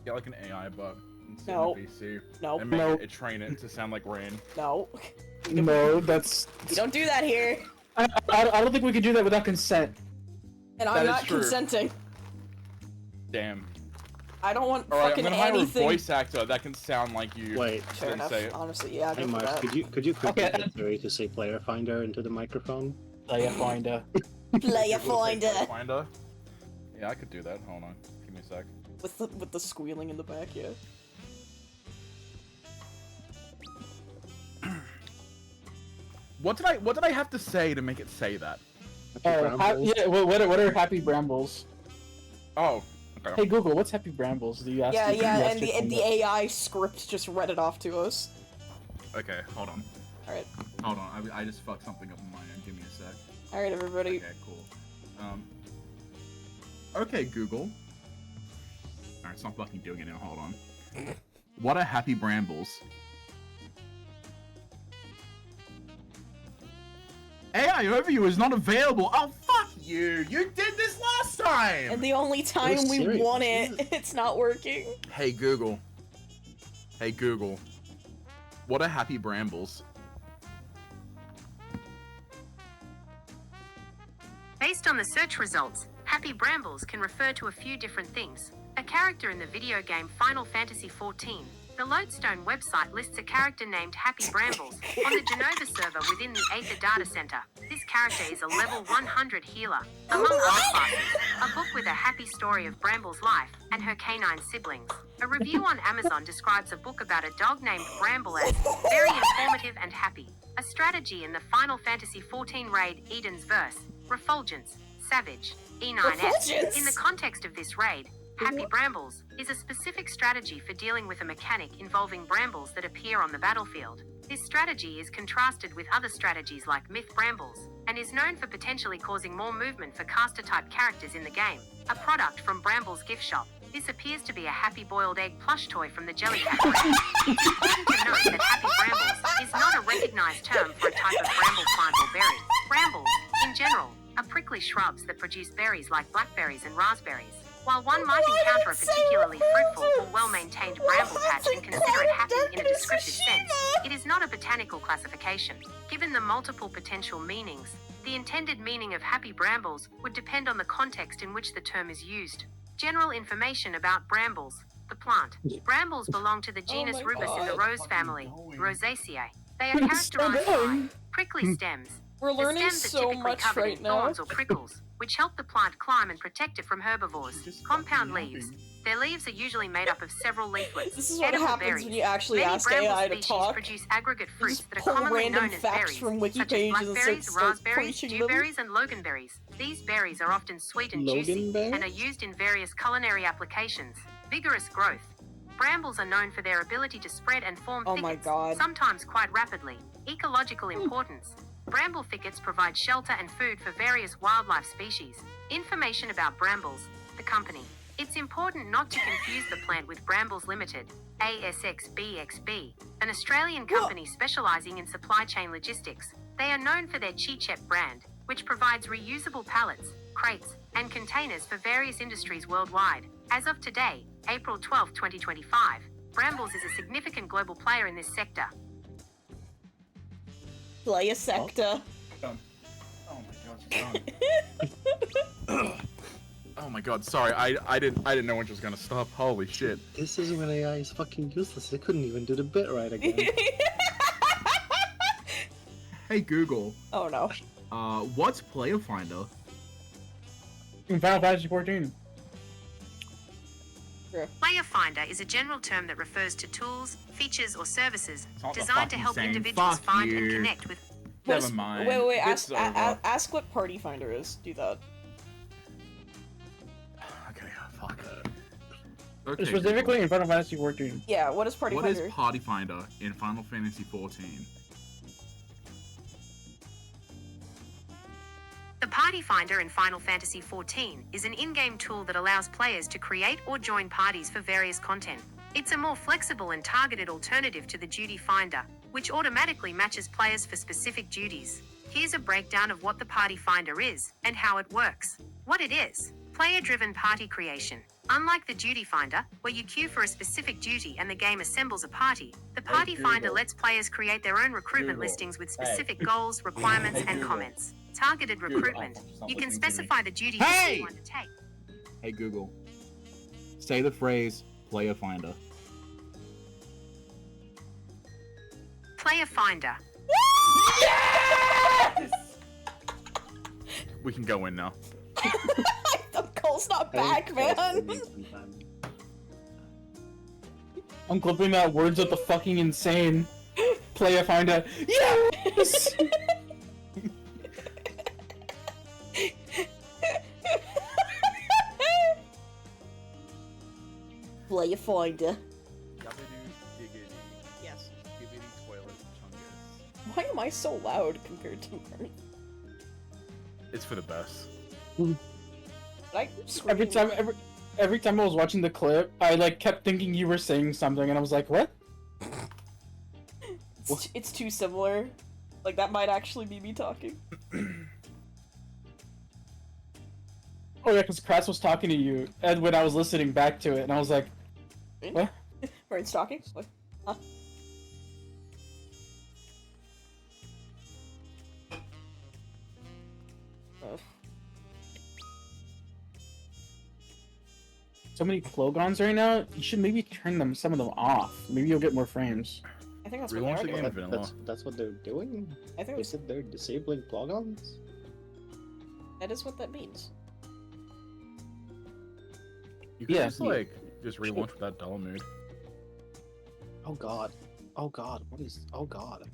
Speaker 6: Get like an AI bot and
Speaker 2: No.
Speaker 6: VC
Speaker 2: Nope.
Speaker 6: and make
Speaker 1: Nope.
Speaker 6: it train it to sound like Rain.
Speaker 2: No.
Speaker 1: No, that's...
Speaker 2: You don't do that here.
Speaker 1: I don't think we can do that without consent.
Speaker 2: And I'm
Speaker 6: That is
Speaker 2: not
Speaker 6: true.
Speaker 2: consenting.
Speaker 6: Damn.
Speaker 2: I don't want
Speaker 6: All right, I'm
Speaker 2: fucking
Speaker 6: gonna hire
Speaker 2: anything.
Speaker 6: a voice actor that can sound like you.
Speaker 7: Wait.
Speaker 2: Fair
Speaker 6: Didn't
Speaker 2: enough.
Speaker 6: say it.
Speaker 2: Honestly, yeah, I
Speaker 7: Hey
Speaker 2: go for
Speaker 7: Mark,
Speaker 2: that.
Speaker 7: could you quickly
Speaker 1: Okay.
Speaker 7: get Siri to say player finder into the microphone?
Speaker 1: Player finder.
Speaker 2: Player
Speaker 6: Google say
Speaker 2: finder.
Speaker 6: player finder. Yeah, I could do that. Hold on. Give me a sec.
Speaker 2: With the squealing in the back, yeah.
Speaker 6: What did I have to say to make it say that?
Speaker 1: Oh, yeah. What are happy brambles?
Speaker 6: Oh. Okay.
Speaker 1: Hey Google, what's happy brambles? Do you ask?
Speaker 2: Yeah,
Speaker 1: you ask
Speaker 2: and
Speaker 1: your phone
Speaker 2: the
Speaker 1: that?
Speaker 2: AI script just read it off to us.
Speaker 6: Okay, hold on.
Speaker 2: Alright.
Speaker 6: Hold on. I just fucked something up on my end. Give me a sec.
Speaker 2: Alright, everybody.
Speaker 6: Okay, cool. Okay, Google. Alright, it's not fucking doing it now. Hold on. What are happy brambles? AI overview is not available. Oh, fuck you! You did this last time!
Speaker 2: And the only time we
Speaker 7: serious.
Speaker 2: want it, it's not working.
Speaker 6: Hey, Google. Hey, Google. What are happy brambles?
Speaker 9: Based on the search results, happy brambles can refer to a few different things. A character in the video game Final Fantasy XIV. The Lodestone website lists a character named Happy Brambles on the Genova server within the Aether data center. This character is a level 100 healer. Among other classes, a book with a happy story of Brambles' life and her canine siblings. A review on Amazon describes a book about a dog named Bramble as very informative and happy. A strategy in the Final Fantasy XIV raid Eden's Verse, Refulgence, Savage, E9S.
Speaker 2: Refulgence?
Speaker 9: In the context of this raid, Happy Brambles is a specific strategy for dealing with a mechanic involving brambles that appear on the battlefield. This strategy is contrasted with other strategies like Myth Brambles, and is known for potentially causing more movement for caster-type characters in the game. A product from Bramble's gift shop, this appears to be a Happy Boiled Egg plush toy from the Jellycat brand. It's important to note that Happy Brambles is not a recognized term for a type of bramble plant or berry. Brambles, in general, are prickly shrubs that produce berries like blackberries and raspberries. While one might encounter a particularly fruitful or well-maintained bramble patch and consider it happy in a descriptive sense, it is not a botanical classification. Given the multiple potential meanings, the intended meaning of happy brambles would depend on the context in which the term is used. General information about brambles. The plant. Brambles belong to the genus Rubus in the rose family, Rosaceae. They are characterized by prickly stems.
Speaker 2: We're
Speaker 9: The
Speaker 2: learning
Speaker 9: stems are
Speaker 2: so
Speaker 9: typically
Speaker 2: much
Speaker 9: covered
Speaker 2: right
Speaker 9: in
Speaker 2: now.
Speaker 9: thorns or prickles, which help the plant climb and protect it from herbivores. Compound leaves. Their leaves are usually made up of several leaflets.
Speaker 2: This is what
Speaker 9: Edible
Speaker 2: happens
Speaker 9: berries.
Speaker 2: when you actually
Speaker 9: Many
Speaker 2: ask
Speaker 9: bramble
Speaker 2: AI to
Speaker 9: species
Speaker 2: talk.
Speaker 9: produce aggregate
Speaker 2: You
Speaker 9: fruits
Speaker 2: just
Speaker 9: that are
Speaker 2: pull
Speaker 9: commonly
Speaker 2: random
Speaker 9: known as
Speaker 2: facts
Speaker 9: berries,
Speaker 2: from wiki
Speaker 9: such as
Speaker 2: pages and
Speaker 9: blackberries,
Speaker 2: start
Speaker 9: raspberries,
Speaker 2: preaching them.
Speaker 9: dewberries, and loganberries. These berries are often sweet and juicy
Speaker 7: Loganberries?
Speaker 9: and are used in various culinary applications. Vigorous growth. Brambles are known for their ability to spread and form
Speaker 2: Oh
Speaker 9: thickets,
Speaker 2: my God.
Speaker 9: sometimes quite rapidly. Ecological importance. Bramble thickets provide shelter and food for various wildlife species. Information about brambles. The company. It's important not to confuse the plant with Brambles Limited, ASXBXB, an Australian company specializing in supply chain logistics. They are known for their Chi-Chep brand, which provides reusable pallets, crates, and containers for various industries worldwide. As of today, April 12, 2025, Brambles is a significant global player in this sector.
Speaker 2: Play a sector.
Speaker 6: Done. Oh my god, she's done. Oh my god, sorry, I didn't know when she was gonna stop. Holy shit.
Speaker 7: This is when AI is fucking useless. They couldn't even do the bit right again.
Speaker 6: Hey Google,
Speaker 2: Oh no.
Speaker 6: what's Player Finder?
Speaker 1: In Final Fantasy 14.
Speaker 9: Player Finder is a general term that refers to tools, features, or services
Speaker 6: It's not the
Speaker 9: designed to
Speaker 6: fucking
Speaker 9: help
Speaker 6: same.
Speaker 9: individuals
Speaker 6: Fuck
Speaker 9: find
Speaker 6: you.
Speaker 9: and connect with.
Speaker 6: Never mind.
Speaker 2: Wait,
Speaker 6: It's over.
Speaker 2: ask what Party Finder is. Do that.
Speaker 6: Okay, fuck. Okay,
Speaker 1: Specifically in Final Fantasy 14.
Speaker 2: Yeah, what is Party
Speaker 6: What
Speaker 2: Finder?
Speaker 6: is Party Finder in Final Fantasy 14?
Speaker 9: The Party Finder in Final Fantasy XIV is an in-game tool that allows players to create or join parties for various content. It's a more flexible and targeted alternative to the Duty Finder, which automatically matches players for specific duties. Here's a breakdown of what the Party Finder is and how it works. What it is: player-driven party creation. Unlike the Duty Finder, where you queue for a specific duty and the game assembles a party, the Party Finder lets players create their own recruitment listings with specific goals, requirements, and comments. Targeted recruitment. You can specify the duties you want to take.
Speaker 6: Hey Google, Say the phrase, player finder.
Speaker 9: Player finder.
Speaker 6: We can go in now.
Speaker 2: Cole's not back, man.
Speaker 1: I'm clipping that words with the fucking insane. Player finder. Yes!
Speaker 2: Player finder.
Speaker 6: Yes. Toilet chungus.
Speaker 2: Why am I so loud compared to Mark?
Speaker 6: It's for the best.
Speaker 1: Every time I was watching the clip, I like kept thinking you were saying something, and I was like, "What?"
Speaker 2: It's too similar. Like that might actually be me talking.
Speaker 1: Oh yeah, because Kratz was talking to you, and when I was listening back to it, and I was like, "What?"
Speaker 2: Brian's talking. What? Huh?
Speaker 1: So many Plogons right now. You should maybe turn some of them off. Maybe you'll get more frames.
Speaker 2: I think that's
Speaker 6: Relaunch
Speaker 2: what
Speaker 6: the
Speaker 2: they
Speaker 6: game
Speaker 2: are
Speaker 6: in
Speaker 2: doing.
Speaker 6: vanilla.
Speaker 7: That's what they're doing?
Speaker 2: I think
Speaker 7: They said they're disabling plugins?
Speaker 2: that is what that means.
Speaker 6: You could
Speaker 1: Yeah,
Speaker 6: just just relaunch with that dull mood.
Speaker 7: Oh god. Oh god, what is... Oh god.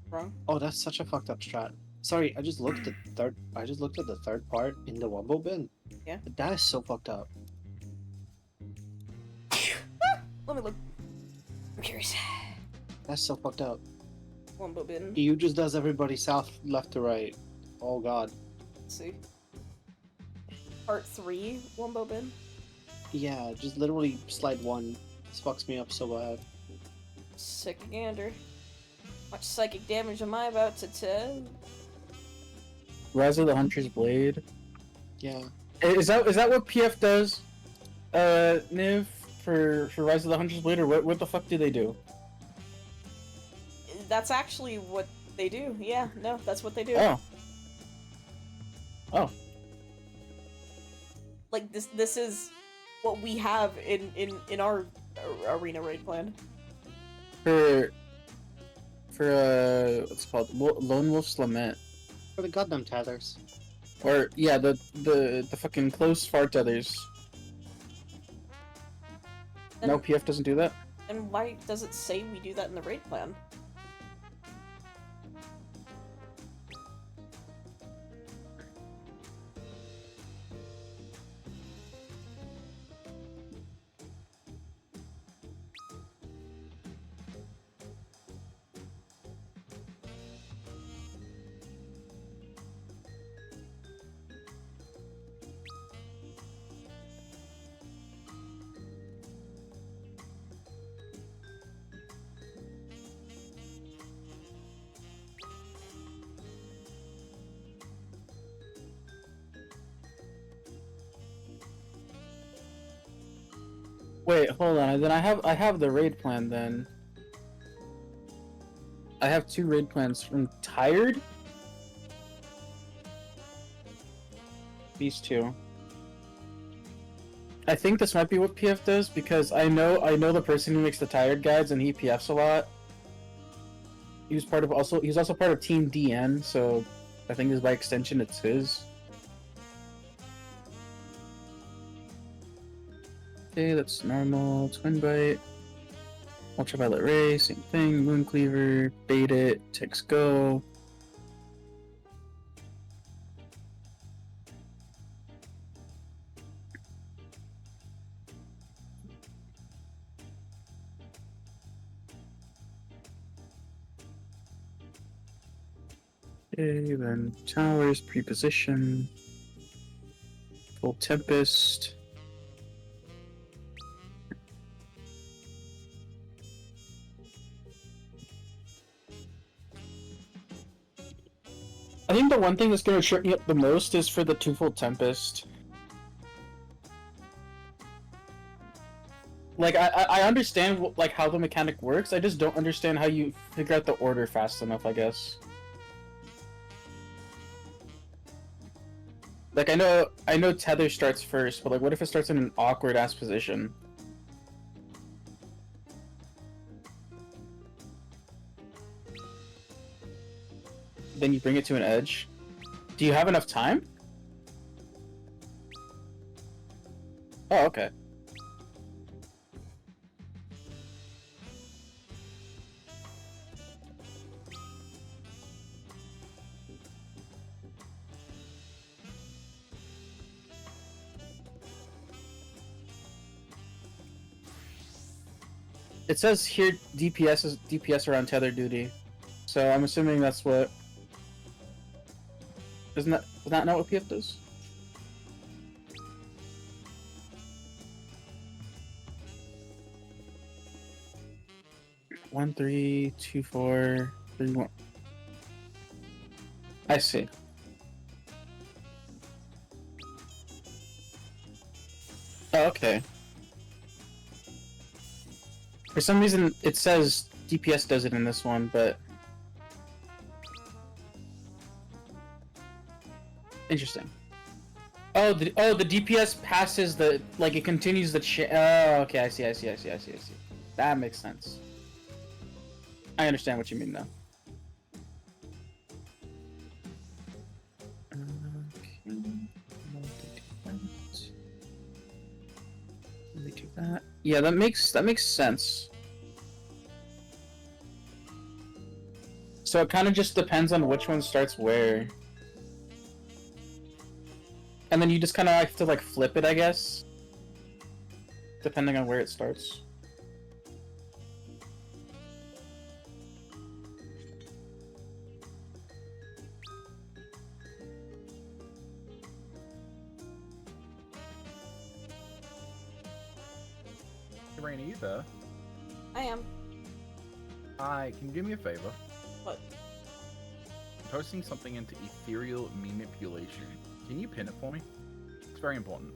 Speaker 2: Wrong.
Speaker 7: Oh, that's such a fucked up strat. Sorry, I just looked at the third part in the Wumbo bin.
Speaker 2: Yeah?
Speaker 7: That is so fucked up.
Speaker 2: Let me look. I'm curious.
Speaker 7: That's so fucked up.
Speaker 2: Wumbo bin.
Speaker 7: EU just does everybody south, left to right. Oh god.
Speaker 2: Let's see. Part 3, Wumbo bin.
Speaker 7: Yeah, just literally slide 1. This fucks me up so bad.
Speaker 2: Sick gander. Much psychic damage am I about to tell?
Speaker 1: Rise of the Hunter's Blade.
Speaker 7: Yeah.
Speaker 1: Is that what PF does? Niv for Rise of the Hunter's Blade, or what the fuck do they do?
Speaker 2: That's actually what they do. Yeah, no, that's what they do.
Speaker 1: Oh. Oh.
Speaker 2: Like this is what we have in our arena raid plan.
Speaker 1: For what's it called? Lone Wolf's Lament.
Speaker 7: For the goddamn tethers.
Speaker 1: Or yeah, the fucking close far tethers. No, PF doesn't do that.
Speaker 2: And why does it say we do that in the raid plan?
Speaker 1: Wait, hold on. Then I have the raid plan then. I have 2 raid plans from Tired. These 2. I think this might be what PF does because I know the person who makes the Tired guides and he PFs a lot. He's also part of Team DN, so I think by extension it's his. Okay, that's normal. Twin Bite. Ultraviolet Ray, same thing. Moon Cleaver, Bait It, Ticks Go. Okay, then Towers, Preposition. Full Tempest. I think the one thing that's gonna trip me up the most is for the twofold Tempest. Like, I understand like how the mechanic works, I just don't understand how you figure out the order fast enough, I guess. Like, I know tether starts first, but like, what if it starts in an awkward ass position? Then you bring it to an edge. Do you have enough time? Oh, okay. It says here DPS around tether duty, so I'm assuming that's what. Is that not what PF does? One, 3, 2, 4, 3, 1. I see. Oh, okay. For some reason, it says DPS does it in this one, but... Interesting. Oh, the DPS passes the... Like, it continues the oh, okay, I see. That makes sense. I understand what you mean, though. Yeah, that makes sense. So it kind of just depends on which one starts where. And then you just kind of have to like flip it, I guess. Depending on where it starts.
Speaker 6: Rainy, you there?
Speaker 2: I am.
Speaker 6: Hi, can you do me a favor?
Speaker 2: What?
Speaker 6: I'm posting something into ethereal manipulation. Can you pin it for me? It's very important.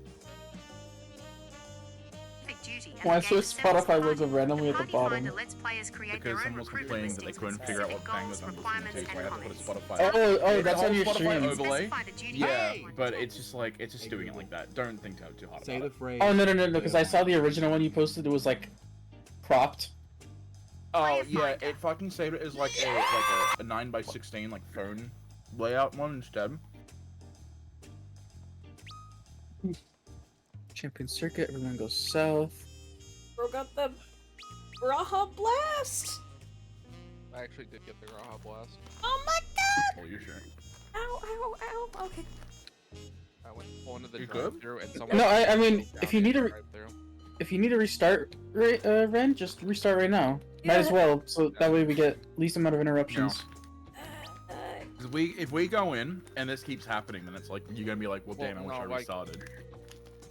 Speaker 1: Why should Spotify logo randomly at the bottom?
Speaker 6: Because someone was complaining that they couldn't figure out what bang was on the scene, so I had to put a Spotify.
Speaker 1: Oh, that's on your
Speaker 6: Spotify
Speaker 1: stream.
Speaker 6: overlay. Yeah, but it's just doing it like that. Don't think too hard
Speaker 10: Say
Speaker 6: about
Speaker 10: the phrase.
Speaker 1: Oh no, because I saw the original one you posted. It was like cropped.
Speaker 6: Oh yeah, it fucking saved it as like a 9:16 like phone layout one instead.
Speaker 1: Champion circuit. Everyone goes south.
Speaker 2: Bro got the Raha Blast!
Speaker 8: I actually did get the Raha Blast.
Speaker 2: Oh my god!
Speaker 6: Well, you're sure.
Speaker 2: Ow, okay.
Speaker 8: I went into the
Speaker 6: You good?
Speaker 8: drive-through and someone...
Speaker 1: No, I mean,
Speaker 8: down
Speaker 1: if you need
Speaker 8: the
Speaker 1: to,
Speaker 8: drive-thru.
Speaker 1: if you need to restart, Ren, just restart right now. Might as well, so that way we get least amount of interruptions.
Speaker 6: If we go in and this keeps happening, then it's like you're gonna be like, well, damn, I wish I restarted.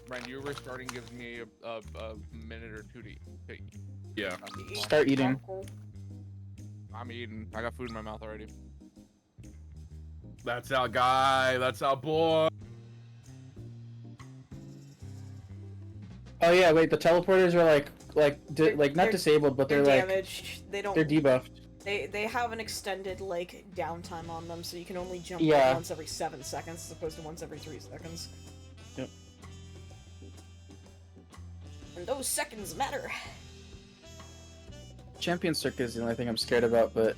Speaker 8: Ren, you restarting gives me a minute or two to eat.
Speaker 6: Yeah.
Speaker 1: Start eating.
Speaker 8: I'm eating. I got food in my mouth already.
Speaker 6: That's our guy. That's our boy.
Speaker 1: Oh yeah, wait. The teleporters are like not disabled, but they're like
Speaker 2: damaged. They don't.
Speaker 1: they're debuffed.
Speaker 2: They have an extended like downtime on them, so you can only jump once every 7 seconds as opposed to once every 3 seconds.
Speaker 1: Yep.
Speaker 2: And those seconds matter.
Speaker 1: Champion circuit is the only thing I'm scared about, but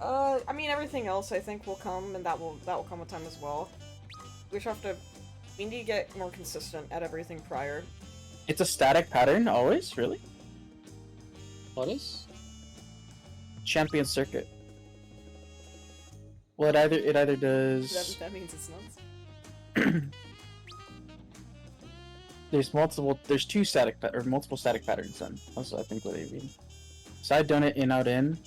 Speaker 2: I mean everything else I think will come, and that will come with time as well. We need to get more consistent at everything prior.
Speaker 1: it's a static pattern always, really?
Speaker 7: What is?
Speaker 1: Champion circuit. Well, it either does.
Speaker 2: That means it's nuts.
Speaker 1: There's multiple static patterns then. That's what I think what they mean. Side donut in out in.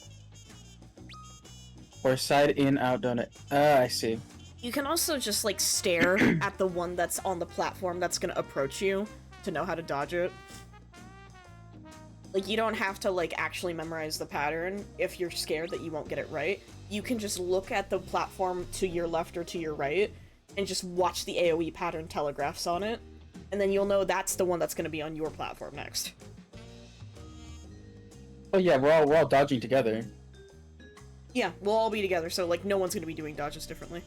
Speaker 1: Or side in out donut. I see.
Speaker 2: You can also just like stare at the one that's on the platform that's gonna approach you to know how to dodge it. Like, you don't have to like actually memorize the pattern if you're scared that you won't get it right. You can just look at the platform to your left or to your right and just watch the AoE pattern telegraphs on it. And then you'll know that's the one that's going to be on your platform next.
Speaker 1: Oh yeah, we're all dodging together.
Speaker 2: Yeah, we'll all be together, so like no one's going to be doing dodges differently.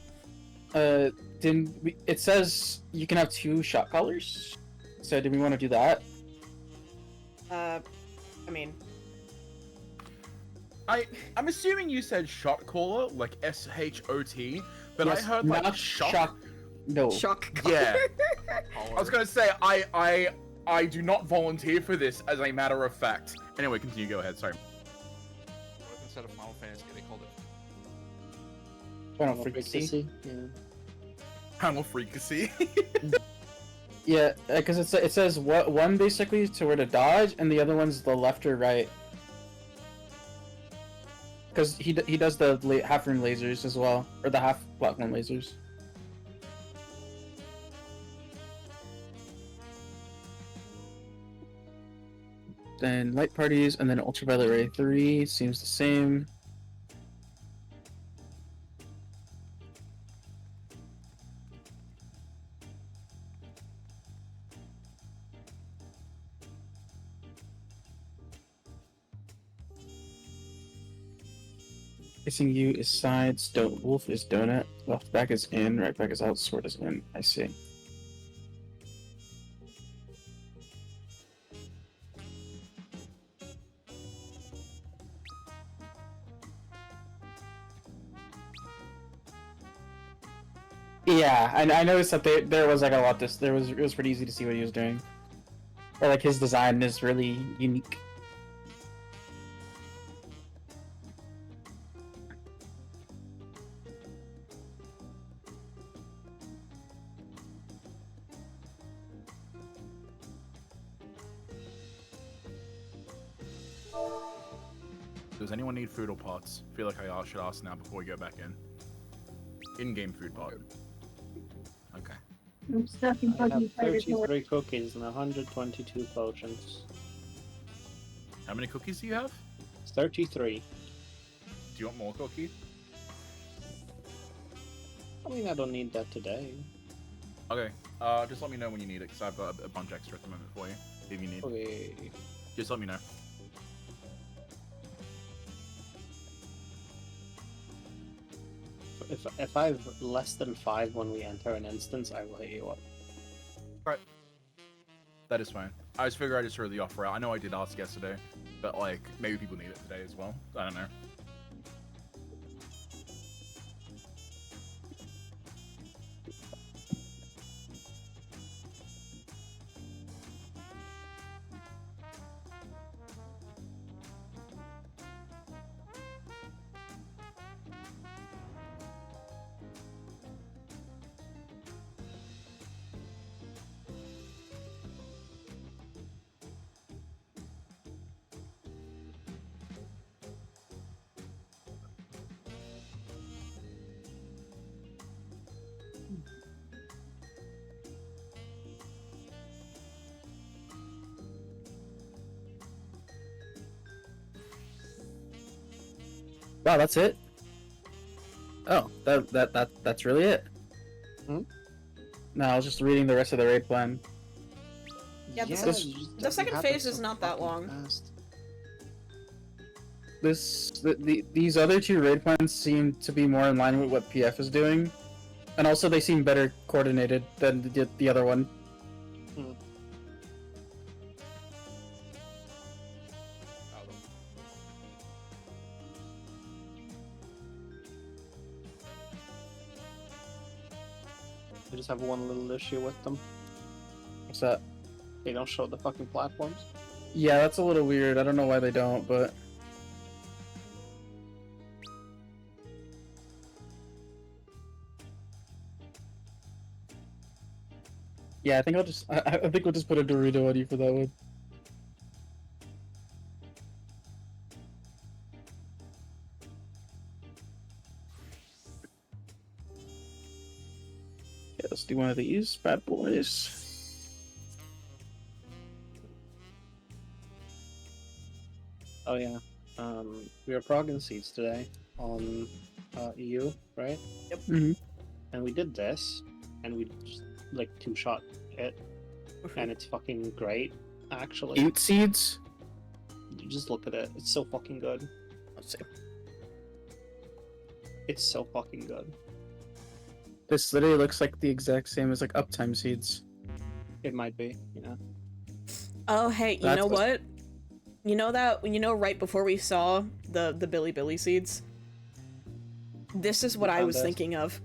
Speaker 1: It says you can have 2 shot colors. So did we want to do that?
Speaker 2: I mean,
Speaker 6: I'm assuming you said shot caller, like SHOT, but
Speaker 1: Yes,
Speaker 6: I heard like
Speaker 1: not
Speaker 6: shock.
Speaker 1: No.
Speaker 2: shock.
Speaker 6: Yeah. I was gonna say I do not volunteer for this as a matter of fact. Anyway, continue. Go ahead. Sorry.
Speaker 8: What if instead of Final Fantasy they called it?
Speaker 1: Final Frequency.
Speaker 7: Yeah.
Speaker 6: Primal frequency.
Speaker 1: Yeah, because it says one basically to where to dodge, and the other one's the left or right. Because he does the half rune lasers as well, or the half platform lasers. Then light parties, and then ultraviolet ray 3 seems the same. Facing you is sides, wolf is donut, left back is in, right back is out, sword is in. I see. Yeah, I noticed that there was like a lot. It was pretty easy to see what he was doing. Or like his design is really unique.
Speaker 6: Does anyone need food or pots? I feel like I should ask now before we go back in. In-game food pot. Okay.
Speaker 10: I'm stuck in
Speaker 7: I have
Speaker 10: fucking
Speaker 7: 33 cookies and 122 potions.
Speaker 6: How many cookies do you have?
Speaker 7: 33.
Speaker 6: Do you want more cookies?
Speaker 7: I mean, I don't need that today.
Speaker 6: Okay. Just let me know when you need it, because I've got a bunch extra at the moment for you. If you need.
Speaker 7: Okay.
Speaker 6: Just let me know.
Speaker 7: If I have less than 5 when we enter an instance, I will hit you up.
Speaker 6: Alright. That is fine. I just figured I just threw the offer out. I know I did ask yesterday, but like, maybe people need it today as well. I don't know.
Speaker 1: Wow, that's it? Oh, that's really it?
Speaker 7: Hmm?
Speaker 1: No, I was just reading the rest of the raid plan.
Speaker 2: Yeah,
Speaker 7: Yeah,
Speaker 2: the second phase is not that long.
Speaker 7: Fast.
Speaker 1: These other 2 raid plans seem to be more in line with what PF is doing. And also they seem better coordinated than the other one.
Speaker 7: I just have one little issue with them.
Speaker 1: What's that?
Speaker 7: They don't show the fucking platforms.
Speaker 1: Yeah, that's a little weird. I don't know why they don't, but... Yeah, I think I think we'll just put a Dorito on you for that one. Yeah, let's do one of these bad boys.
Speaker 7: Oh yeah. We were progging seeds today on EU, right?
Speaker 2: Yep.
Speaker 1: Mm-hmm.
Speaker 7: And we did this, and we just like 2-shot it, and it's fucking great, actually.
Speaker 1: 8 seeds?
Speaker 7: You just look at it. It's so fucking good.
Speaker 1: Let's see.
Speaker 7: It's so fucking good.
Speaker 1: This literally looks like the exact same as like Uptime seeds.
Speaker 7: It might be, you know.
Speaker 2: Oh, hey, you
Speaker 1: That's
Speaker 2: know
Speaker 1: what-
Speaker 2: what? You know that, right before we saw the Billy seeds? This is what I
Speaker 7: found
Speaker 2: was
Speaker 7: this?
Speaker 2: thinking of.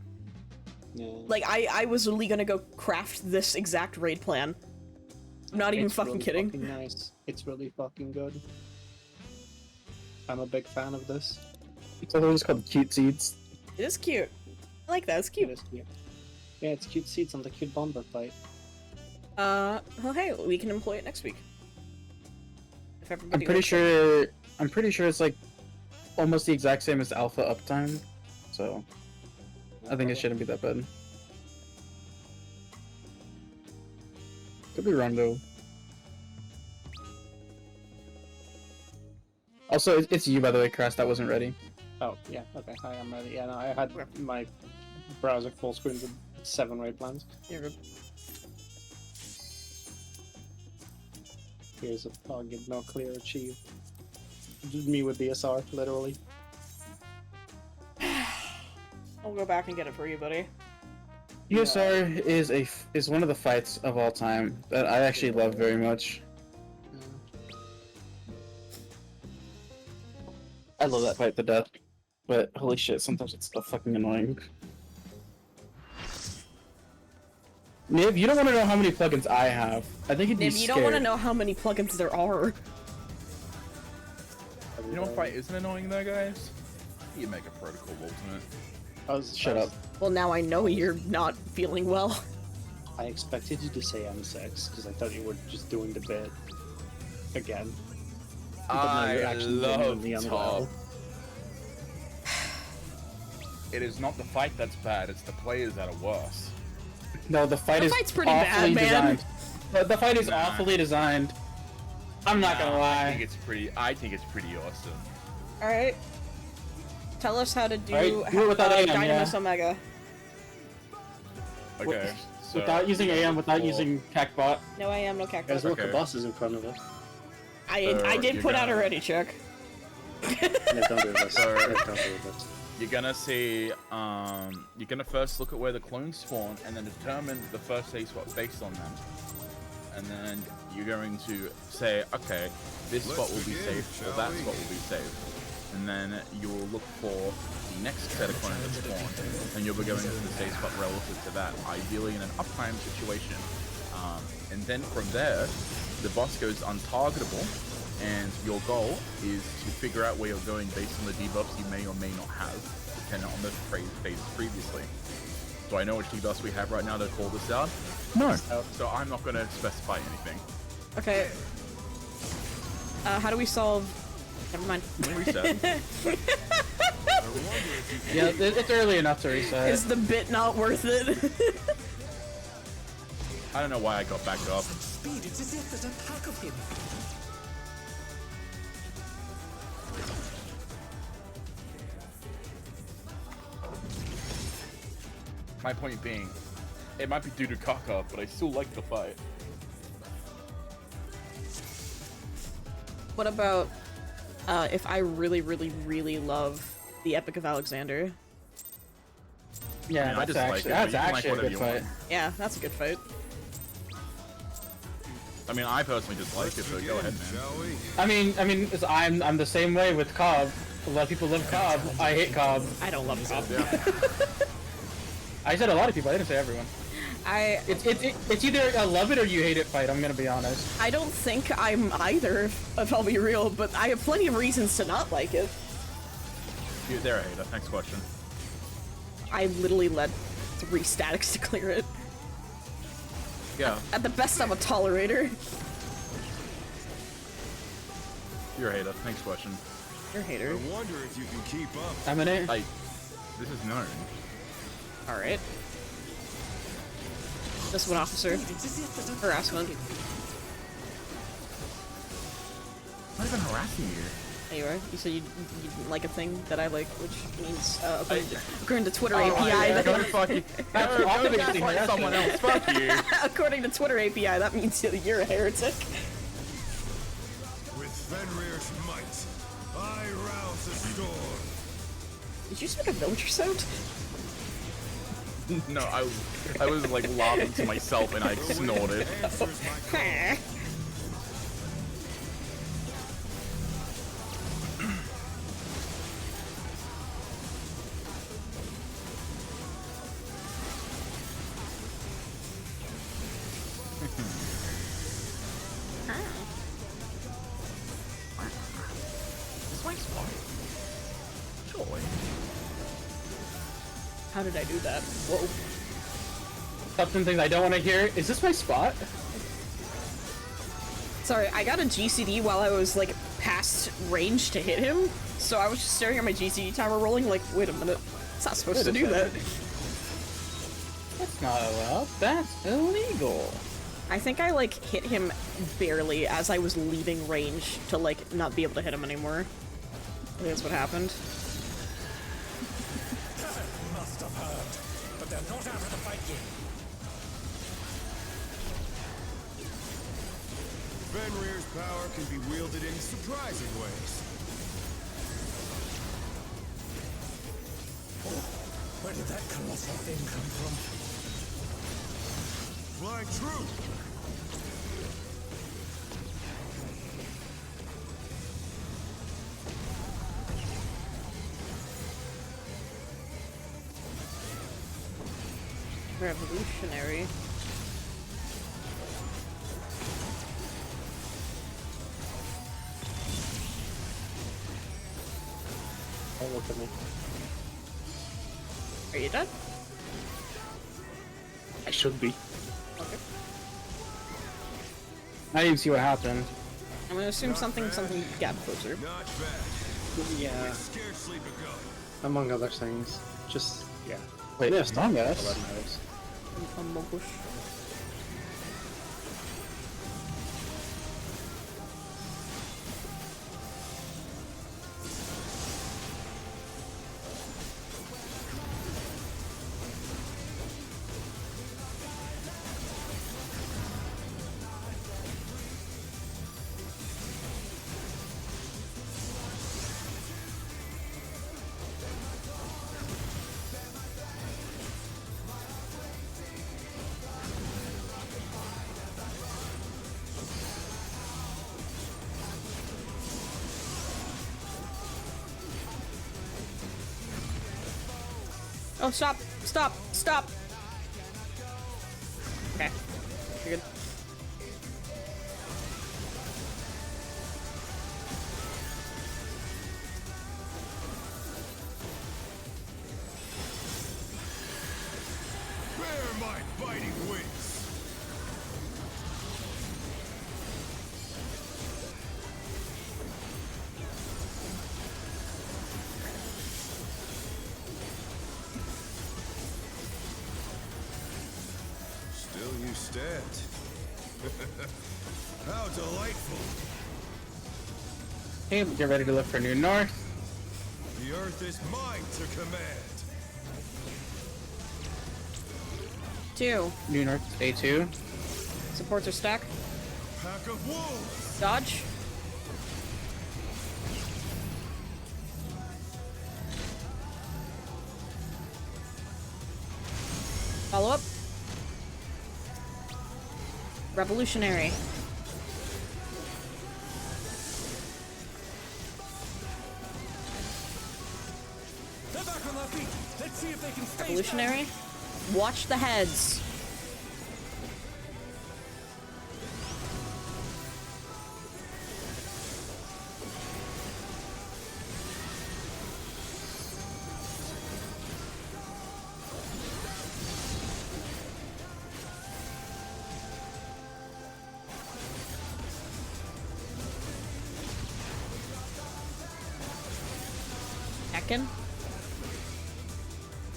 Speaker 7: Yeah.
Speaker 2: Like, I was literally gonna go craft this exact raid plan. I'm not even
Speaker 7: It's
Speaker 2: fucking
Speaker 7: really
Speaker 2: kidding.
Speaker 7: Fucking nice. It's really fucking good. I'm a big fan of this.
Speaker 1: So they're just called cute seeds.
Speaker 2: It is cute. I like that, it's
Speaker 7: It
Speaker 2: cute.
Speaker 7: is cute. Yeah, it's cute seeds on the cute bomber fight.
Speaker 2: Well, hey, we can employ it next week. If
Speaker 1: I'm
Speaker 2: everybody
Speaker 1: pretty
Speaker 2: likes it.
Speaker 1: sure it's like almost the exact same as Alpha Uptime. So I think it shouldn't be that bad. Could be wrong though. Also, it's you by the way, Crass, that wasn't ready.
Speaker 7: Oh, yeah, okay, hi, I'm ready. Yeah, no, I had my browser full screen with 7 raid plans.
Speaker 2: You're good.
Speaker 7: Here's a target, no clear achieve. Just me with DSR, literally.
Speaker 2: I'll go back and get it for you, buddy.
Speaker 1: USR is one of the fights of all time that I actually love very much. I love that fight to death, but holy shit, sometimes it's so fucking annoying. Niv, you don't want to know how many plugins I have. I think you'd be
Speaker 2: Niv,
Speaker 1: scared.
Speaker 2: you don't want to know how many plugins there are.
Speaker 6: You know what fight isn't annoying though, guys? You make a protocol ultimate.
Speaker 1: Shut up.
Speaker 2: Well, now I know you're not feeling well.
Speaker 7: I expected you to say M6, because I thought you were just doing the bit. Again. But no, you're
Speaker 6: I
Speaker 7: actually
Speaker 6: love
Speaker 7: genuinely
Speaker 6: top.
Speaker 7: unwell.
Speaker 6: It is not the fight that's bad, it's the players that are worse.
Speaker 1: No, the fight is
Speaker 2: fight's pretty
Speaker 1: awfully
Speaker 2: bad, man.
Speaker 1: designed. The fight is awfully designed. I'm not gonna lie.
Speaker 6: I think it's pretty awesome.
Speaker 2: Alright. Tell us how to do
Speaker 1: Alright, do it without AM,
Speaker 2: Dynamis
Speaker 1: yeah.
Speaker 2: Omega.
Speaker 6: Okay, so...
Speaker 1: Without using AM, without using CACbot.
Speaker 2: No AM, no cactus.
Speaker 7: Guys, look,
Speaker 6: Okay.
Speaker 7: the boss is in front of us.
Speaker 2: I did
Speaker 6: you're
Speaker 2: put out
Speaker 6: gonna-
Speaker 2: a ready check.
Speaker 7: Yeah, don't do this.
Speaker 6: So-
Speaker 7: Yeah, don't do this.
Speaker 6: You're gonna see, you're gonna first look at where the clones spawn and then determine the first safe spot based on them. And then you're going to say, okay, this spot will be
Speaker 4: begin,
Speaker 6: safe or
Speaker 4: shall
Speaker 6: that
Speaker 4: we?
Speaker 6: spot will be safe. And then you will look for the next set of clones that spawn, and you'll be going to the safe spot relative to that, ideally in an uptime situation. And then from there, the boss goes untargetable, and your goal is to figure out where you're going based on the debuffs you may or may not have, depending on the phases previously. Do I know which debuffs we have right now to call this out?
Speaker 1: No.
Speaker 6: So I'm not going to specify anything.
Speaker 2: Okay. How do we solve... Never mind.
Speaker 6: Reset.
Speaker 1: Yeah, it's early enough to reset.
Speaker 2: Is the bit not worth it?
Speaker 6: I don't know why I got back up.
Speaker 5: Speed, it's as if there's a pack of him.
Speaker 6: My point being, it might be due to cock-up, but I still like the fight.
Speaker 2: What about if I really, really, really love the Epic of Alexander?
Speaker 1: Yeah,
Speaker 6: I mean, I
Speaker 1: that's
Speaker 6: just like
Speaker 1: actually,
Speaker 6: it,
Speaker 1: that's
Speaker 6: but you can like
Speaker 1: actually a
Speaker 6: whatever
Speaker 1: good
Speaker 6: you
Speaker 1: fight.
Speaker 6: want.
Speaker 2: Yeah, that's a good fight.
Speaker 6: I mean, I personally dislike it, but go ahead, man.
Speaker 4: Shall we?
Speaker 1: I mean, I'm the same way with Cobb. A lot of people love Cobb. I hate Cobb.
Speaker 2: I don't love Cobb.
Speaker 1: I said a lot of people. I didn't say everyone. It's either a love it or you hate it fight. I'm gonna be honest.
Speaker 2: I don't think I'm either, if I'll be real, but I have plenty of reasons to not like it.
Speaker 6: There, Ada. Next question.
Speaker 2: I literally led 3 statics to clear it.
Speaker 6: Yeah,
Speaker 2: At the best, I'm a tolerator.
Speaker 6: you're Ada. Next question.
Speaker 2: You're a hater.
Speaker 4: I wonder if you can keep up.
Speaker 1: I'm in it.
Speaker 6: Like, this is known.
Speaker 2: Alright. This one, officer.
Speaker 5: It's as if there's a
Speaker 2: Harassment.
Speaker 6: I'm not even harassing you.
Speaker 2: There you are. You said you didn't like a thing that I like, which means, according to Twitter
Speaker 1: Oh,
Speaker 2: API,
Speaker 1: yeah,
Speaker 6: Go fuck you.
Speaker 1: That's
Speaker 6: Go
Speaker 1: often
Speaker 6: gaslight
Speaker 1: harassment.
Speaker 6: someone else. Fuck you.
Speaker 2: according to Twitter API, that means you're a heretic.
Speaker 4: With Fenrir's might, I rouse the storm.
Speaker 2: Did you speak a villager sound?
Speaker 6: No, I was like laughing to myself and I snorted.
Speaker 4: Answers my call.
Speaker 2: How did I do that? Whoa.
Speaker 1: Something things I don't want to hear. Is this my spot?
Speaker 2: Sorry, I got a GCD while I was, like, past range to hit him, so I was just staring at my GCD timer rolling like, wait a minute, it's not supposed to do that.
Speaker 1: That's not allowed. That's illegal.
Speaker 2: I think I, like, hit him barely as I was leaving range to, like, not be able to hit him anymore. I think that's what happened.
Speaker 5: Must have heard, but they're not out of the fight yet.
Speaker 4: Fenrir's power can be wielded in surprising ways.
Speaker 5: Where did that colossal thing come from?
Speaker 4: Flying true.
Speaker 2: Revolutionary.
Speaker 7: Don't look at me.
Speaker 2: Are you done?
Speaker 7: I should be.
Speaker 2: Okay.
Speaker 1: I didn't see what happened.
Speaker 2: I'm gonna assume something got closer.
Speaker 4: Not bad.
Speaker 7: Yeah,
Speaker 4: Scarcely begun.
Speaker 7: among other things. Just, yeah.
Speaker 1: Wait,
Speaker 7: Yeah,
Speaker 1: Among
Speaker 7: all
Speaker 1: Us?
Speaker 7: that matters.
Speaker 2: Among Us. Oh, stop! Stop! Stop! Okay. You're good.
Speaker 4: Bear my biting wings. Still you stand. How delightful.
Speaker 1: Okay, get ready to look for New North.
Speaker 4: The earth is mine to command.
Speaker 2: 2.
Speaker 1: New North A2.
Speaker 2: Supports are stack.
Speaker 4: Pack of wolves.
Speaker 2: Dodge. Follow up. Revolutionary.
Speaker 5: They're back on their feet. Let's see if they can stay.
Speaker 2: Revolutionary. Watch the heads. Tekken.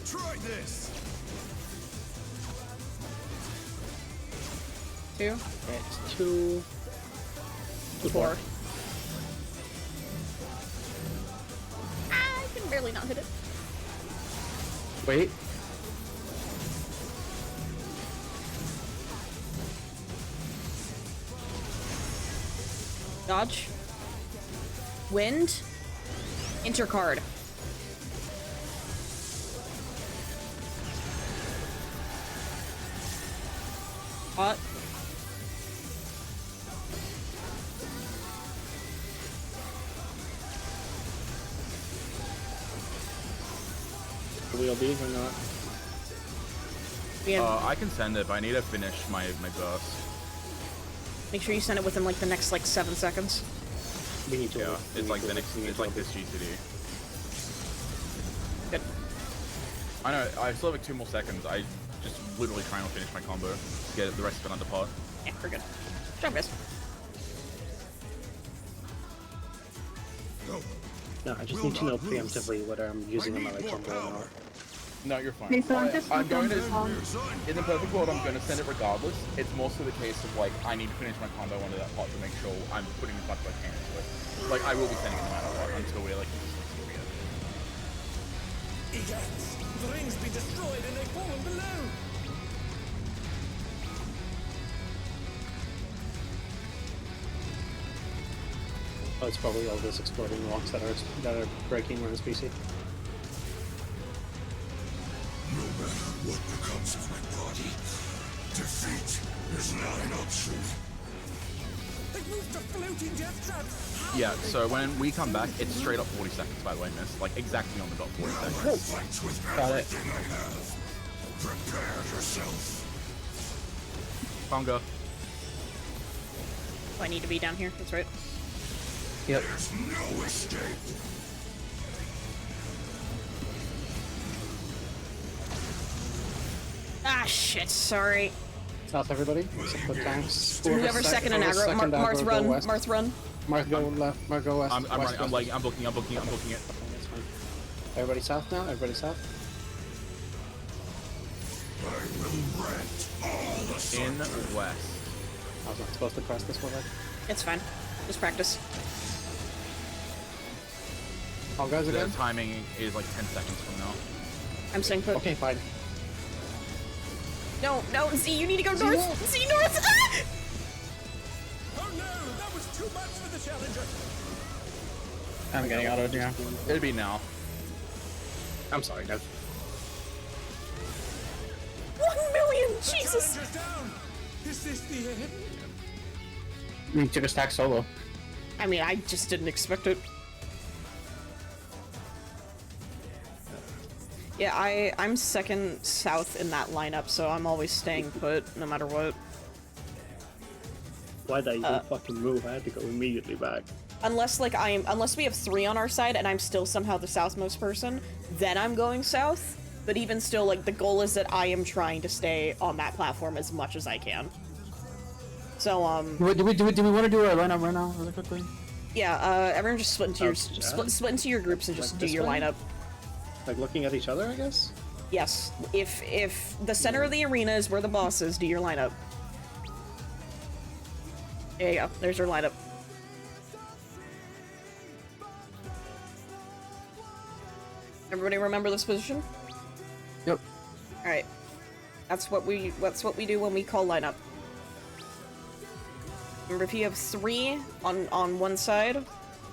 Speaker 4: Try this.
Speaker 2: 2.
Speaker 7: It's 2.
Speaker 2: 4. I can barely not hit it.
Speaker 1: Wait.
Speaker 2: Dodge. Wind. Intercard. pot.
Speaker 7: Wheel these or not?
Speaker 2: We have,
Speaker 6: I can send it, but I need to finish my burst.
Speaker 2: make sure you send it within like the next like 7 seconds.
Speaker 7: We need to.
Speaker 6: Yeah, it's like the next. It's like this GTD.
Speaker 2: Good.
Speaker 6: I know. I still have like 2 more seconds. I just literally trying to finish my combo. Get the rest of it under pot.
Speaker 2: Yeah, we're good. Good job, guys.
Speaker 7: No, I just need to know preemptively whether I'm using a melee combo or not.
Speaker 6: No, you're fine.
Speaker 10: Okay, so I'm just
Speaker 6: I'm going to.
Speaker 10: looking
Speaker 6: In the perfect world, I'm going to send it regardless. It's more so the case of like I need to finish my combo under that pot to make sure I'm putting as much as I can into it. Like I will be sending it no matter what until we're like serious.
Speaker 5: Egads! The ring's been destroyed and they've fallen below!
Speaker 7: Oh, it's probably all those exploding rocks that are breaking Ren's PC.
Speaker 4: No matter what becomes of my body, defeat is not an option.
Speaker 5: They've moved to floating death traps!
Speaker 6: Yeah. So when we come back, it's straight up 40 seconds. By the way, miss. Like exactly on the dot 40 seconds.
Speaker 4: Fight with
Speaker 1: Got it.
Speaker 4: everything I have. Prepare yourself.
Speaker 6: Conga.
Speaker 2: Oh, I need to be down here. That's right.
Speaker 1: Yep.
Speaker 4: There's no escape.
Speaker 2: Ah, shit. Sorry.
Speaker 7: South, everybody. Support tanks.
Speaker 2: Whoever's second in aggro. Marth, run.
Speaker 7: West.
Speaker 2: Marth, run.
Speaker 7: Marth, go left. Marth, go west.
Speaker 6: I'm
Speaker 7: west,
Speaker 6: running. I'm
Speaker 7: west.
Speaker 6: like I'm booking it.
Speaker 7: That's fine. Everybody south now? Everybody south?
Speaker 4: I will rent all the
Speaker 6: In west.
Speaker 7: I was not supposed to press this one, right?
Speaker 2: It's fine. Just practice.
Speaker 7: All guys
Speaker 6: The
Speaker 7: again?
Speaker 6: timing is like 10 seconds from now.
Speaker 2: I'm staying put.
Speaker 7: Okay, fine.
Speaker 2: No, no, Z, you need to go north. Z, north. Ah!
Speaker 5: Oh no! That was too much for the challenger!
Speaker 1: I'm getting autoed now.
Speaker 6: It'll be now.
Speaker 7: I'm sorry, Nev.
Speaker 2: 1 million! Jesus!
Speaker 5: Challenger's down! Is this the end?
Speaker 1: You took a stack solo.
Speaker 2: I mean, I just didn't expect it. Yeah, I'm second south in that lineup, so I'm always staying put, no matter what.
Speaker 7: Why'd I even fucking move? I had to go immediately back.
Speaker 2: Unless, like, unless we have 3 on our side and I'm still somehow the southmost person, then I'm going south. But even still, like, the goal is that I am trying to stay on that platform as much as I can. So,
Speaker 1: Do we want to do our lineup right now, really quickly?
Speaker 2: yeah, everyone just split into your,
Speaker 7: yeah.
Speaker 2: split into your groups and just
Speaker 7: Like
Speaker 2: do
Speaker 7: this
Speaker 2: your
Speaker 7: one?
Speaker 2: lineup.
Speaker 7: Like looking at each other, I guess?
Speaker 2: Yes, if the center of the arena is where the boss is, do your lineup. There you go, there's your lineup. Everybody remember this position?
Speaker 1: Yep.
Speaker 2: Alright. That's what we do when we call lineup. Remember, if you have 3 on one side,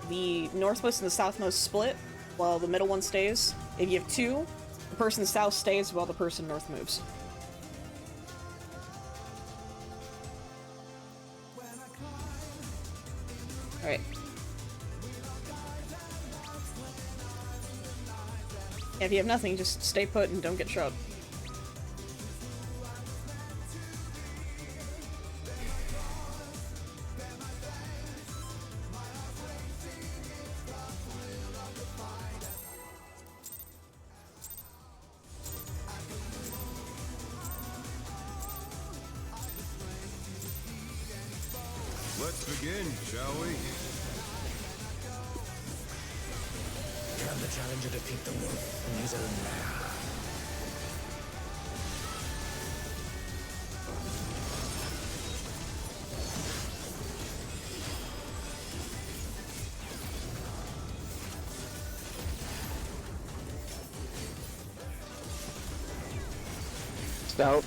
Speaker 2: the northmost and the southmost split, while the middle one stays. If you have 2, the person south stays while the person north moves. Alright. Yeah, if you have nothing, just stay put and don't get shot.
Speaker 4: Let's begin, shall we?
Speaker 5: Can the challenger defeat the wolf in his own lair?
Speaker 1: Stout.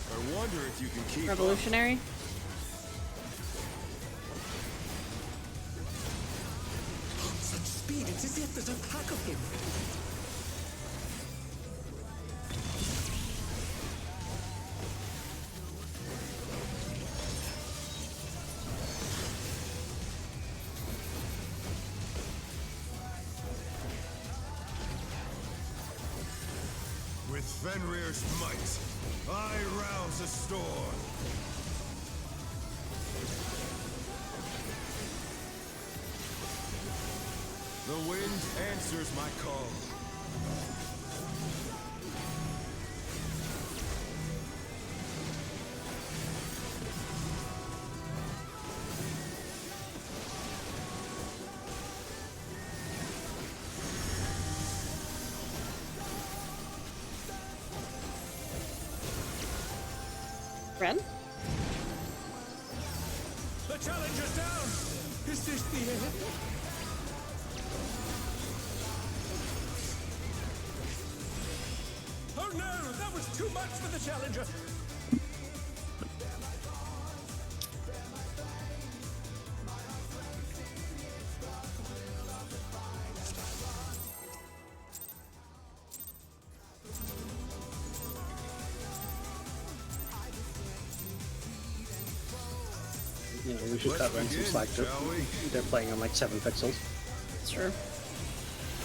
Speaker 4: I wonder if you can keep up.
Speaker 2: Revolutionary?
Speaker 5: Such speed! speed, it's as if there's a pack of him.
Speaker 4: With Fenrir's might, I rouse a storm. The wind answers my call.
Speaker 2: Ren?
Speaker 4: The challenger's down! Is this the end?
Speaker 5: Oh no, that was too much for the challenger.
Speaker 7: You know, we should cut Ren some slack too. They're playing on like 7 pixels.
Speaker 2: It's true.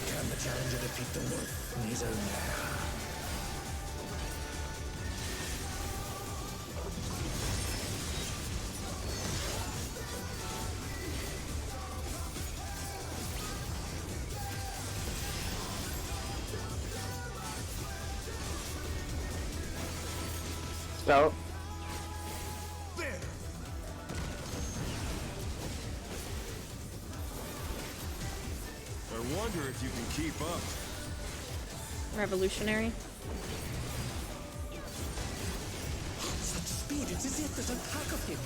Speaker 5: Can the challenger defeat the wolf in his own lair?
Speaker 1: So,
Speaker 4: There! I wonder if you can keep up.
Speaker 2: Revolutionary.
Speaker 5: Such speed, it's as if there's a pack of him.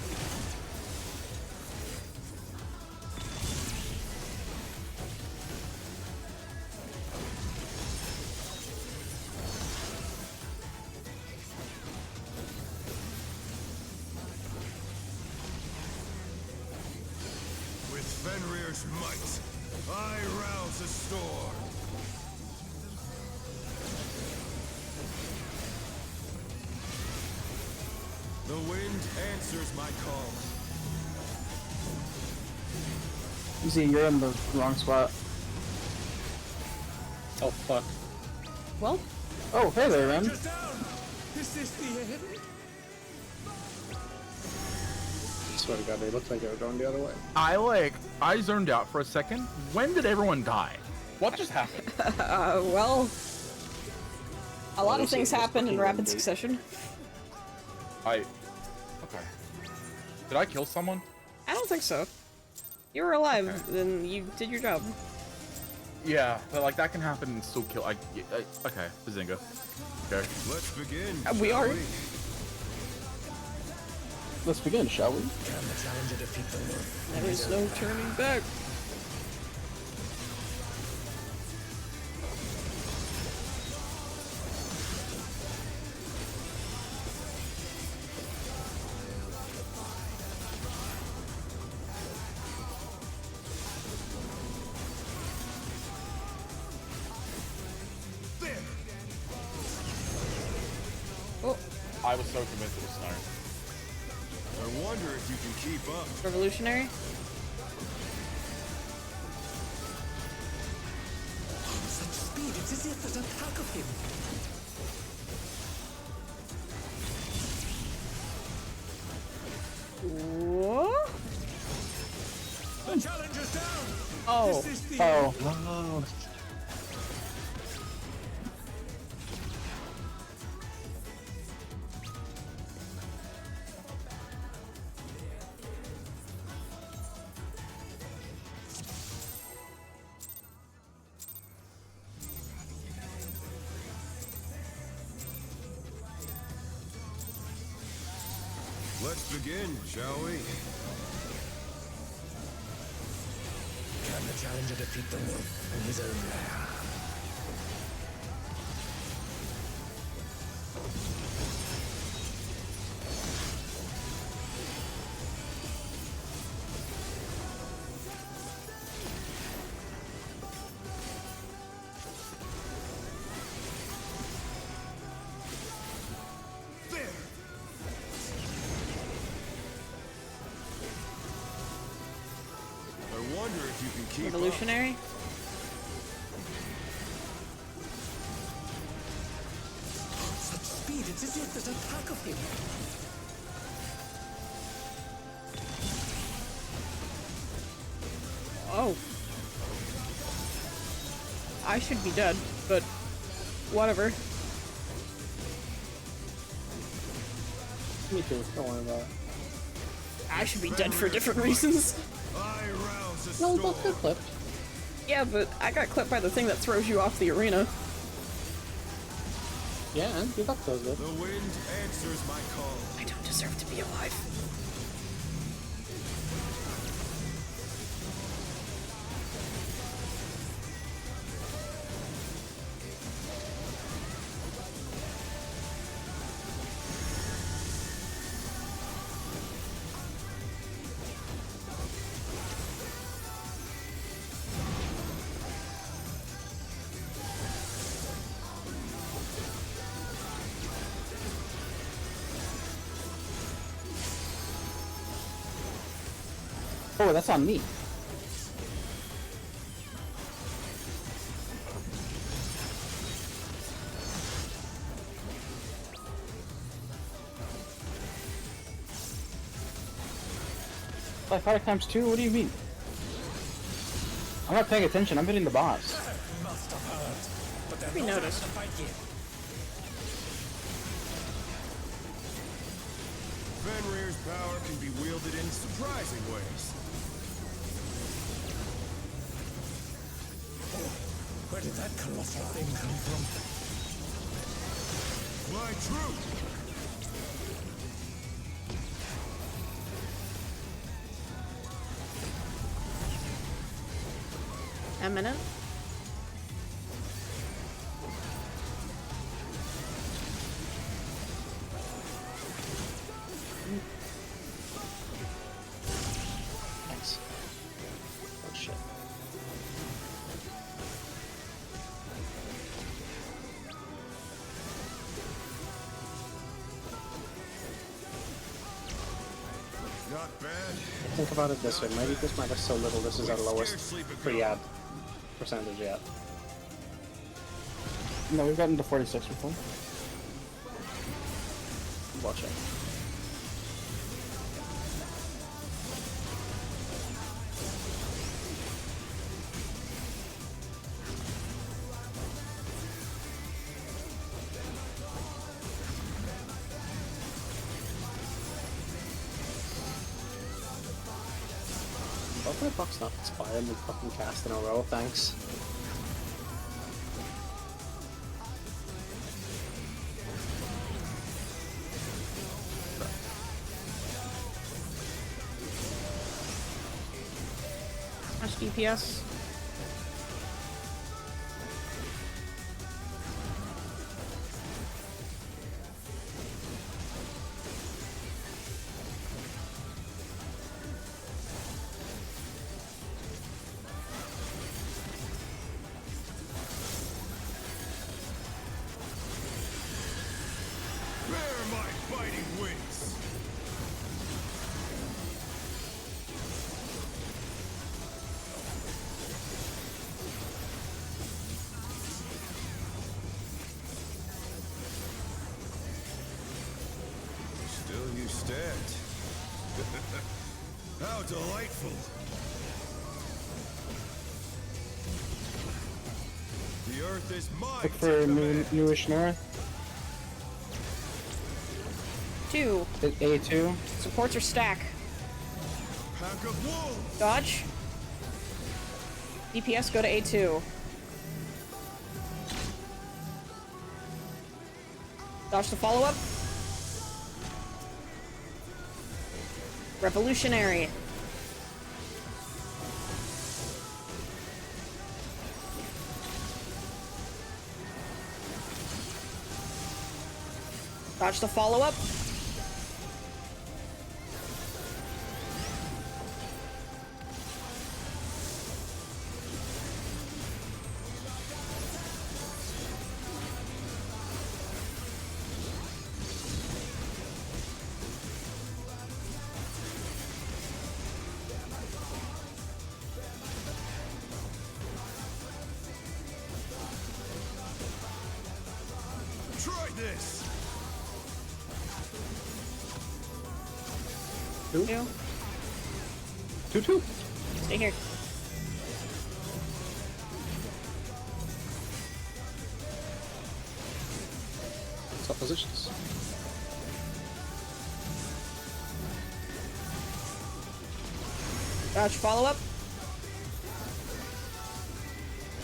Speaker 4: With Fenrir's might, I rouse a storm. The wind answers my call.
Speaker 1: Z, you're in the wrong spot.
Speaker 3: Oh fuck.
Speaker 2: Well,
Speaker 1: Oh, hey there, Ren.
Speaker 5: Just down! Is this the end?
Speaker 7: I swear to God, they looked like they were going the other way.
Speaker 6: I zoned out for a second. When did everyone die? What just happened?
Speaker 2: well, a lot of things happened in rapid succession.
Speaker 6: Okay. Did I kill someone?
Speaker 2: I don't think so. You were alive, then you did your job.
Speaker 6: Yeah, but like that can happen and still kill. Okay, Bazinga. Okay.
Speaker 4: Let's begin.
Speaker 2: We
Speaker 4: shall
Speaker 2: are.
Speaker 1: Let's begin, shall we?
Speaker 5: Can the challenger defeat the wolf?
Speaker 2: There is no turning back.
Speaker 4: There!
Speaker 2: Oh,
Speaker 6: I was so convinced it was Snow.
Speaker 4: I wonder if you can keep up.
Speaker 2: revolutionary.
Speaker 5: Such speed, it's as if there's a pack of him.
Speaker 2: What?
Speaker 5: The challenger's down!
Speaker 2: Oh,
Speaker 5: Is this the
Speaker 1: Oh,
Speaker 7: Oh,
Speaker 4: Let's begin, shall we?
Speaker 5: Can the challenger defeat the wolf in his own lair?
Speaker 4: wonder if you can keep
Speaker 2: Revolutionary?
Speaker 5: Such speed, it's as if there's a pack of him.
Speaker 2: Oh. I should be dead, but whatever.
Speaker 7: Me too. Don't worry about it.
Speaker 2: I should be dead for different reasons.
Speaker 4: I rouse a
Speaker 7: No, we
Speaker 4: storm.
Speaker 7: both got clipped.
Speaker 2: Yeah, but I got clipped by the thing that throws you off the arena.
Speaker 7: Yeah, and you got those good.
Speaker 4: The wind answers my call.
Speaker 2: I don't deserve to be alive.
Speaker 1: Oh, that's on me. By 5 times 2? What do you mean? I'm not paying attention. I'm hitting the boss.
Speaker 5: Must have heard. But they're
Speaker 2: We
Speaker 5: not
Speaker 2: noticed.
Speaker 5: out to fight yet.
Speaker 4: Fenrir's power can be wielded in surprising ways.
Speaker 5: Where did that colossal thing come from?
Speaker 4: My truth!
Speaker 2: Eminent?
Speaker 7: Nice. Oh shit.
Speaker 4: Not bad.
Speaker 7: Think about it this way. Maybe this matters so little. This is our lowest
Speaker 4: Scarcely begun.
Speaker 7: free ad percentage yet.
Speaker 1: No, we've gotten to 46 before.
Speaker 7: Watch it. Both my bucks not expired and we fucking cast in a row, thanks.
Speaker 2: Much DPS?
Speaker 4: Bear my fighting wings! Still you stand. How delightful! The earth is mine
Speaker 1: Look
Speaker 4: to
Speaker 1: for
Speaker 4: command.
Speaker 1: newish north.
Speaker 2: 2.
Speaker 1: Hit A2.
Speaker 2: Supports or stack.
Speaker 4: Pack of wolves!
Speaker 2: Dodge. DPS go to A2. Dodge the follow-up. Revolutionary. Dodge the follow-up.
Speaker 4: this.
Speaker 2: Two.
Speaker 1: 2-2.
Speaker 2: Stay here.
Speaker 1: Swap positions.
Speaker 2: Dodge follow up.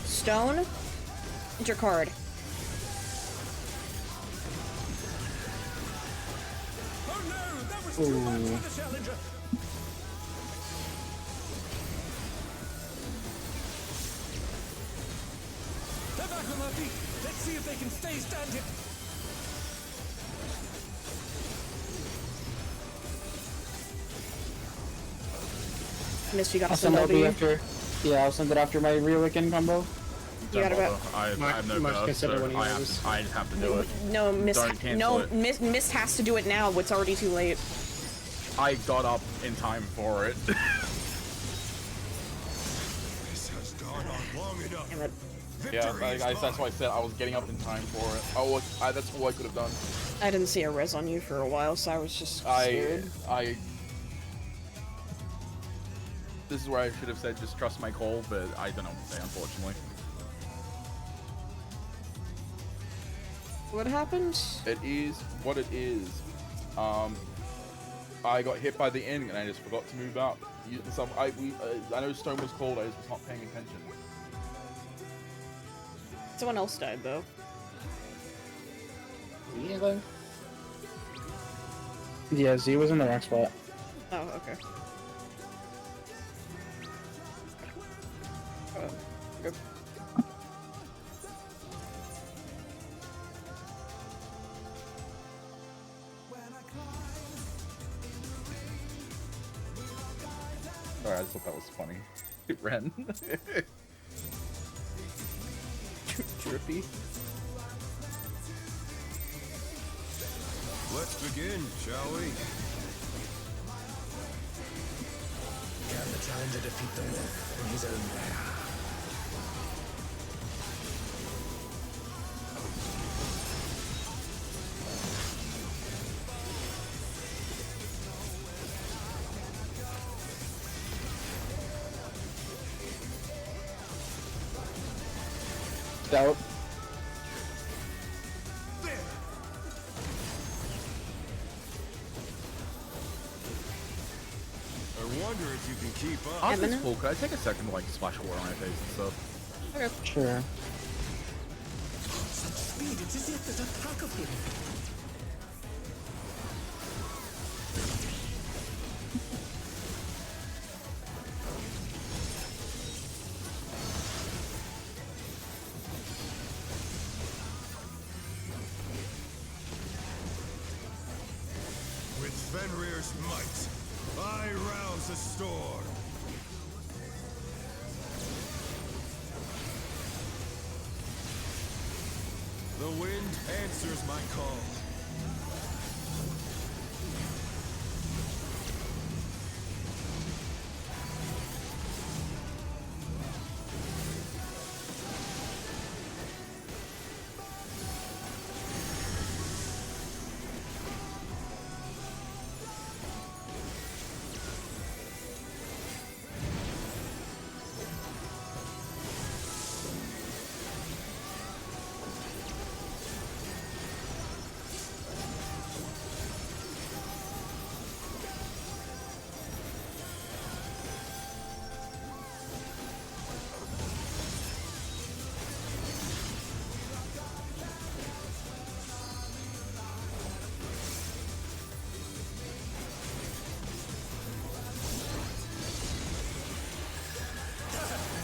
Speaker 2: Stone. Enter card.
Speaker 4: Oh no, that was too much for the challenger. They're back on their feet. Let's see if they can stay standing.
Speaker 2: Missed, you got
Speaker 1: I'll
Speaker 2: some
Speaker 1: send LB
Speaker 2: W.
Speaker 1: after. Yeah, I'll send it after my rear wicked combo.
Speaker 2: You got about.
Speaker 6: I have no
Speaker 7: Much
Speaker 6: burst,
Speaker 7: consider
Speaker 6: so
Speaker 7: when he
Speaker 6: I
Speaker 7: loses.
Speaker 6: have to do it.
Speaker 2: No, Miss.
Speaker 6: Don't cancel
Speaker 2: No,
Speaker 6: it.
Speaker 2: Miss has to do it now. It's already too late.
Speaker 6: I got up in time for it.
Speaker 4: This has gone on long enough.
Speaker 2: Damn it.
Speaker 6: Yeah,
Speaker 4: Victory is
Speaker 6: that's why I
Speaker 4: mine.
Speaker 6: said I was getting up in time for it. Oh, that's all I could have done.
Speaker 2: I didn't see a res on you for a while, so I was just scared.
Speaker 6: This is where I should have said just trust my call, but I don't know what to say, unfortunately.
Speaker 2: What happened?
Speaker 6: It is what it is. I got hit by the inn and I just forgot to move up. I know Stone was cold, I just was not paying attention.
Speaker 2: Someone else died though.
Speaker 1: Yeah, Z was in the wrong spot.
Speaker 2: Oh, okay. Good.
Speaker 6: Sorry, I just thought that was funny. Ren. Trippy.
Speaker 4: Let's begin, shall we?
Speaker 5: Can the challenger defeat the myth in his own lair?
Speaker 1: Out.
Speaker 4: I wonder if you can keep up.
Speaker 6: After this pool, could I take a second to like splash water on my face and stuff?
Speaker 2: Okay.
Speaker 1: Sure.
Speaker 5: Such speed, it's as if there's a pack of him.
Speaker 4: With Fenrir's might, I rouse a storm. The wind answers my call.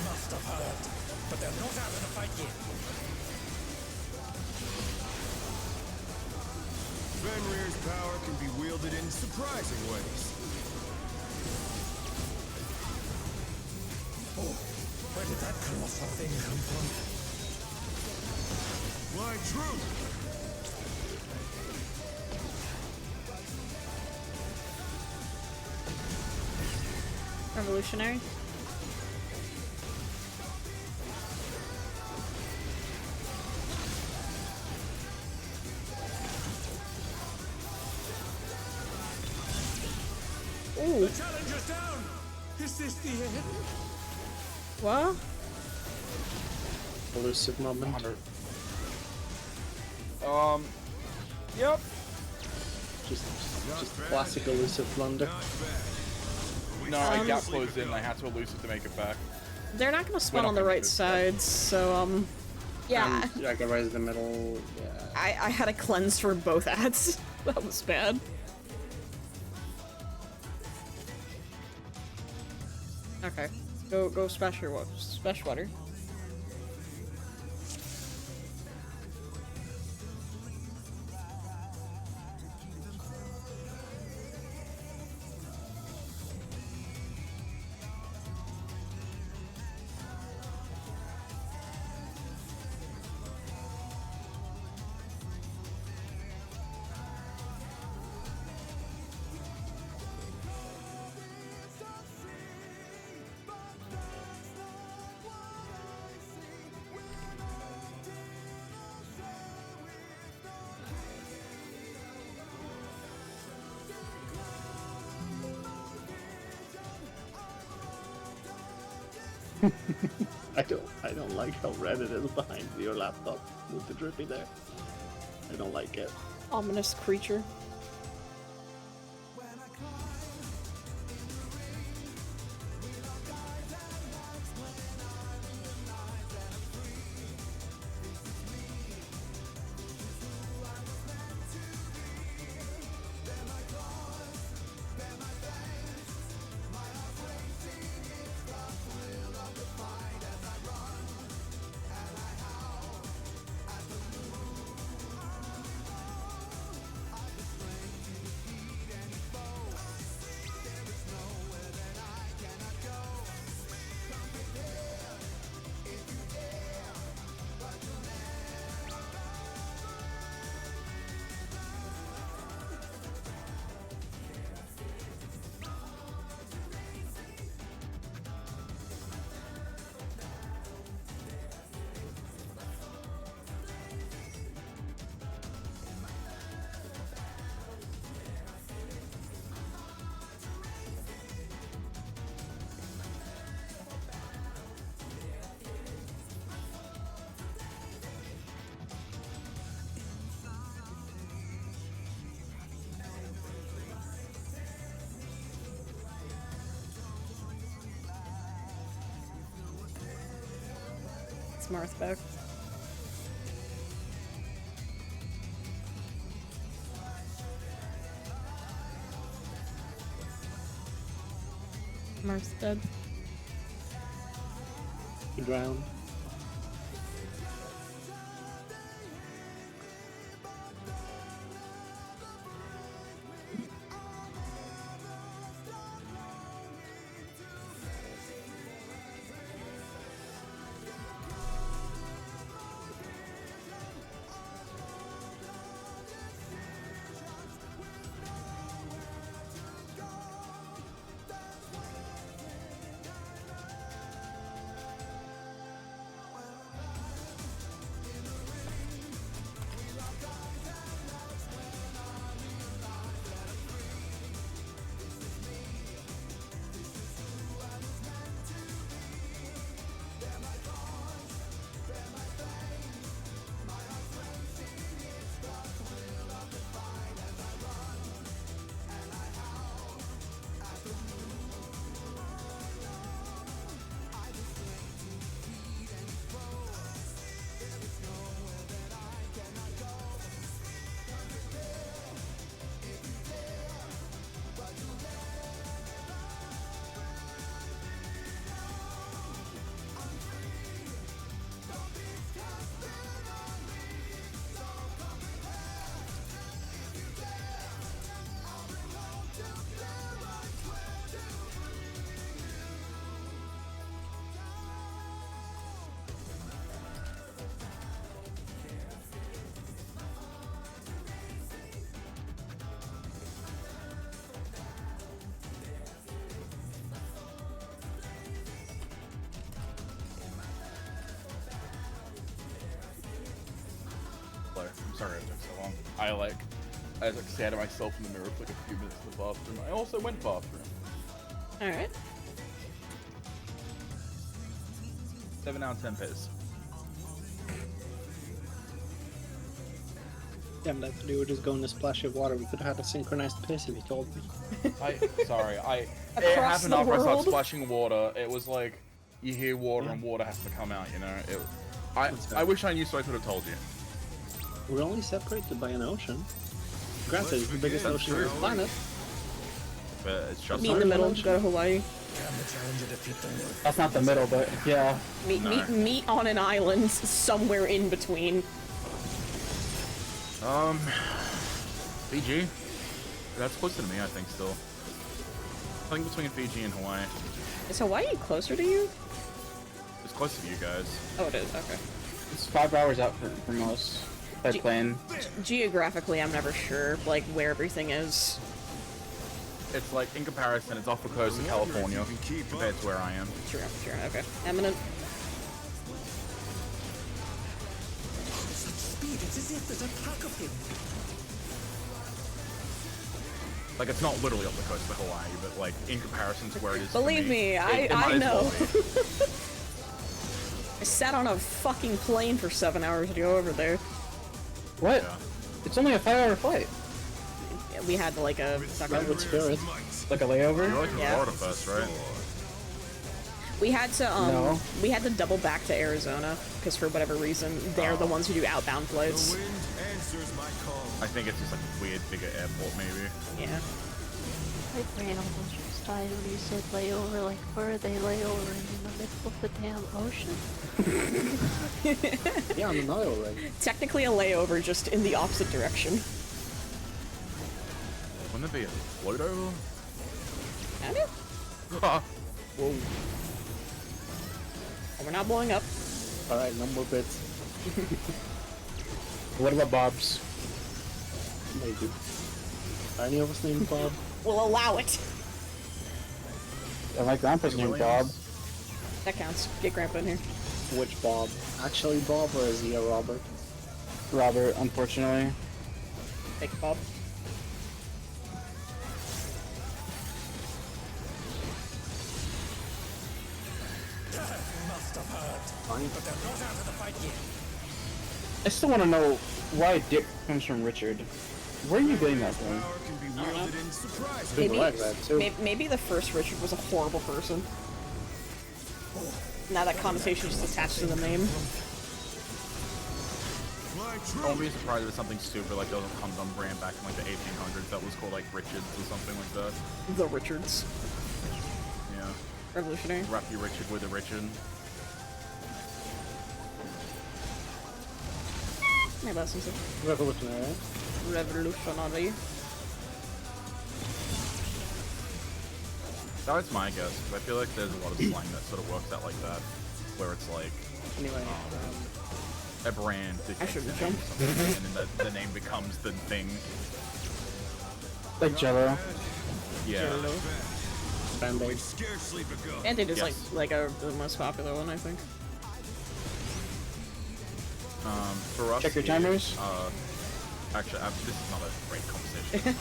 Speaker 5: Must have heard, but they're not out of the fight yet.
Speaker 4: Fenrir's power can be wielded in surprising ways.
Speaker 5: Oh, where did that colossal thing come from?
Speaker 4: My true!
Speaker 2: Revolutionary. Ooh.
Speaker 4: Challenger's down! Is this the end?
Speaker 2: What?
Speaker 7: Elusive moment.
Speaker 6: Yep.
Speaker 7: Just classic elusive blunder.
Speaker 6: No, I got closed in. I had to elusive to make it back.
Speaker 2: They're not gonna spawn on the right side, so, yeah.
Speaker 7: I got right in the middle, yeah.
Speaker 2: I had a cleanse for both ads. That was bad. Okay. Go splash your water. Splash water.
Speaker 7: I don't like how red it is behind your laptop with the drippy there. I don't like it.
Speaker 2: Ominous creature. It's Marth back. Marth's dead.
Speaker 7: He drowned.
Speaker 6: I'm sorry it took so long. I as I stared at myself in the mirror for like a few minutes in the bathroom. I also went bathroom.
Speaker 2: Alright.
Speaker 6: 7 out of 10 piss.
Speaker 7: Damn, that dude would just go in a splash of water. We could have had a synchronized piss if he told me.
Speaker 6: It
Speaker 2: Across
Speaker 6: happened
Speaker 2: the
Speaker 6: after I started
Speaker 2: world?
Speaker 6: splashing water. It was like, you hear water and water has to come out, you know? I wish I knew so I could have told you.
Speaker 7: We're only separated by an ocean. Granted, it's the biggest ocean on the planet.
Speaker 6: But it's just
Speaker 2: Meet in the middle, go to Hawaii.
Speaker 1: That's not the middle, but yeah.
Speaker 2: Meet on an island somewhere in between.
Speaker 6: Fiji? That's closer to me, I think, still. I think between Fiji and Hawaii.
Speaker 2: Is Hawaii closer to you?
Speaker 6: It's closer to you guys.
Speaker 2: Oh, it is, okay.
Speaker 1: It's 5 hours out from us by plane.
Speaker 2: Geographically, I'm never sure, like, where everything is.
Speaker 6: It's like, in comparison, it's off the coast of California compared to where I am.
Speaker 2: Sure, okay. Eminent.
Speaker 5: Speed, it's as if there's a pack of him.
Speaker 6: Like, it's not literally up the coast of Hawaii, but like, in comparison to where it is
Speaker 2: Believe
Speaker 6: for
Speaker 2: me,
Speaker 6: it might
Speaker 2: I
Speaker 6: as
Speaker 2: know.
Speaker 6: well be.
Speaker 2: I sat on a fucking plane for 7 hours to go over there.
Speaker 1: What?
Speaker 6: Yeah.
Speaker 1: It's only a 5-hour flight.
Speaker 2: Yeah, we had like a
Speaker 7: With spirit.
Speaker 1: Like a layover?
Speaker 6: You're like in
Speaker 2: Yeah.
Speaker 6: Florida first, right?
Speaker 2: we had to
Speaker 1: No.
Speaker 2: we had to double back to Arizona because for whatever reason they're the ones who do outbound flights.
Speaker 6: I think it's just like a weird, bigger airport, maybe.
Speaker 2: Yeah.
Speaker 10: My brain almost just died when you said layover. Like, where are they layovering? In the middle of the damn ocean?
Speaker 7: Yeah, on an oil rig.
Speaker 2: Technically a layover, just in the opposite direction.
Speaker 6: Wouldn't it be a float over?
Speaker 2: I know.
Speaker 6: Ah,
Speaker 7: Whoa.
Speaker 2: We're not blowing up.
Speaker 7: Alright, no more bits.
Speaker 1: What about Bob's?
Speaker 7: Maybe. Are any of us named Bob?
Speaker 2: We'll allow it.
Speaker 1: Yeah, my grandpa's named Bob.
Speaker 2: That counts. Get Grandpa in here.
Speaker 7: Which Bob? Actually Bob, or is he a Robert?
Speaker 1: Robert, unfortunately.
Speaker 2: Thank you, Bob.
Speaker 7: Fine.
Speaker 1: I still want to know why Dick comes from Richard. Where are you getting that from?
Speaker 7: People like that too.
Speaker 2: Maybe the first Richard was a horrible person. Now that connotation is just attached to the name.
Speaker 6: I won't be surprised if it's something stupid like those comes on brand back in like the 1800s that was called like Richards or something like that.
Speaker 2: The Richards.
Speaker 6: Yeah.
Speaker 2: Revolutionary.
Speaker 6: Roughy Richard with a Richard.
Speaker 2: My lessons.
Speaker 7: Revolutionary, right?
Speaker 2: Revolutionary.
Speaker 6: That's my guess, because I feel like there's a lot of slang that sort of works out like that, where it's like
Speaker 2: Anyway.
Speaker 6: a brand
Speaker 2: I shouldn't
Speaker 6: dictates the name
Speaker 2: jump.
Speaker 6: or something, and then the name becomes the thing.
Speaker 1: Like Jello.
Speaker 6: Yeah.
Speaker 7: Band-Aid.
Speaker 2: And it is
Speaker 6: Yes.
Speaker 2: like the most popular one, I think.
Speaker 6: For us,
Speaker 1: Check your
Speaker 6: here,
Speaker 1: timers.
Speaker 6: Actually, this is not a great conversation.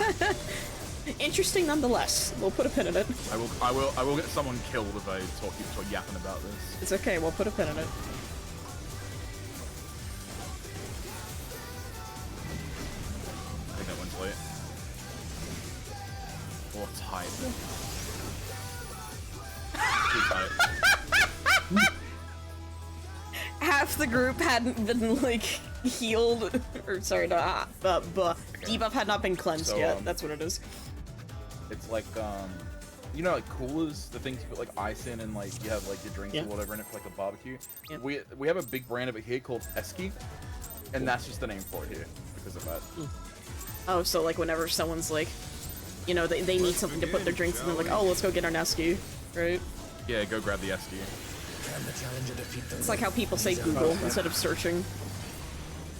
Speaker 2: Interesting nonetheless. We'll put a pin in it.
Speaker 6: I will get someone killed if I talk yapping about this.
Speaker 2: It's okay, we'll put a pin in it.
Speaker 6: I think that one's late. Or tight. Too tight.
Speaker 2: Half the group hadn't been, like, healed, or sorry, no, debuff had not been cleansed
Speaker 6: So,
Speaker 2: yet, that's what it is.
Speaker 6: It's like, you know, like coolers, the things you put like ice in and like you have like your drinks or whatever in it for like a barbecue.
Speaker 2: Yeah.
Speaker 6: We have a big brand of it here called Esky, and that's just the name for it here because of that.
Speaker 2: Oh, so like whenever someone's like, you know, they need something to put their drinks in, they're like, oh, let's go get our Nesky, right?
Speaker 6: Yeah, go grab the Esky.
Speaker 2: It's like how people say Google instead of searching.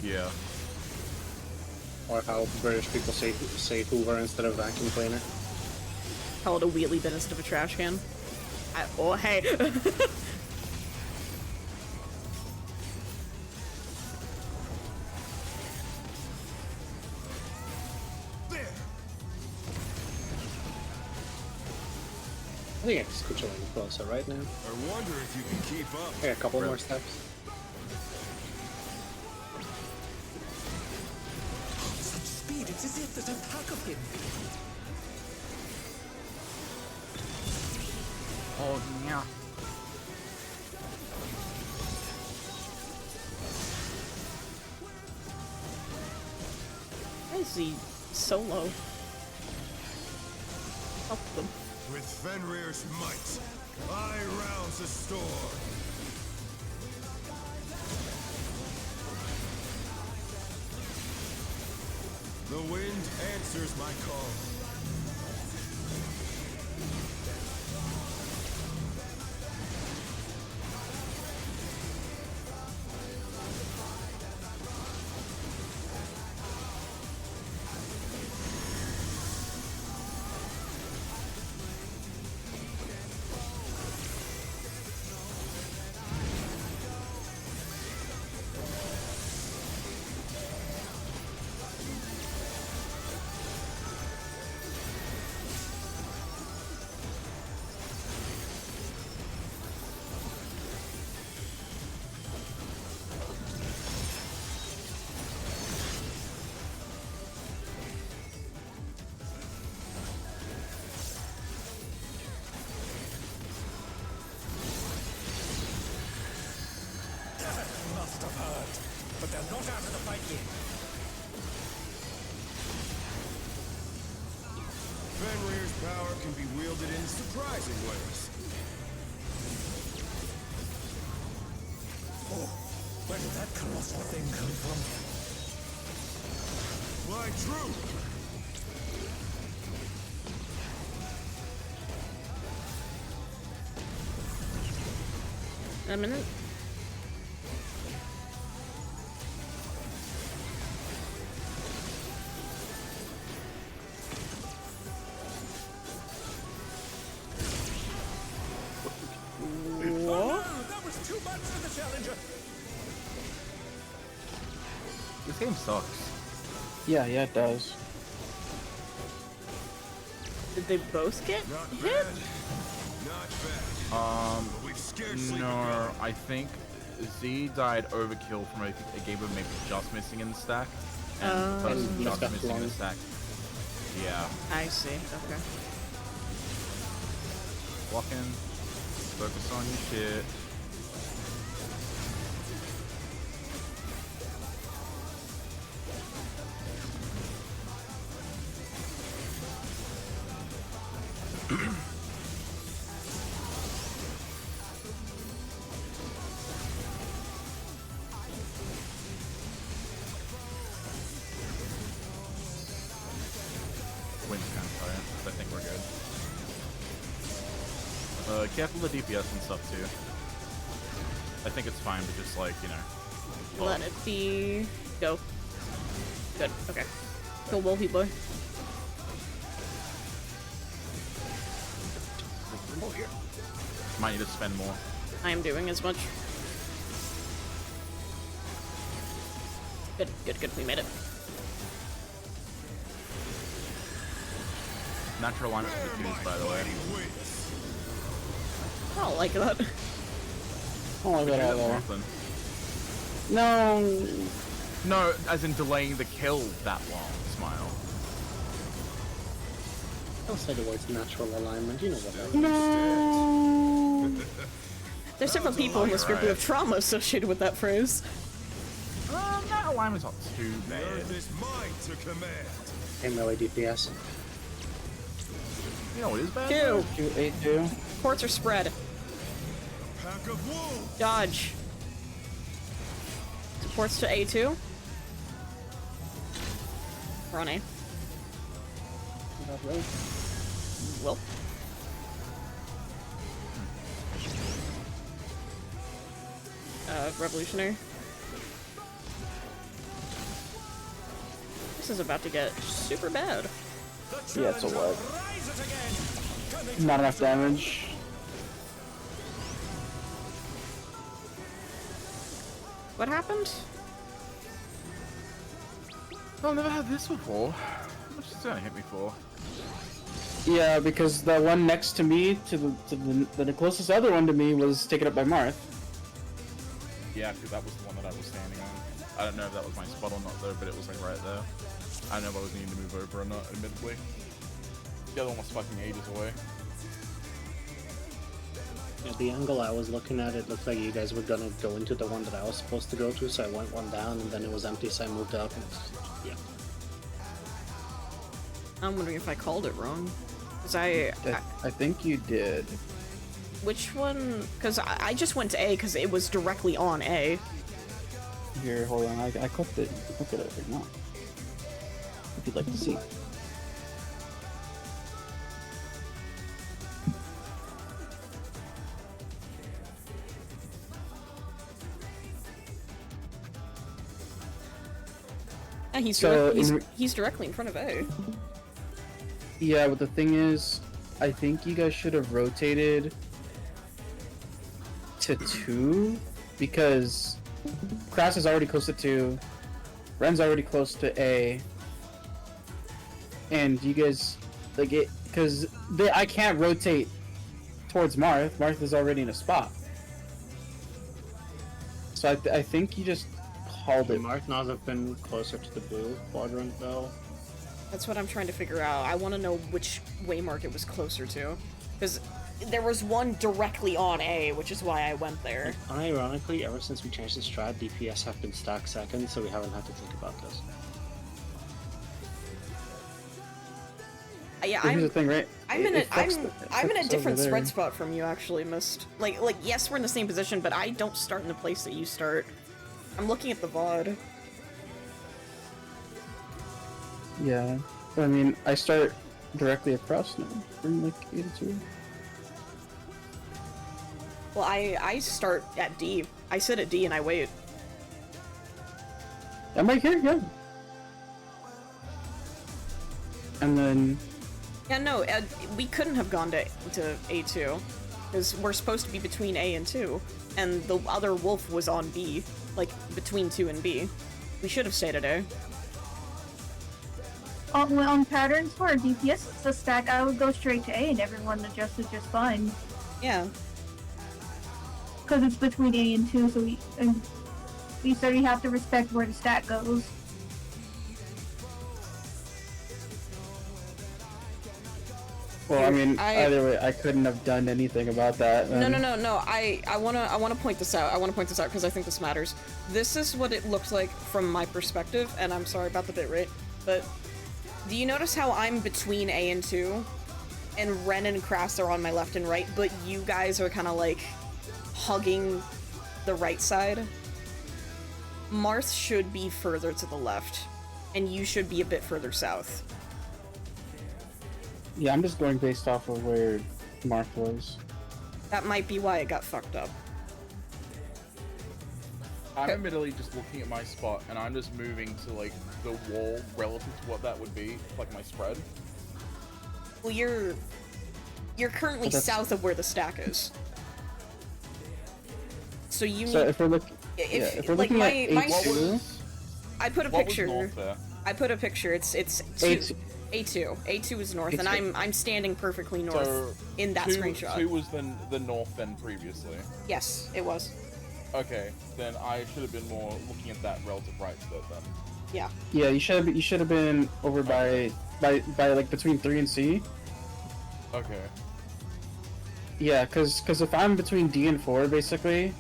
Speaker 6: Yeah.
Speaker 7: Or how British people say Hoover instead of vacuum cleaner.
Speaker 2: Call it a wheelie bin instead of a trash can. Oh, hey.
Speaker 7: think I can scooch a little closer right now.
Speaker 4: I wonder if you can keep up.
Speaker 7: Okay, a couple more steps.
Speaker 5: Such speed, it's as if there's a pack of him.
Speaker 6: Oh, yeah.
Speaker 2: Why is he so low? Help them.
Speaker 4: With Fenrir's might, I rouse the storm. The wind answers my call.
Speaker 5: Must have heard, but they're not out of the fight yet.
Speaker 4: Fenrir's power can be wielded in surprising ways.
Speaker 5: Oh, where did that colossal thing come from?
Speaker 4: Fly true!
Speaker 2: A minute.
Speaker 5: Oh, that was too much for the challenger.
Speaker 6: This game sucks.
Speaker 1: Yeah, it does.
Speaker 2: Did they both get
Speaker 4: Not
Speaker 2: hit?
Speaker 4: bad. Not bad. But we've scarcely
Speaker 6: No,
Speaker 4: begun.
Speaker 6: I think Z died overkill from a game of maybe just missing in the stack, and the person
Speaker 1: And
Speaker 6: just
Speaker 1: got
Speaker 6: missing in the
Speaker 1: blown.
Speaker 6: stack. Yeah,
Speaker 2: I see. Okay.
Speaker 6: walking, focus on your shit. Wind's kind of quiet, so I think we're good. Careful the DPS and stuff too. I think it's fine, but just like, you know.
Speaker 2: Let it be. Go. Good. Okay. Go, Wolfie boy.
Speaker 6: Might need to spend more.
Speaker 2: I am doing as much. Good, good, good. We made it.
Speaker 6: Natural alignment for the twos, by the way.
Speaker 2: I don't like that.
Speaker 1: I don't like that either.
Speaker 6: Nothing.
Speaker 1: No.
Speaker 6: No, as in delaying the kill that long, Smile.
Speaker 7: Don't say the words natural alignment, you know what that means.
Speaker 1: No.
Speaker 2: There's several people in this group who have trauma associated with that phrase.
Speaker 6: That alignment's not too bad.
Speaker 4: Earth is mine to command.
Speaker 7: Hey, melee DPS.
Speaker 6: You know what is bad?
Speaker 2: 2.
Speaker 1: 282.
Speaker 2: Ports are spread.
Speaker 4: Pack of wolves.
Speaker 2: Dodge. Supports to A2. We're on A.
Speaker 1: Not really.
Speaker 2: Well. Revolutionary. This is about to get super bad.
Speaker 1: Yeah, it's a lot. Not enough damage.
Speaker 2: What happened?
Speaker 6: I've never had this before. What's it gonna hit me for?
Speaker 1: Yeah, because the one next to me, to the closest other one to me, was taken up by Marth.
Speaker 6: Yeah, because that was the one that I was standing on. I don't know if that was my spot or not though, but it was like right there. I don't know if I was needing to move over or not, admittedly. The other one was fucking ages away.
Speaker 7: Yeah, the angle I was looking at, it looked like you guys were gonna go into the one that I was supposed to go to, so I went one down, and then it was empty, so I moved up. And yeah.
Speaker 2: I'm wondering if I called it wrong. Cause
Speaker 1: I think you did.
Speaker 2: Which one? Cause I just went to A because it was directly on A.
Speaker 1: Here, hold on. I clicked it. Look at it right now. If you'd like to see.
Speaker 2: Yeah, he's directly in front of A.
Speaker 1: Yeah, but the thing is, I think you guys should have rotated to 2 because Crass is already close to 2, Ren's already close to A, and you guys like it because I can't rotate towards Marth. Marth is already in a spot, so I think you just called it.
Speaker 7: Marth not have been closer to the blue quadrant though.
Speaker 2: That's what I'm trying to figure out. I want to know which waymark it was closer to. Because there was one directly on A, which is why I went there.
Speaker 7: Unironically, ever since we changed the strat, DPS have been stacked second, so we haven't had to think about this.
Speaker 2: Yeah,
Speaker 1: here's the thing, right?
Speaker 2: I'm in a different spread spot from you, actually, Mist. Like, yes, we're in the same position, but I don't start in the place that you start. I'm looking at the VOD.
Speaker 1: Yeah, I mean, I start directly across now from like 82.
Speaker 2: Well, I start at D. I sit at D and I wait.
Speaker 1: I'm right here, yeah. And then...
Speaker 2: Yeah, no, we couldn't have gone to A2. Because we're supposed to be between A and 2. And the other wolf was on B. Like, between 2 and B. We should have stayed at A.
Speaker 11: On patterns for a DPS, it's a stack. I would go straight to A and everyone adjusted just fine.
Speaker 2: Yeah.
Speaker 11: Because it's between A and 2, so we sort of have to respect where the stack goes.
Speaker 1: Well, I mean, either way, I couldn't have done anything about that.
Speaker 2: No. I wanna point this out. I wanna point this out because I think this matters. This is what it looked like from my perspective, and I'm sorry about the bitrate, but do you notice how I'm between A and 2, and Ren and Crass are on my left and right, but you guys are kind of like hugging the right side? Marth should be further to the left, and you should be a bit further south.
Speaker 1: Yeah, I'm just going based off of where Marth was.
Speaker 2: That might be why it got fucked up.
Speaker 6: I'm admittedly just looking at my spot, and I'm just moving to, like, the wall relative to what that would be, like my spread.
Speaker 2: Well, you're currently south of where the stack is. So you need...
Speaker 1: So if we're looking... if we're
Speaker 2: like
Speaker 1: looking at A2...
Speaker 2: I put a picture. I put a picture. It's
Speaker 1: A2.
Speaker 2: A2. A2 is north, and I'm standing perfectly north
Speaker 6: so
Speaker 2: in that screenshot.
Speaker 6: 2 was the north then previously?
Speaker 2: Yes, it was.
Speaker 6: Okay, then I should have been more looking at that relative right to that then.
Speaker 2: Yeah.
Speaker 1: Yeah, you should have been over by like between 3 and C.
Speaker 6: Okay.
Speaker 1: Yeah, cause if I'm between D and 4 basically,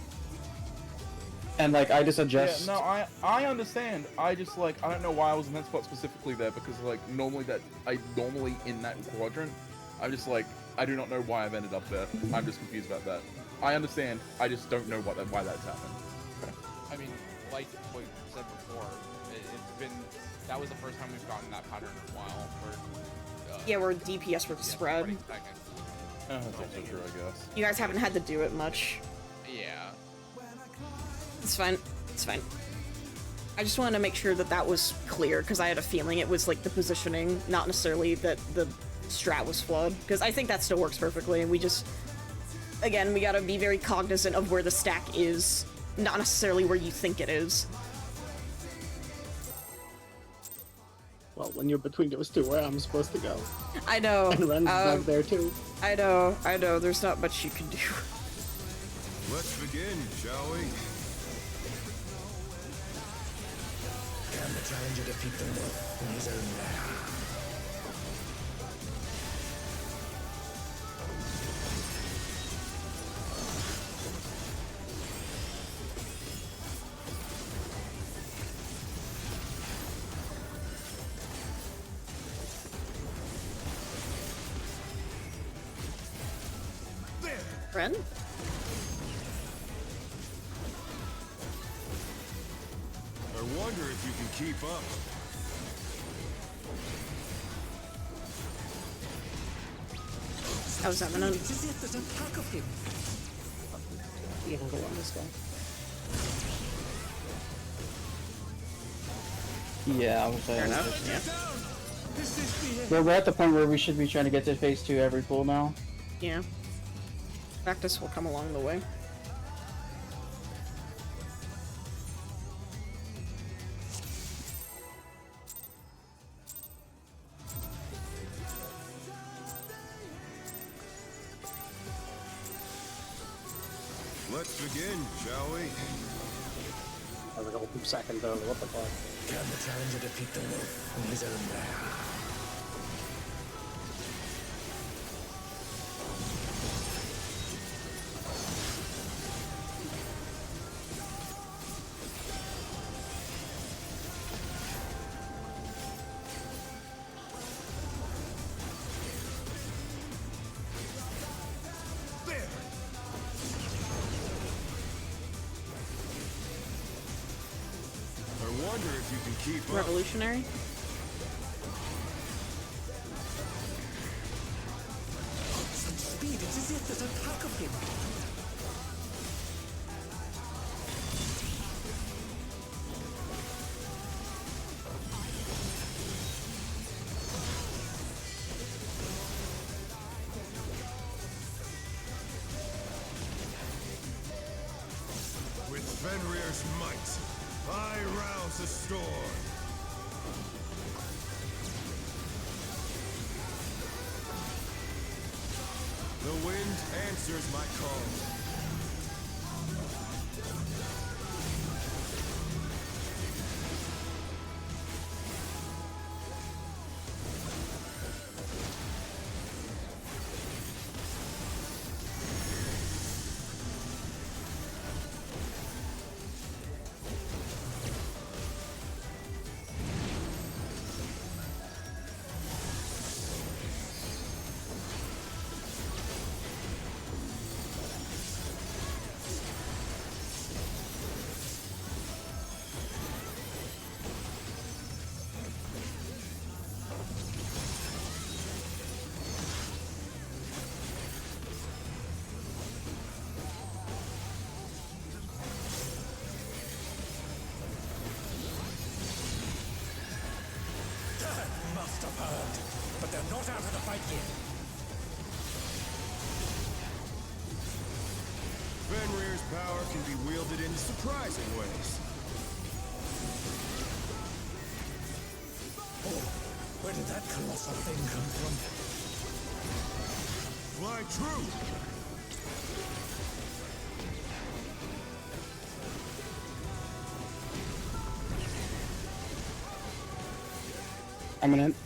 Speaker 1: and like I just adjust.
Speaker 6: Yeah, no, I understand. I just like I don't know why I was in that spot specifically there because like normally in that quadrant, I'm just like I do not know why I've ended up there. I'm just confused about that. I understand. I just don't know why that's happened.
Speaker 8: I mean, like what you said before, it's been that was the first time we've gotten that pattern in a while. Where,
Speaker 2: yeah, we're DPS with spread.
Speaker 6: That's also true, I guess.
Speaker 2: You guys haven't had to do it much.
Speaker 8: Yeah.
Speaker 2: It's fine. It's fine. I just wanted to make sure that that was clear, because I had a feeling it was, like, the positioning, not necessarily that the strat was flawed. Because I think that still works perfectly, and we just... Again, we gotta be very cognizant of where the stack is, not necessarily where you think it is.
Speaker 7: Well, when you're between those two, where I'm supposed to go.
Speaker 2: I know.
Speaker 7: And Ren's back there too.
Speaker 2: I know. There's not much you can do.
Speaker 4: Let's begin, shall we?
Speaker 5: Can the challenger defeat the myth in his own lair?
Speaker 2: Ren?
Speaker 4: I wonder if you can keep up.
Speaker 2: I was having a...
Speaker 5: It is if there's a pack of him.
Speaker 7: You can go on this guy.
Speaker 1: Yeah, I was
Speaker 2: Fair enough, yeah.
Speaker 1: We're at the point where we should be trying to get to phase 2 every pool now.
Speaker 2: Yeah. Practice will come along the way.
Speaker 4: Let's begin, shall we?
Speaker 7: I was a whole second though. What the fuck?
Speaker 5: Can the challenger defeat the myth in his own lair?
Speaker 4: I wonder if you can keep up.
Speaker 2: Revolutionary?
Speaker 5: Such speed, it is if there's a pack of him.
Speaker 4: With Fenrir's might, I rouse the storm. The wind answers my call.
Speaker 5: Must have heard, but they're not out of the fight yet.
Speaker 4: Fenrir's power can be wielded in surprising ways.
Speaker 5: Oh, where did that colossal thing come from?
Speaker 4: Fly true!
Speaker 1: Eminent.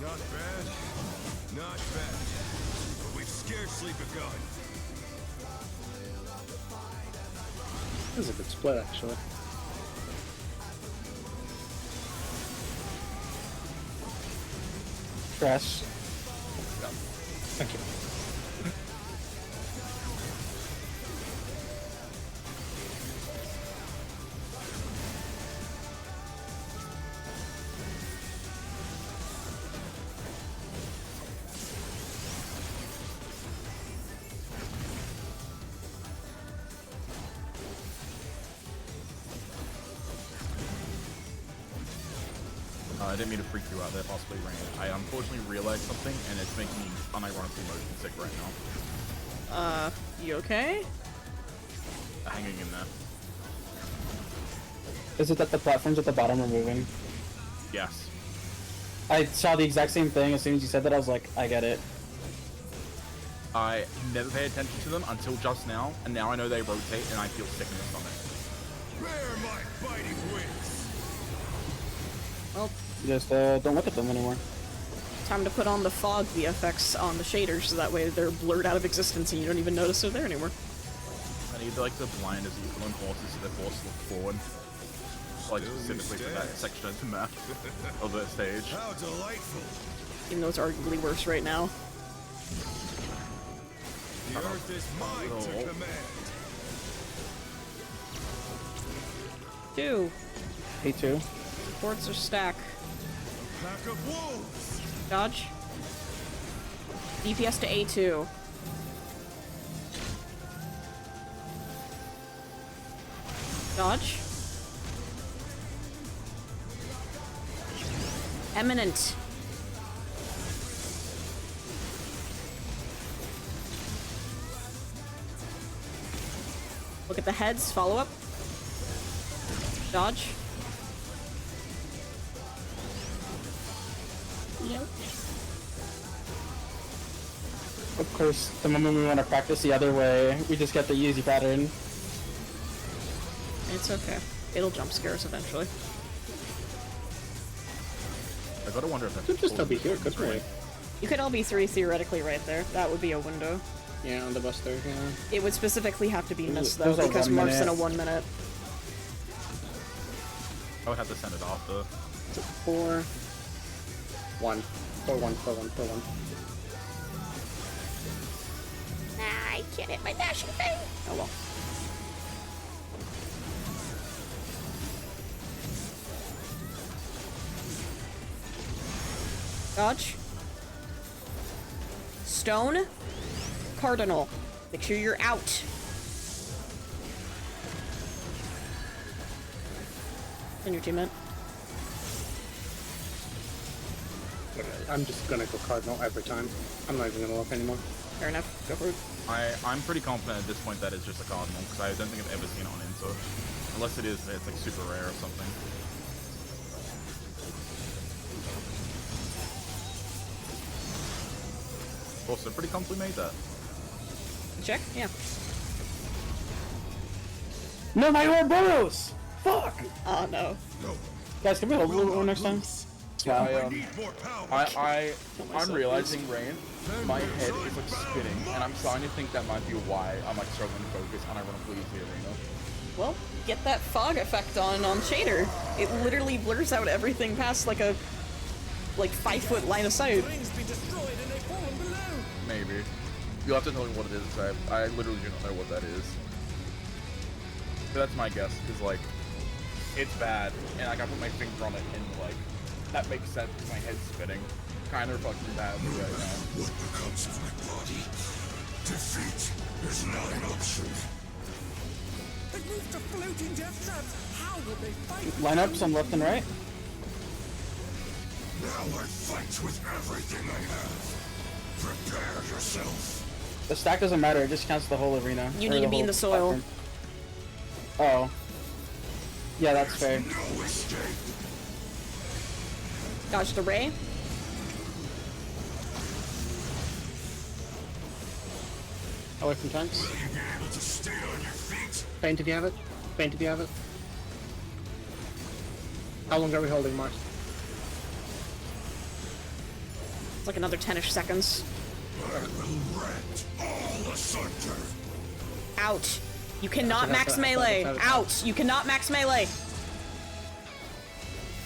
Speaker 4: Not bad. Not bad. But we've scarcely begun.
Speaker 7: This is a good split, actually.
Speaker 1: Press.
Speaker 7: Thank you.
Speaker 6: I didn't mean to freak you out there, possibly Rain. I unfortunately realized something, and it's making me unironically motion sick right now.
Speaker 2: You okay?
Speaker 6: Hanging in there.
Speaker 1: Is it that the platforms at the bottom are moving?
Speaker 6: Yes.
Speaker 1: I saw the exact same thing as soon as you said that. I was like, I get it.
Speaker 6: I never paid attention to them until just now, and now I know they rotate, and I feel sick in the stomach.
Speaker 4: Bear my fighting wings.
Speaker 2: Well,
Speaker 1: Just don't look at them anymore.
Speaker 2: time to put on the fog VFX on the shaders so that way they're blurred out of existence and you don't even notice they're there anymore.
Speaker 6: I need like the blind as equal in horses so they're forced to look forward. Like specifically for that section of the map of that stage.
Speaker 4: How delightful.
Speaker 2: Even though it's arguably worse right now.
Speaker 4: The earth is mine to command.
Speaker 2: 2.
Speaker 1: A2.
Speaker 2: Supports are stack.
Speaker 4: Pack of wolves.
Speaker 2: Dodge. DPS to A2. Dodge. Eminent. Look at the heads, follow up. Dodge. Yep.
Speaker 1: Of course, the moment we want to practice the other way, we just get the easy pattern.
Speaker 2: It's okay. It'll jump scare us eventually.
Speaker 6: I gotta wonder if that's
Speaker 7: Could just still be here, couldn't we?
Speaker 2: You could LB3 theoretically right there. That would be a window.
Speaker 3: Yeah, on the bus there, yeah.
Speaker 2: It would specifically have to be missed though,
Speaker 1: There's a
Speaker 2: because
Speaker 1: 1
Speaker 2: Mark's in a
Speaker 1: minute.
Speaker 2: 1 minute.
Speaker 6: I would have to send it off though.
Speaker 3: 4, 1. 4, 1, 4, 1, 4, 1.
Speaker 2: Nah, I can't hit my dashing thing. Oh well. Dodge. Stone. Cardinal. Make sure you're out. And your teammate.
Speaker 3: I'm just gonna go Cardinal every time. I'm not even gonna look anymore.
Speaker 2: Fair enough. Go for it.
Speaker 6: I'm pretty confident at this point that it's just a Cardinal, because I don't think I've ever seen it on Insta. Unless it is, it's like super rare or something. Also, pretty confidently made that.
Speaker 2: Check? Yeah.
Speaker 1: No, my Ouroboros! Fuck!
Speaker 2: Oh no.
Speaker 1: Guys, can we hold a little more next time?
Speaker 6: I'm realizing, Rain, my head is like spinning, and I'm starting to think that might be why I'm like struggling to focus unironically in the arena.
Speaker 2: Well, get that fog effect on shader. It literally blurs out everything past like a 5-foot line of sight.
Speaker 6: Maybe. You'll have to tell me what it is, because I literally do not know what that is. But that's my guess, because like, it's bad, and like, I put my finger on it, and like, that makes sense because my head's spinning. Kind of fucking bad right now.
Speaker 4: What becomes of my body? Defeat is not an option.
Speaker 5: They moved to floating death traps. How will they fight?
Speaker 1: Lineups on left and right.
Speaker 4: Now I fight with everything I have. Prepare yourself.
Speaker 1: The stack doesn't matter, it just counts the whole arena.
Speaker 2: You
Speaker 1: or
Speaker 2: need to be in
Speaker 1: whole
Speaker 2: the soil.
Speaker 1: platform. Oh. Yeah, that's fair.
Speaker 4: No escape.
Speaker 2: Dodge the ray.
Speaker 3: Away from tanks.
Speaker 4: Will you be able to stay on your feet?
Speaker 3: Faint if you have it. Faint if you have it. How long are we holding, Mars?
Speaker 2: It's like another 10-ish seconds.
Speaker 4: I will rend all asunder.
Speaker 2: Out. You cannot
Speaker 3: That's
Speaker 2: max
Speaker 3: what I thought
Speaker 2: melee.
Speaker 3: it was.
Speaker 2: Out. You cannot max melee.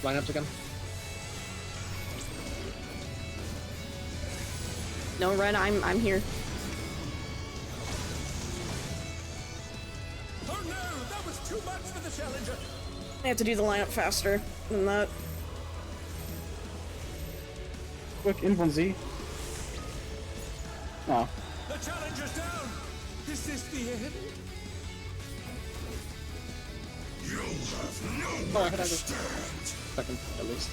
Speaker 3: Lineups again.
Speaker 2: No, Ren, I'm here.
Speaker 5: Oh no, that was too much for the challenger.
Speaker 2: I have to do the lineup faster than that.
Speaker 1: Quick, in 1Z. Oh.
Speaker 5: The challenger's down. Is this the end?
Speaker 4: You'll have no way to stand.
Speaker 3: Second, at least.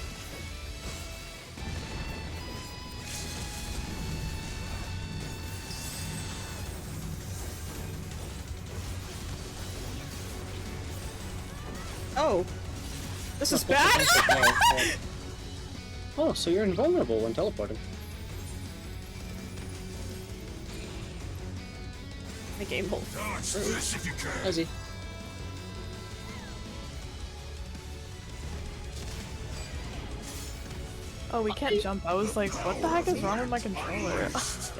Speaker 2: Oh. This is bad!
Speaker 7: Oh, so you're invulnerable when teleporting.
Speaker 2: My game hold.
Speaker 4: Dodge this if you can.
Speaker 7: Easy.
Speaker 12: Oh, we can't jump. I was like, what the heck is wrong with my controller?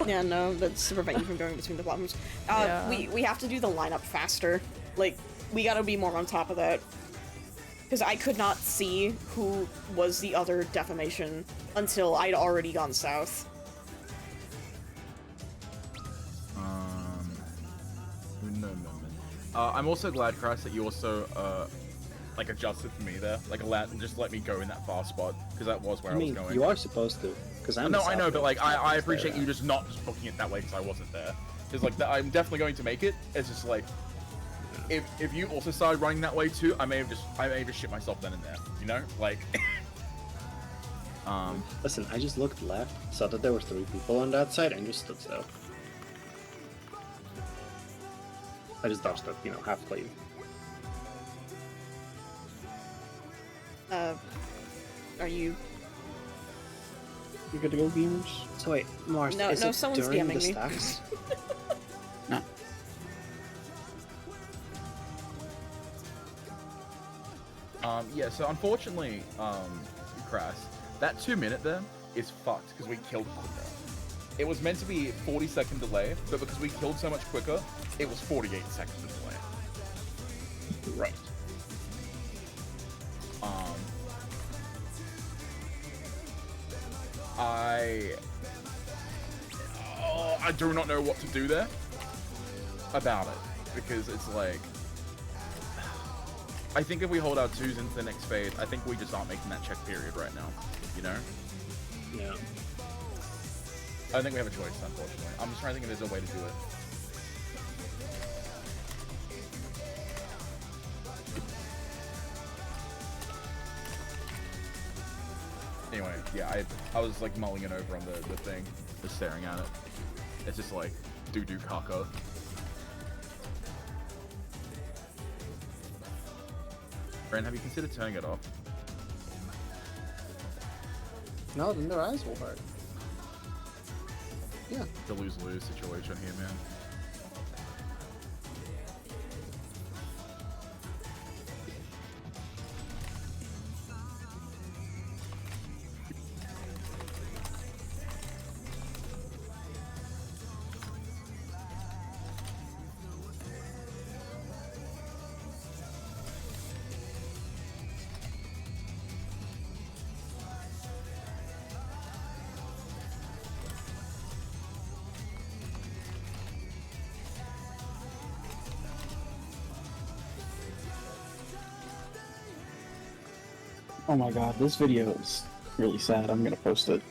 Speaker 2: Yeah, no, that's to prevent you from going between the platforms.
Speaker 12: Yeah.
Speaker 2: We have to do the lineup faster. Like, we gotta be more on top of that. Because I could not see who was the other defamation until I'd already gone south.
Speaker 6: No moment. I'm also glad, Christ, that you also, like, adjusted for me there. Like, just let me go in that far spot, because that was where I was going.
Speaker 7: You are supposed to, because I'm.
Speaker 6: No, I know, but, like, I appreciate you just not just booking it that way because I wasn't there. Because, like, I'm definitely going to make it. It's just, like, if you also started running that way too, I may have just shit myself then and there. You know, like.
Speaker 7: Listen, I just looked left, saw that there were 3 people on that side, and just stood still. I just dodged that, half clean.
Speaker 2: Are you?
Speaker 1: You good to go, gamers?
Speaker 7: So wait, Mars,
Speaker 2: No,
Speaker 7: is it
Speaker 2: someone's
Speaker 7: during
Speaker 2: DMing
Speaker 7: the
Speaker 2: me.
Speaker 7: stacks?
Speaker 1: No.
Speaker 6: Yeah, so unfortunately, Crass, that 2-minute there is fucked because we killed quicker. It was meant to be 40-second delay, but because we killed so much quicker, it was 48 seconds of delay.
Speaker 1: Right.
Speaker 6: I do not know what to do there about it, because it's like, I think if we hold our 2s into the next phase, I think we just aren't making that check period right now, you know?
Speaker 7: Yeah.
Speaker 6: I don't think we have a choice, unfortunately. I'm just trying to think if there's a way to do it. Anyway, yeah, I was like mulling it over on the thing, just staring at it. It's just like, doo-doo caca. Ren, have you considered turning it off?
Speaker 7: No, then their eyes will hurt. Yeah.
Speaker 6: The lose-lose situation here, man.
Speaker 1: Oh my god, this video is really sad. I'm gonna post it.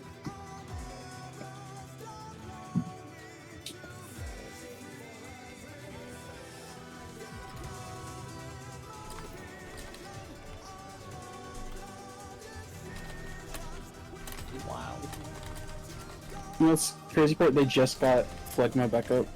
Speaker 7: Wow.
Speaker 1: You know what's crazy part? They just got Phlegma back up.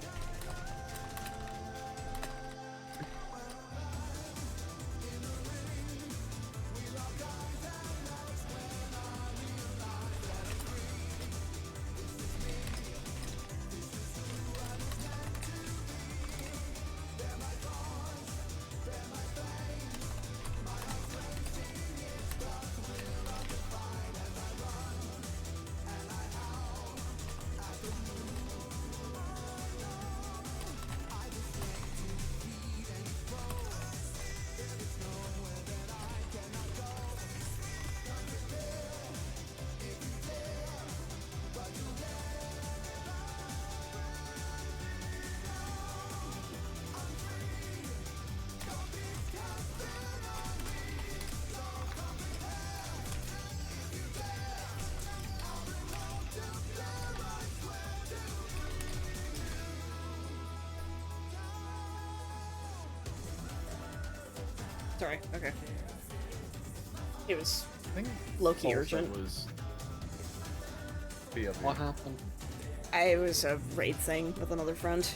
Speaker 2: Sorry, okay. It was
Speaker 6: I think
Speaker 2: low-key
Speaker 6: also
Speaker 2: urgent.
Speaker 6: was PoV.
Speaker 7: What happened?
Speaker 2: It was a raid thing with another friend.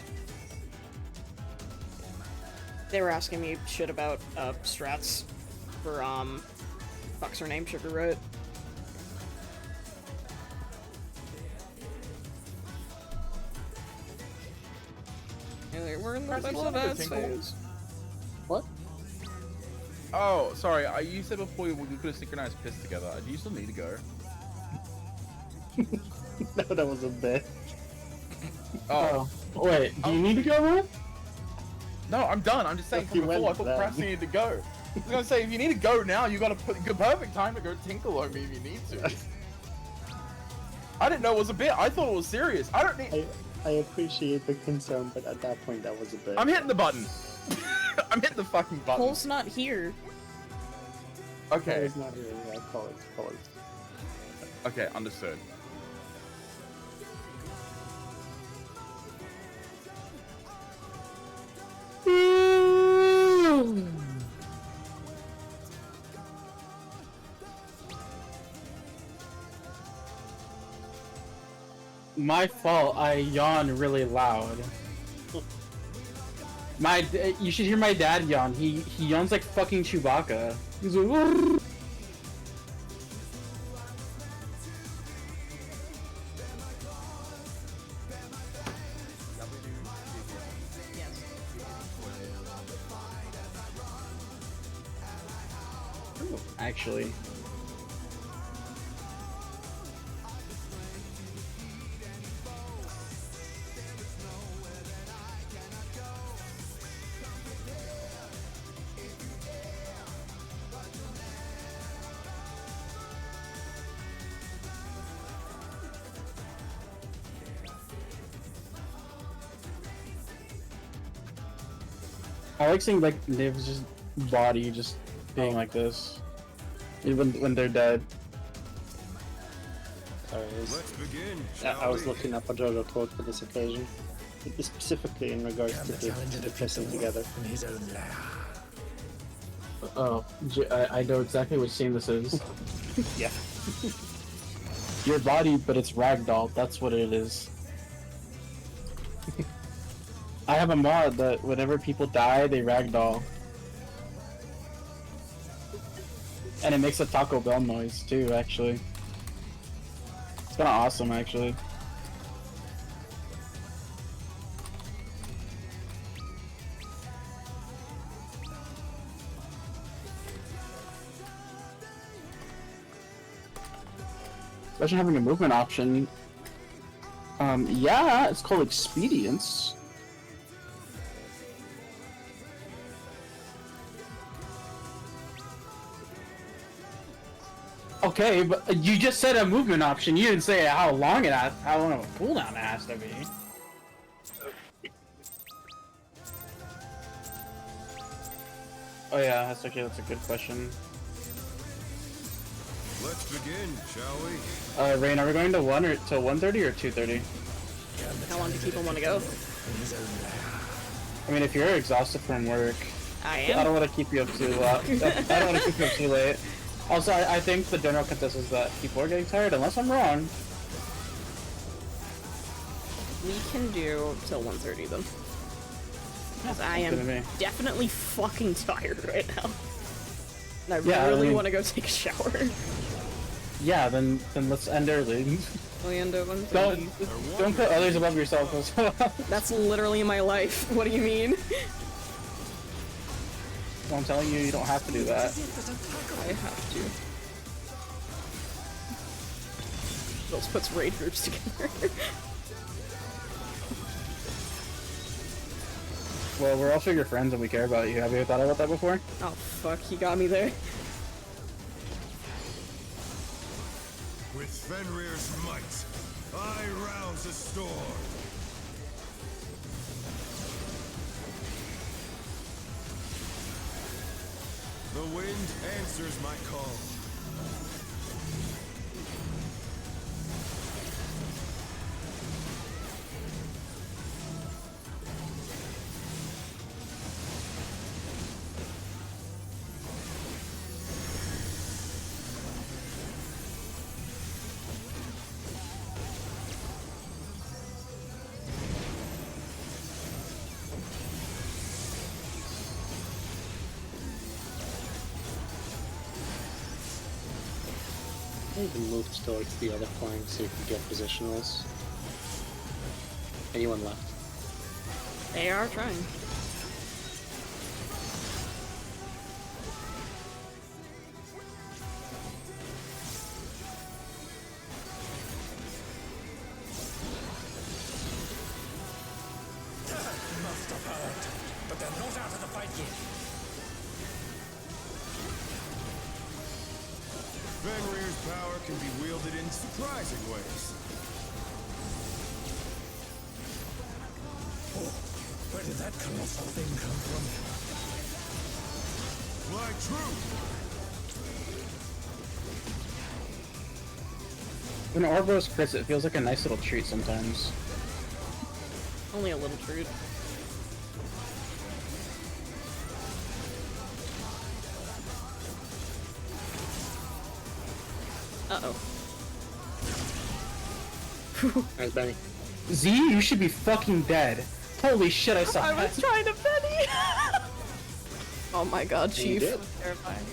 Speaker 2: They were asking me shit about strats. For, fuck's her name, Sugarweight. We're in the
Speaker 6: Perhaps you
Speaker 2: middle of
Speaker 6: said
Speaker 2: ads
Speaker 6: Tinkle.
Speaker 2: phase.
Speaker 7: What?
Speaker 6: Oh, sorry. You said before you could have synchronized piss together. Do you still need to go?
Speaker 7: No, that was a bit.
Speaker 1: Oh. Wait, do you need to go, man?
Speaker 6: No, I'm done. I'm just saying
Speaker 7: If
Speaker 6: from
Speaker 7: you
Speaker 6: before, I
Speaker 7: went
Speaker 6: thought
Speaker 7: then.
Speaker 6: perhaps you needed to go. I was gonna say, if you need to go now, you gotta put good perfect time to go tinkle on me if you need to. I didn't know it was a bit. I thought it was serious. I don't need.
Speaker 7: I appreciate the concern, but at that point, that was a bit.
Speaker 6: I'm hitting the button. I'm hitting the fucking button.
Speaker 2: Cole's not here.
Speaker 6: Okay.
Speaker 7: It's not really. Yeah, call it.
Speaker 6: Okay, understood.
Speaker 1: My fault. I yawn really loud. You should hear my dad yawn. He yawns like fucking Chewbacca. He's like, "Wurr." Actually. I like seeing like Niv's just body just being like this, even when they're dead.
Speaker 7: Sorry,
Speaker 4: Let's begin.
Speaker 7: I was looking up a JoJo quote for this occasion, specifically in regards to the pissing together.
Speaker 5: In his own lair.
Speaker 1: Oh, I know exactly which scene this is.
Speaker 7: Yeah.
Speaker 1: Your body, but it's ragdoll. That's what it is. I have a mod that whenever people die, they ragdoll. And it makes a Taco Bell noise too, actually. It's kinda awesome, actually. Especially having a movement option. Yeah, it's called expedience. Okay, but you just said a movement option. You didn't say how long of a cooldown it has to be. Oh yeah, that's a good question.
Speaker 4: Let's begin, shall we?
Speaker 1: Rain, are we going to 1 or till 1:30 or 2:30?
Speaker 2: How long do people want to go?
Speaker 1: I mean, if you're exhausted from work,
Speaker 2: I am.
Speaker 1: I don't want to keep you up too I don't want to keep you up too late. Also, I think the general consensus is that people are getting tired, unless I'm wrong.
Speaker 2: We can do till 1:30 then. Because I am definitely fucking tired right now. And I really want to go take a shower.
Speaker 1: Yeah, then let's end early.
Speaker 2: We end at 1:30.
Speaker 1: Don't put others above yourself as well.
Speaker 2: That's literally my life. What do you mean?
Speaker 1: I'm telling you, you don't have to do that.
Speaker 2: I have to. Those puts raid groups together.
Speaker 1: Well, we're also your friends and we care about you. Have you ever thought about that before?
Speaker 2: Oh fuck, he got me there.
Speaker 4: With Fenrir's might, I rouse a storm. The wind answers my call.
Speaker 7: Maybe move towards the other flank so you can get positionals. Anyone left?
Speaker 2: They are trying.
Speaker 5: Must have heard, but they're not out of the fight yet.
Speaker 4: Fenrir's power can be wielded in surprising ways.
Speaker 5: Oh, where did that colossal thing come from?
Speaker 4: Fly true!
Speaker 1: When Orboros crits, it feels like a nice little treat sometimes.
Speaker 2: Only a little treat. Uh-oh.
Speaker 7: There's Benny.
Speaker 1: Z, you should be fucking dead. Holy shit, I saw
Speaker 12: I
Speaker 1: that.
Speaker 12: was trying to Benny!
Speaker 2: Oh my god,
Speaker 7: And you
Speaker 2: Chief.
Speaker 7: did.
Speaker 12: Terrifying.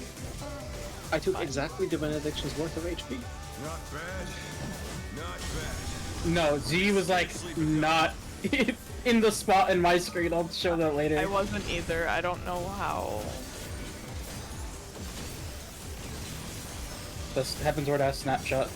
Speaker 7: I took exactly the benediction's worth of HP.
Speaker 4: Not bad. Not bad.
Speaker 1: No, Z was like not in the spot in my screen. I'll show that later.
Speaker 12: I wasn't either. I don't know how.
Speaker 1: This happens where that snapshot.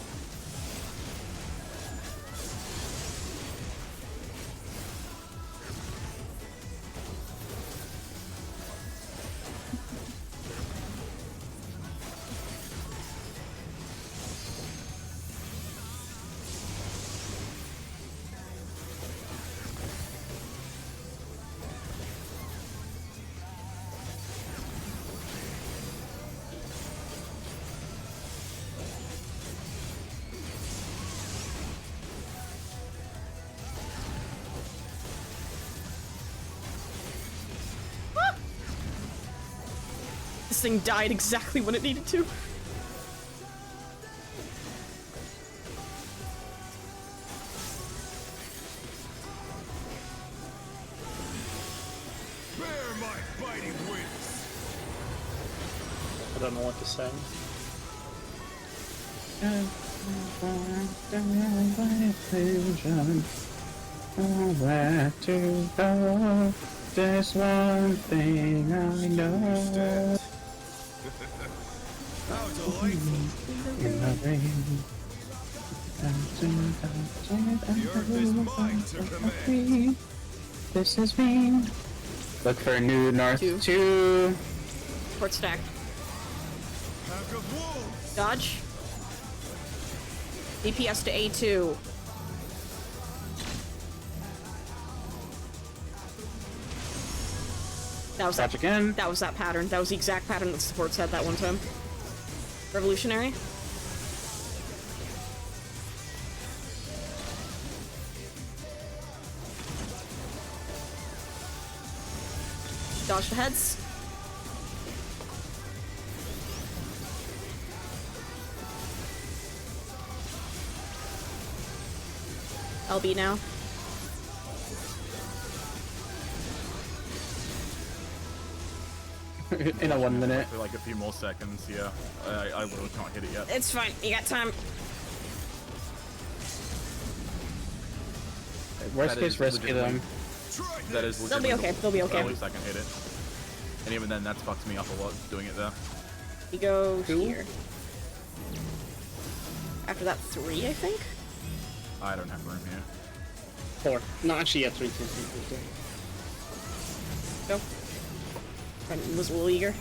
Speaker 2: This thing died exactly when it needed to.
Speaker 4: Bear my biting wings.
Speaker 7: I don't know what to say.
Speaker 1: Where to go? There's one thing I know.
Speaker 4: How delightful.
Speaker 1: In the rain.
Speaker 4: The earth is mine to command.
Speaker 1: This is me. Look for new north 2.
Speaker 2: Port stack.
Speaker 4: Pack of wolves.
Speaker 2: Dodge. DPS to A2. That was
Speaker 1: Dodge again.
Speaker 2: That was that pattern. That was the exact pattern that supports had that one time. Revolutionary. Dodge the heads. LB now.
Speaker 1: In a 1 minute.
Speaker 6: For like a few more seconds, yeah. I literally can't hit it yet.
Speaker 2: It's fine. You got time.
Speaker 1: Worst
Speaker 6: That
Speaker 1: case,
Speaker 6: is
Speaker 1: rescue them.
Speaker 6: That is
Speaker 2: They'll be okay. They'll be okay.
Speaker 6: At least I can hit it. And even then, that fucks me up a lot doing it there.
Speaker 2: You go here. After that, 3, I think?
Speaker 6: I don't have room here.
Speaker 7: 4. No, actually, yeah, 3.
Speaker 2: Go. Brendan was a little eager.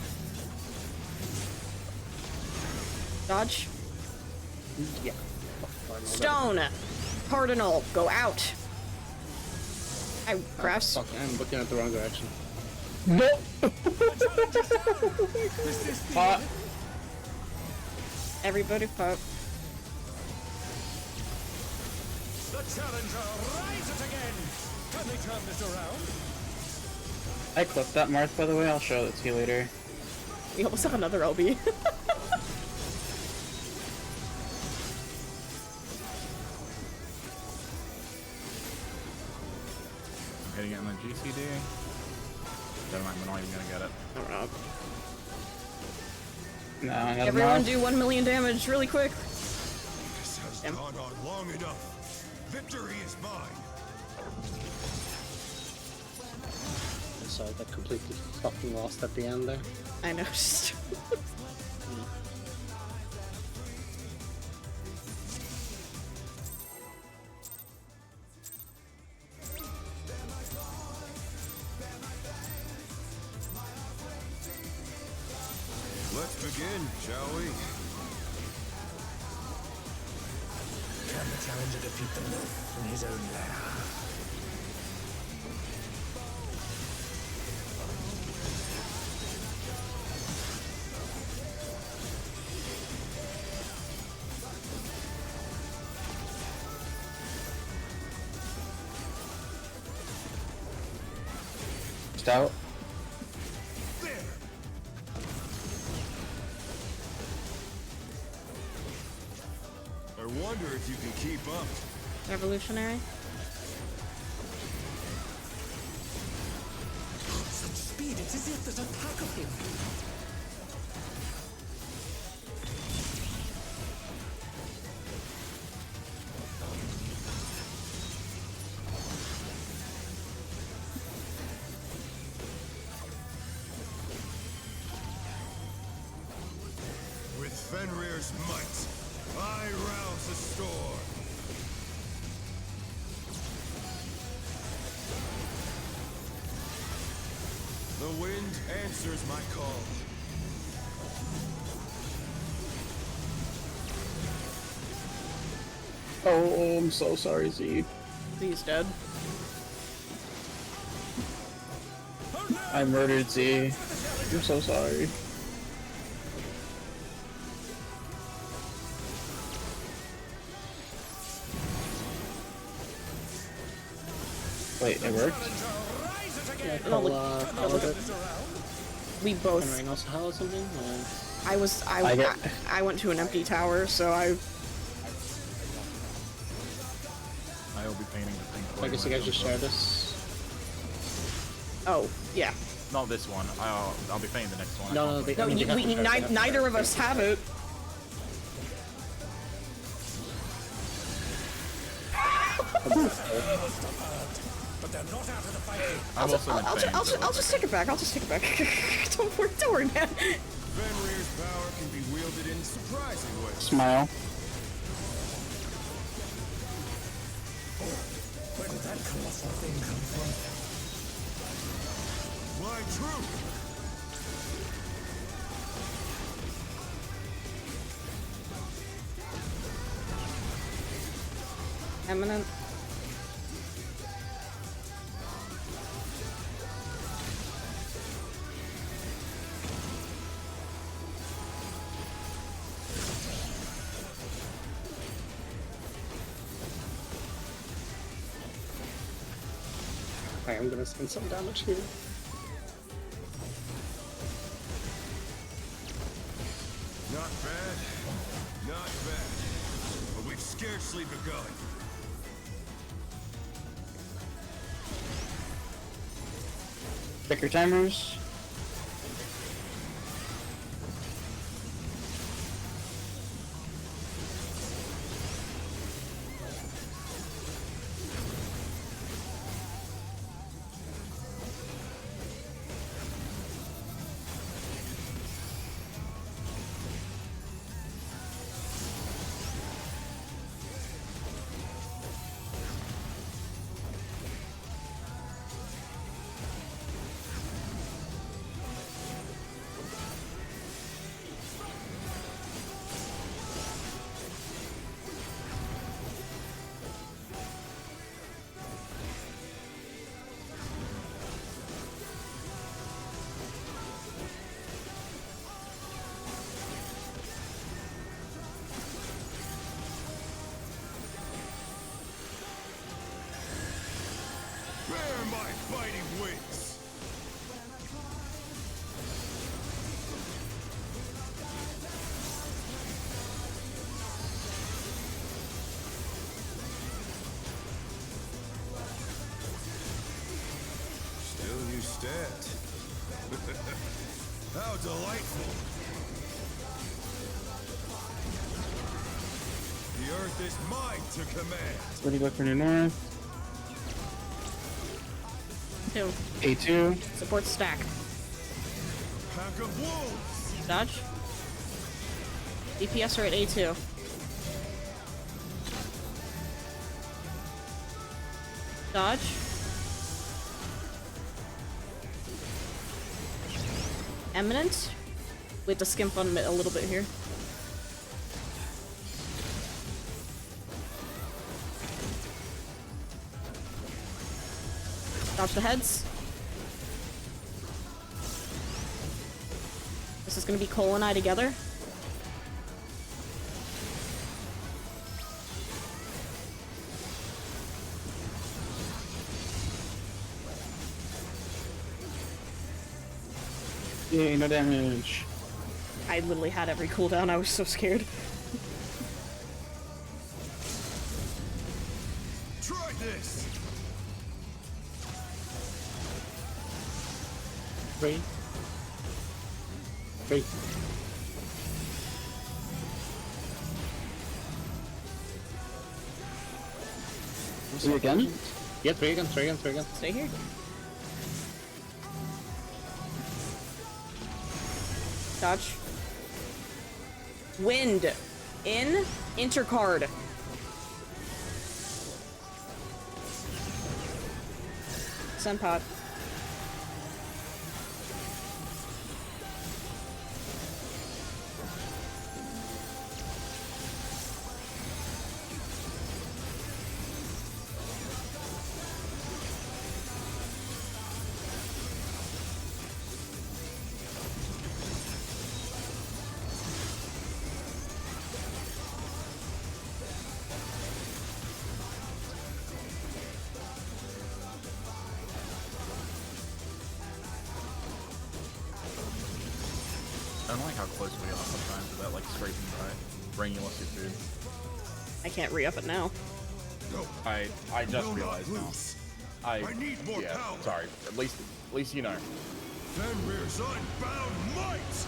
Speaker 2: Dodge.
Speaker 7: Yeah.
Speaker 2: Stone. Cardinal. Go out. I press.
Speaker 7: Fuck, I'm looking at the wrong direction.
Speaker 1: No!
Speaker 2: Everybody pop.
Speaker 5: The challenger, rise it again! Can they turn this around?
Speaker 1: I clipped that Marth, by the way. I'll show it to you later.
Speaker 2: We almost have another LB.
Speaker 6: I'm hitting it in the GCD. Never mind, we're not even gonna get it.
Speaker 2: I don't know.
Speaker 1: No, I got
Speaker 2: Everyone
Speaker 1: Marth.
Speaker 2: do 1 million damage really quick. Damn.
Speaker 4: gone on long enough. Victory is mine.
Speaker 7: Sorry, that completely fucking lost at the end there.
Speaker 2: I know.
Speaker 4: Let's begin, shall we?
Speaker 5: Can the challenger defeat the myth in his own lair?
Speaker 1: Stout.
Speaker 4: I wonder if you can keep up.
Speaker 2: Revolutionary.
Speaker 5: Such speed, it's as if there's a pack of him.
Speaker 4: With Fenrir's might, I rouse a storm. The wind answers my call.
Speaker 1: Oh, I'm so sorry, Z.
Speaker 2: He's dead.
Speaker 1: I murdered Z. I'm so sorry. Wait, it worked?
Speaker 7: Yeah,
Speaker 2: No,
Speaker 7: look,
Speaker 2: we both.
Speaker 7: Can Rain also have something?
Speaker 2: I went to an empty tower, so I
Speaker 6: I'll be painting the thing.
Speaker 7: I guess you guys just share this.
Speaker 2: Oh, yeah.
Speaker 6: Not this one. I'll be painting the next one.
Speaker 7: No,
Speaker 2: No, neither of us have it.
Speaker 5: But they're not out of the fight.
Speaker 2: I'll just take it back. I'll just take it back. Don't worry, man.
Speaker 4: Fenrir's power can be wielded in surprising ways.
Speaker 1: Smile.
Speaker 5: Where did that colossal thing come from?
Speaker 4: My truth!
Speaker 2: Eminent.
Speaker 7: I am gonna spend some damage here.
Speaker 4: Not bad. Not bad. But we've scarcely begun.
Speaker 1: Check your timers.
Speaker 4: Bear my fighting wings! Still you stand. How delightful! The earth Earth is mine to command.
Speaker 1: Ready to go for New North.
Speaker 2: 2.
Speaker 1: A2.
Speaker 2: Support stack.
Speaker 4: Pack of wolves.
Speaker 2: Dodge. DPS are at A2. Dodge. Eminent. We have to skimp on a little bit here. Dodge the heads. This is gonna be Cole and I together.
Speaker 1: Yay, no damage.
Speaker 2: I literally had every cooldown, I was so scared.
Speaker 4: Try this.
Speaker 7: Three. Three.
Speaker 1: See again?
Speaker 7: Yeah, three again, three again, three again.
Speaker 2: Stay here. Dodge. Wind. In. Intercard. Sunpod.
Speaker 6: I don't like how close we are sometimes to that, like, scraping by. Bringing us your food.
Speaker 2: I can't re-up it now.
Speaker 6: I just realized now. I
Speaker 4: need more power.
Speaker 6: Sorry. At least you know.
Speaker 4: Fenrir's unbound might.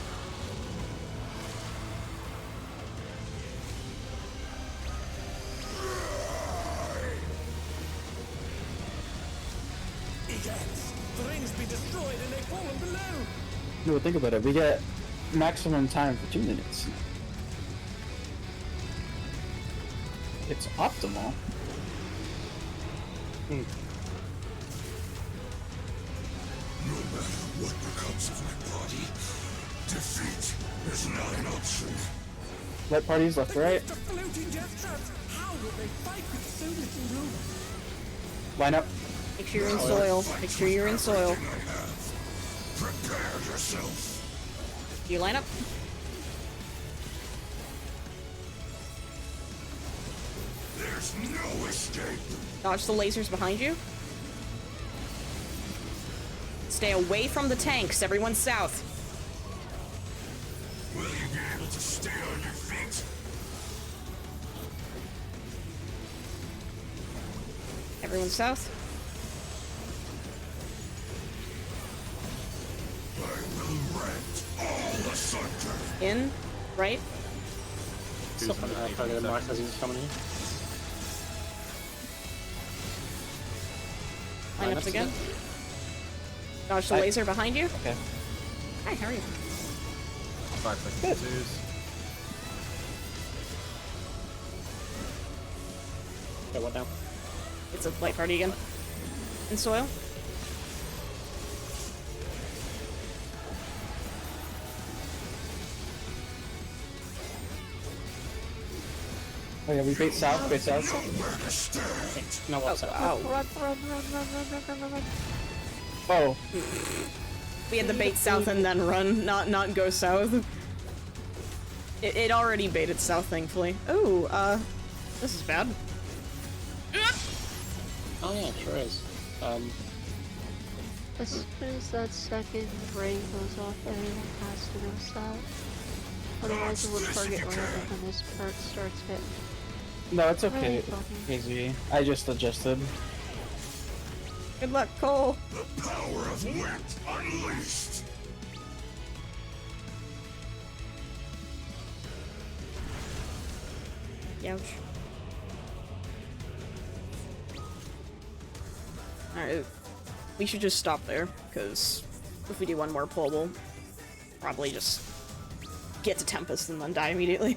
Speaker 5: Egads, the rings be destroyed and they fallen below.
Speaker 1: No, think about it. We get maximum time for 2 minutes. It's optimal.
Speaker 4: No matter what becomes of my body, defeat is not an option.
Speaker 1: Left parties, left to right.
Speaker 5: The floating death traps. How will they fight with so little room?
Speaker 1: Line up.
Speaker 2: Make sure you're in soil. Make sure you're in soil.
Speaker 4: Prepare yourself.
Speaker 2: Do you line up?
Speaker 4: There's no escape.
Speaker 2: Dodge the lasers behind you. Stay away from the tanks. Everyone south.
Speaker 4: Will you be able to stay on your feet?
Speaker 2: Everyone south.
Speaker 4: I will rent all asunder.
Speaker 2: In. Right.
Speaker 7: Targeted Marth as he's coming in.
Speaker 2: Line up again. Dodge the laser behind you.
Speaker 1: Okay.
Speaker 2: Hi, how are you?
Speaker 6: 5 seconds.
Speaker 7: Okay, what now?
Speaker 2: It's a light party again. In soil.
Speaker 1: Oh yeah, we bait south, bait south.
Speaker 7: No, what's up?
Speaker 2: Oh.
Speaker 10: Run.
Speaker 1: Oh.
Speaker 2: We had to bait south and then run, not go south. It already baited south, thankfully. Oh, this is bad.
Speaker 7: Oh yeah, it sure is.
Speaker 10: As soon as that second ray goes off, everyone has to go south. Otherwise it will target random when this perk starts hitting.
Speaker 1: No, it's okay.
Speaker 10: Really
Speaker 1: Easy. I just adjusted.
Speaker 2: Good luck, Cole.
Speaker 4: The power of wit unleashed.
Speaker 2: Ouch. Alright, we should just stop there, because if we do one more pull, we'll probably just get to Tempest and then die immediately.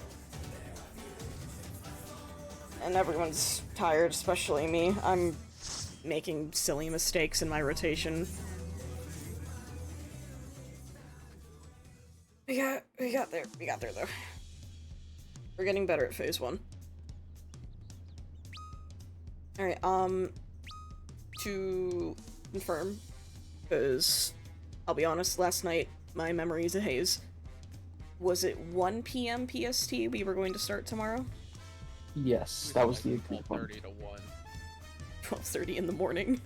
Speaker 2: And everyone's tired, especially me. I'm making silly mistakes in my rotation. We got there though. We're getting better at phase 1. Alright, to confirm, because I'll be honest, last night my memory is a haze. Was it 1 PM PST we were going to start tomorrow?
Speaker 1: Yes, that was the agreed one.
Speaker 8: 12:30 to 1.
Speaker 2: 12:30 in the morning.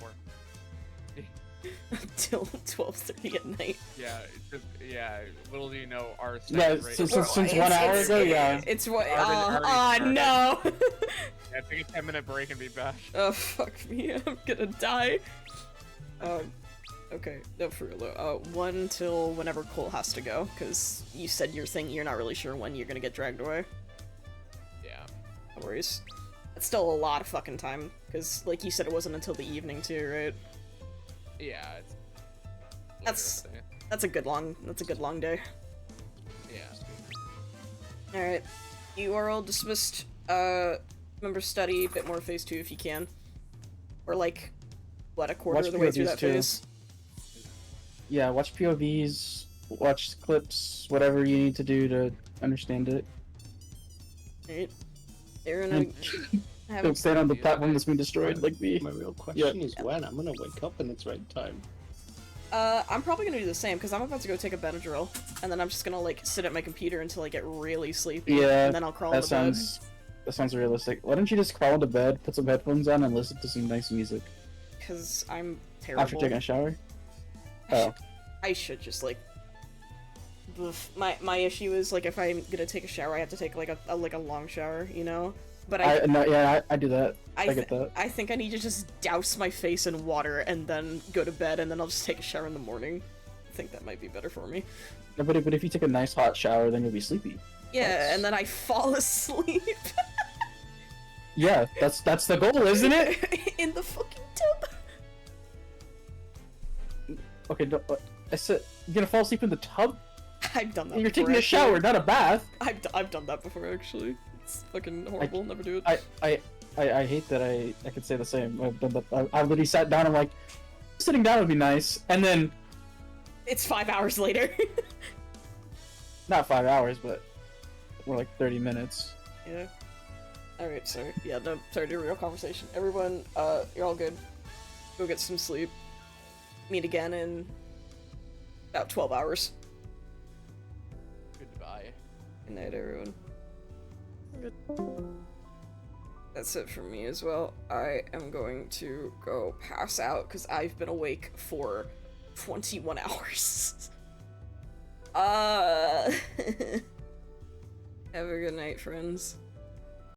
Speaker 2: Until 12:30 at night.
Speaker 8: Yeah, little do you know, our
Speaker 1: Yeah, since 1 hour ago, yeah.
Speaker 2: It's what?
Speaker 8: Already
Speaker 2: No!
Speaker 8: Yeah, take a 10-minute break and be back.
Speaker 2: Oh, fuck me, I'm gonna die. Okay, no, for real. 1 till whenever Cole has to go, because you said your thing, you're not really sure when you're gonna get dragged away.
Speaker 8: Yeah.
Speaker 2: No worries. It's still a lot of fucking time, because, like you said, it wasn't until the evening too, right?
Speaker 8: Yeah,
Speaker 2: that's a good long day.
Speaker 8: Yeah.
Speaker 2: Alright. You are all dismissed. Remember, study a bit more phase 2 if you can. Or like, what, a quarter
Speaker 1: Watch
Speaker 2: of the way through
Speaker 1: POVs
Speaker 2: that
Speaker 1: too.
Speaker 2: phase?
Speaker 1: Yeah, watch POVs, watch clips, whatever you need to do to understand it.
Speaker 2: Alright. Aaron,
Speaker 1: Don't stand on the platform that's been destroyed like me.
Speaker 7: My real question is when I'm gonna wake up in its right time.
Speaker 2: I'm probably gonna do the same, because I'm about to go take a Benadryl, and then I'm just gonna, like, sit at my computer until I get really sleepy,
Speaker 1: Yeah,
Speaker 2: and then I'll crawl into bed.
Speaker 1: That sounds realistic. Why don't you just crawl into bed, put some headphones on, and listen to some nice music?
Speaker 2: Because I'm terrible.
Speaker 1: After taking a shower? Oh.
Speaker 2: I should just, like... Oof. My issue is, like, if I'm gonna take a shower, I have to take, like, a long shower, you know? But
Speaker 1: I do that. I get that.
Speaker 2: I think I need to just douse my face in water and then go to bed, and then I'll just take a shower in the morning. I think that might be better for me.
Speaker 1: No, but if you take a nice hot shower, then you'll be sleepy.
Speaker 2: Yeah, and then I fall asleep.
Speaker 1: Yeah, that's the goal, isn't it?
Speaker 2: In the fucking tub.
Speaker 1: Okay, no, I said you're gonna fall asleep in the tub.
Speaker 2: I've done that.
Speaker 1: You're
Speaker 2: before,
Speaker 1: taking a
Speaker 2: actually.
Speaker 1: shower, not a bath.
Speaker 2: I've done that before, actually. It's fucking horrible. Never do it.
Speaker 1: I hate that I could say the same. I've done that. I literally sat down. I'm like, sitting down would be nice, and then
Speaker 2: it's 5 hours later.
Speaker 1: Not 5 hours, but more like 30 minutes.
Speaker 2: Yeah. Alright, sorry. Yeah, no, sorry to real conversation. Everyone, you're all good. Go get some sleep. Meet again in about 12 hours.
Speaker 8: Goodbye.
Speaker 2: Good night, everyone. Good. That's it for me as well. I am going to go pass out because I've been awake for 21 hours. Have a good night, friends.